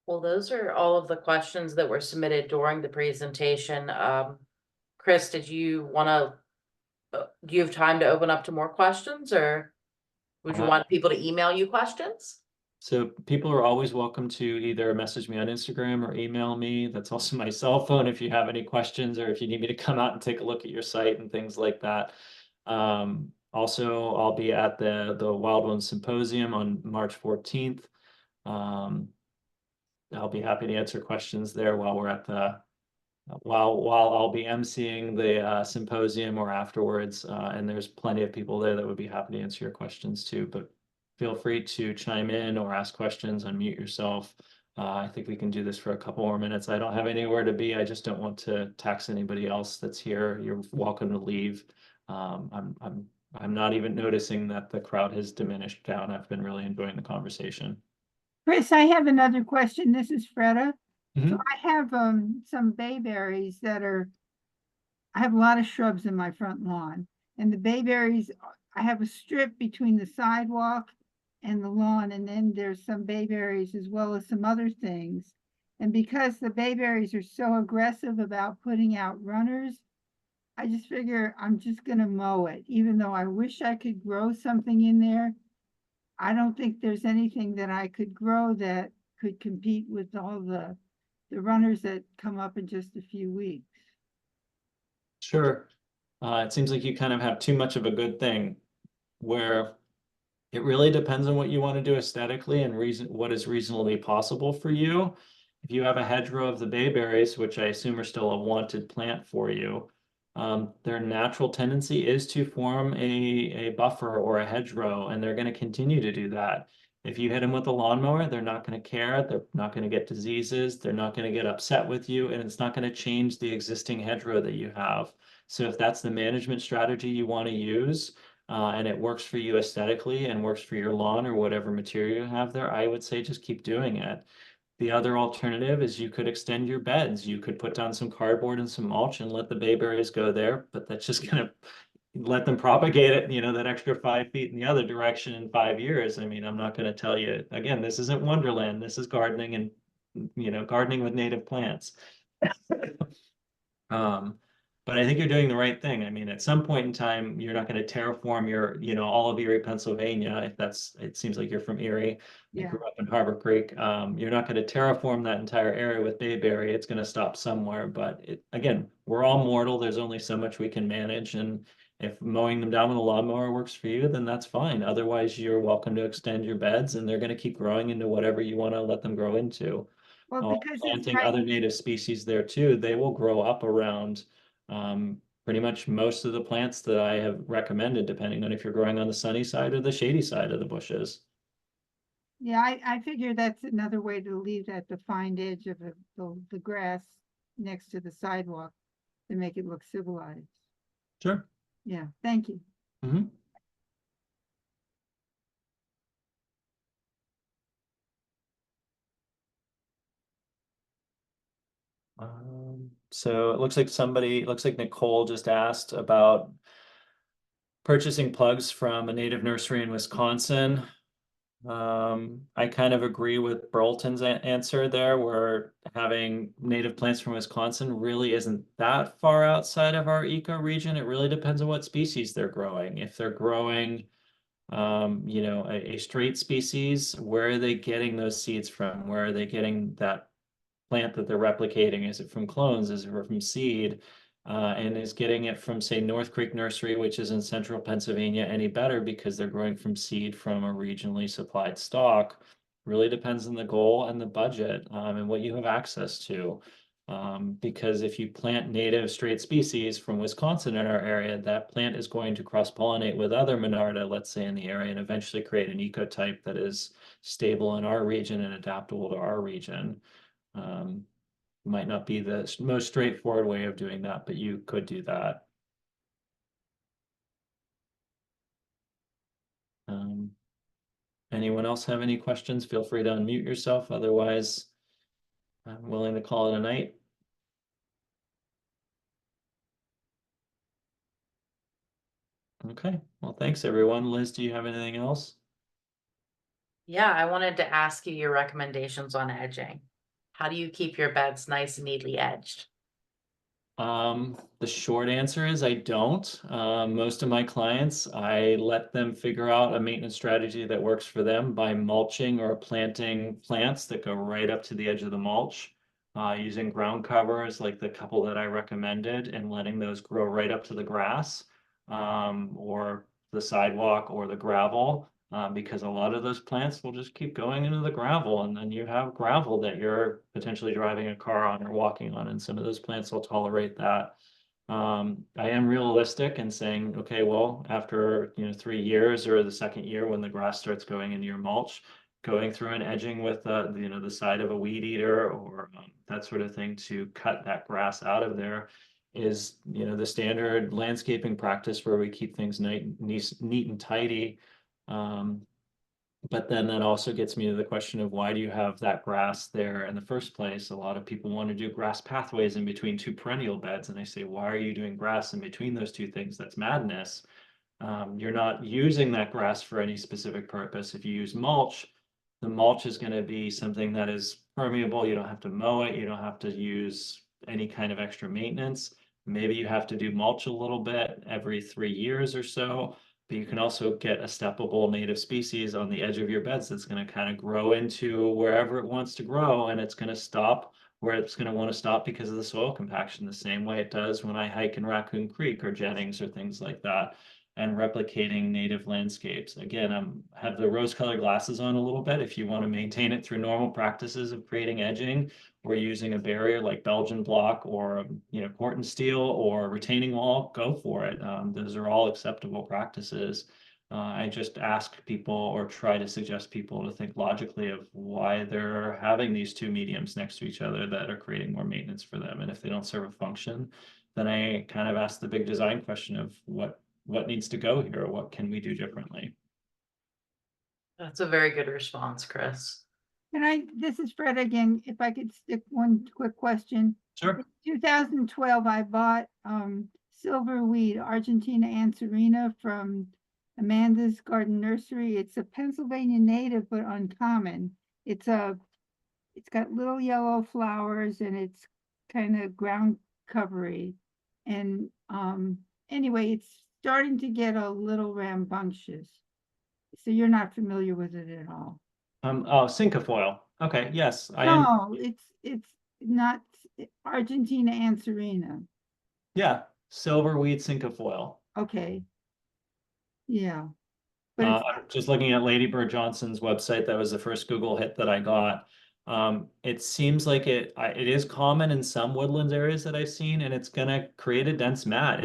A: Well, those are all of the questions that were submitted during the presentation. Chris, did you want to, do you have time to open up to more questions, or would you want people to email you questions?
B: So people are always welcome to either message me on Instagram or email me. That's also my cell phone if you have any questions or if you need me to come out and take a look at your site and things like that. Also, I'll be at the Wild Ones Symposium on March 14th. I'll be happy to answer questions there while we're at the while I'll be emceeing the symposium or afterwards. And there's plenty of people there that would be happy to answer your questions too. But feel free to chime in or ask questions, unmute yourself. I think we can do this for a couple more minutes. I don't have anywhere to be. I just don't want to tax anybody else that's here. You're welcome to leave. I'm not even noticing that the crowd has diminished down. I've been really enjoying the conversation.
F: Chris, I have another question. This is Freda.
B: Mhm.
F: So I have some bayberries I have a lot of shrubs in my front lawn, and the bayberries, I have a strip between the sidewalk and the lawn, and then there's some bayberries as well as some other things. And because the bayberries are so aggressive about putting out runners, I just figure I'm just gonna mow it, even though I wish I could grow something in there. I don't think there's anything that I could grow that could compete with all the runners that come up in just a few weeks.
B: Sure. It seems like you kind of have too much of a good thing where it really depends on what you want to do aesthetically and what is reasonably possible for you. If you have a hedgerow of the bayberries, which I assume are still a wanted plant for you, their natural tendency is to form a buffer or a hedgerow, and they're going to continue to do that. If you hit them with a lawnmower, they're not going to care. They're not going to get diseases. They're not going to get upset with you, and it's not going to change the existing hedgerow that you have. So if that's the management strategy you want to use, and it works for you aesthetically and works for your lawn or whatever material you have there, I would say just keep doing it. The other alternative is you could extend your beds. You could put down some cardboard and some mulch and let the bayberries go there, but that's just gonna let them propagate it, that extra 5 feet in the other direction in 5 years. I mean, I'm not gonna tell you, again, this isn't Wonderland. This is gardening and, gardening with native plants. But I think you're doing the right thing. I mean, at some point in time, you're not going to terraform all of Erie, Pennsylvania. It seems like you're from Erie. I
F: Yeah.
B: grew up in Harbor Creek. You're not going to terraform that entire area with bayberry. It's going to stop somewhere. But again, we're all mortal. There's only so much we can manage. And if mowing them down with a lawnmower works for you, then that's fine. Otherwise, you're welcome to extend your beds and they're going to keep growing into whatever you want to let them grow into.
F: Well, because it's
B: Planting
F: right,
B: other native species there too, they will grow up around pretty much most of the plants that I have recommended, depending on if you're growing on the sunny side or the shady side of the bushes.
F: yeah, I figure that's another way to leave that defined edge of the grass next to the sidewalk to make it look civilized.
B: Sure.
F: Yeah, thank you.
B: Mhm. So it looks like Nicole just asked about purchasing plugs from a native nursery in Wisconsin. I kind of agree with Burleton's answer there, where having native plants from Wisconsin really isn't that far outside of our eco region. It really depends on what species they're growing. If they're growing, you know, a straight species, where are they getting those seeds from? Where are they getting that plant that they're replicating? Is it from clones? Is it from seed? And is getting it from, say, North Creek Nursery, which is in central Pennsylvania, any better because they're growing from seed from a regionally supplied stock? Really depends on the goal and the budget, and what you have access to. Because if you plant native straight species from Wisconsin in our area, that plant is going to cross-pollinate with other Monarda, let's say, in the area, and eventually create an ecotype that is stable in our region and adaptable to our region. Might not be the most straightforward way of doing that, but you could do that. Anyone else have any questions? Feel free to unmute yourself. Otherwise, I'm willing to call it a night. Okay, well, thanks everyone. Liz, do you have anything else?
A: Yeah, I wanted to ask you your recommendations on edging. How do you keep your beds nice and neatly edged?
B: The short answer is I don't. Most of my clients, I let them figure out a maintenance strategy that works for them by mulching or planting plants that go right up to the edge of the mulch, using ground covers like the couple that I recommended, and letting those grow right up to the grass, or the sidewalk or the gravel. Because a lot of those plants will just keep going into the gravel, and then you have gravel that you're potentially driving a car on or walking on, and some of those plants will tolerate that. I am realistic in saying, okay, well, after 3 years or the second year when the grass starts going into your mulch, going through and edging with the side of a weed eater or that sort of thing to cut that grass out of there is the standard landscaping practice where we keep things neat and tidy. But then that also gets me to the question of, why do you have that grass there in the first place? A lot of people want to do grass pathways in between two perennial beds, and I say, why are you doing grass in between those two things? That's madness. You're not using that grass for any specific purpose. If you use mulch, the mulch is going to be something that is permeable. You don't have to mow it. You don't have to use any kind of extra maintenance. Maybe you have to do mulch a little bit every 3 years or so, but you can also get a steppable native species on the edge of your beds that's going to kind of grow into wherever it wants to grow, and it's going to stop where it's going to want to stop because of the soil compaction, the same way it does when I hike in Raccoon Creek or Jennings or things like that, and replicating native landscapes. Again, I have the rose-colored glasses on a little bit. If you want to maintain it through normal practices of creating edging or using a barrier like Belgian block or Corten steel or retaining wall, go for it. Those are all acceptable practices. I just ask people, or try to suggest people, to think logically of why they're having these two mediums next to each other that are creating more maintenance for them. And if they don't serve a function, then I kind of ask the big design question of what needs to go here? What can we do differently?
A: That's a very good response, Chris.
F: This is Fred again, if I could stick one quick question.
B: Sure.
F: In 2012, I bought silverweed Argentina anserina from Amanda's Garden Nursery. It's a Pennsylvania native, but uncommon. It's got little yellow flowers and it's kind of ground covery. And anyway, it's starting to get a little rambunctious. So you're not familiar with it at all?
B: Oh, cinquefoil. Okay, yes, I am.
F: No, it's not Argentina anserina.
B: Yeah, silverweed cinquefoil.
F: Okay. Yeah. But it's,
B: I'm just looking at Lady Bird Johnson's website. That was the first Google hit that I got. It seems like it is common in some woodlands areas that I've seen, and it's gonna create a dense mat.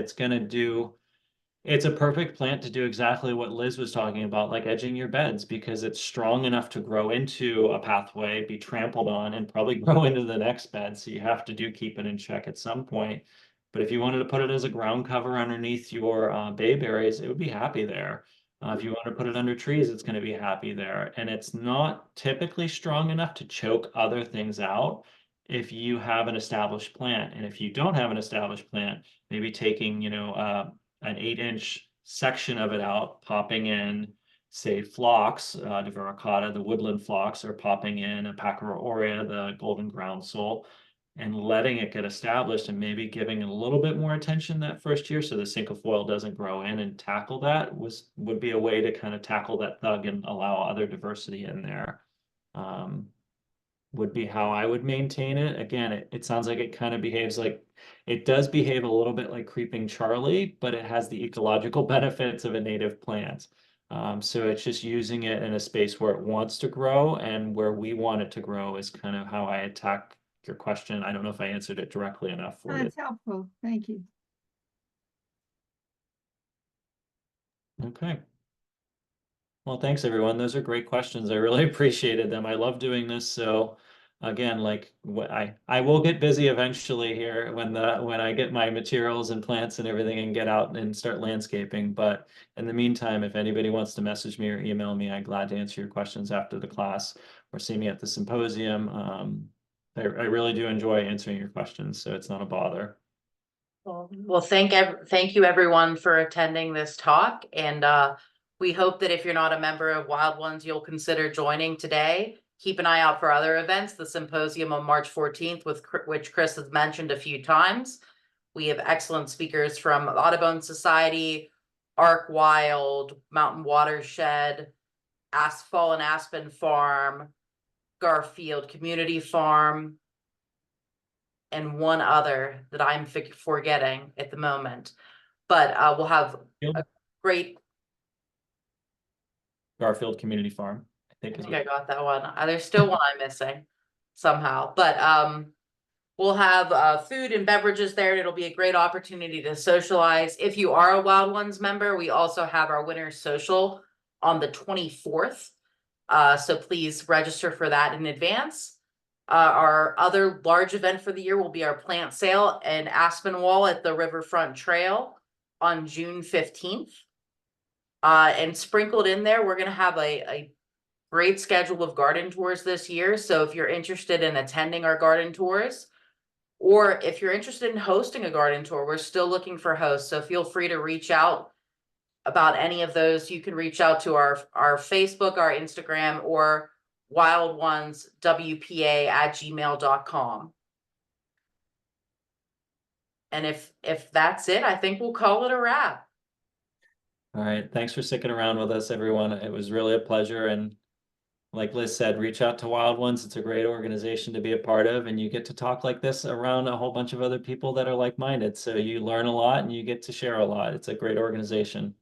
B: It's a perfect plant to do exactly what Liz was talking about, like edging your beds, because it's strong enough to grow into a pathway, be trampled on, and probably grow into the next bed. So you have to keep it in check at some point. But if you wanted to put it as a ground cover underneath your bayberries, it would be happy there. If you want to put it under trees, it's going to be happy there. And it's not typically strong enough to choke other things out. if you have an established plant. And if you don't have an established plant, maybe taking, you know, an 8-inch section of it out, popping in, say, phlox, Divericata, the woodland phlox, or popping in a Pachyra aurea, the golden groundsel, and letting it get established, and maybe giving it a little bit more attention that first year so the cinquefoil doesn't grow in and tackle that would be a way to kind of tackle that thug and allow other diversity in there. Would be how I would maintain it. Again, it sounds like it kind of behaves like, it does behave a little bit like Creeping Charlie, but it has the ecological benefits of a native plant. So it's just using it in a space where it wants to grow and where we want it to grow is kind of how I attack your question. I don't know if I answered it directly enough for you.
F: That's helpful. Thank you.
B: Okay. Well, thanks everyone. Those are great questions. I really appreciated them. I love doing this. So again, like I will get busy eventually here when I get my materials and plants and everything and get out and start landscaping. But in the meantime, if anybody wants to message me or email me, I'm glad to answer your questions after the class or see me at the symposium. I really do enjoy answering your questions, so it's not a bother.
A: Well, thank you everyone for attending this talk, and we hope that if you're not a member of Wild Ones, you'll consider joining today. Keep an eye out for other events, the symposium on March 14th, which Chris has mentioned a few times. We have excellent speakers from Audubon Society, Arc Wild, Mountain Watershed, Fallen Aspen Farm, Garfield Community Farm, and one other that I'm forgetting at the moment. But we'll have a great.
B: Garfield Community Farm, I think.
A: I think I got that one. There's still one I'm missing somehow, but we'll have food and beverages there. It'll be a great opportunity to socialize. If you are a Wild Ones member, we also have our winter social on the 24th. So please register for that in advance. Our other large event for the year will be our plant sale in Aspenwall at the Riverfront Trail on June 15th. And sprinkled in there, we're going to have a great schedule of garden tours this year. So if you're interested in attending our garden tours, or if you're interested in hosting a garden tour, we're still looking for hosts. So feel free to reach out about any of those. You can reach out to our Facebook, our Instagram, or wildoneswpa@gmail.com. And if that's it, I think we'll call it a wrap.
B: All right. Thanks for sticking around with us, everyone. It was really a pleasure. And like Liz said, reach out to Wild Ones. It's a great organization to be a part of, and you get to talk like this around a whole bunch of other people that are like-minded. So you learn a lot and you get to share a lot. It's a great organization.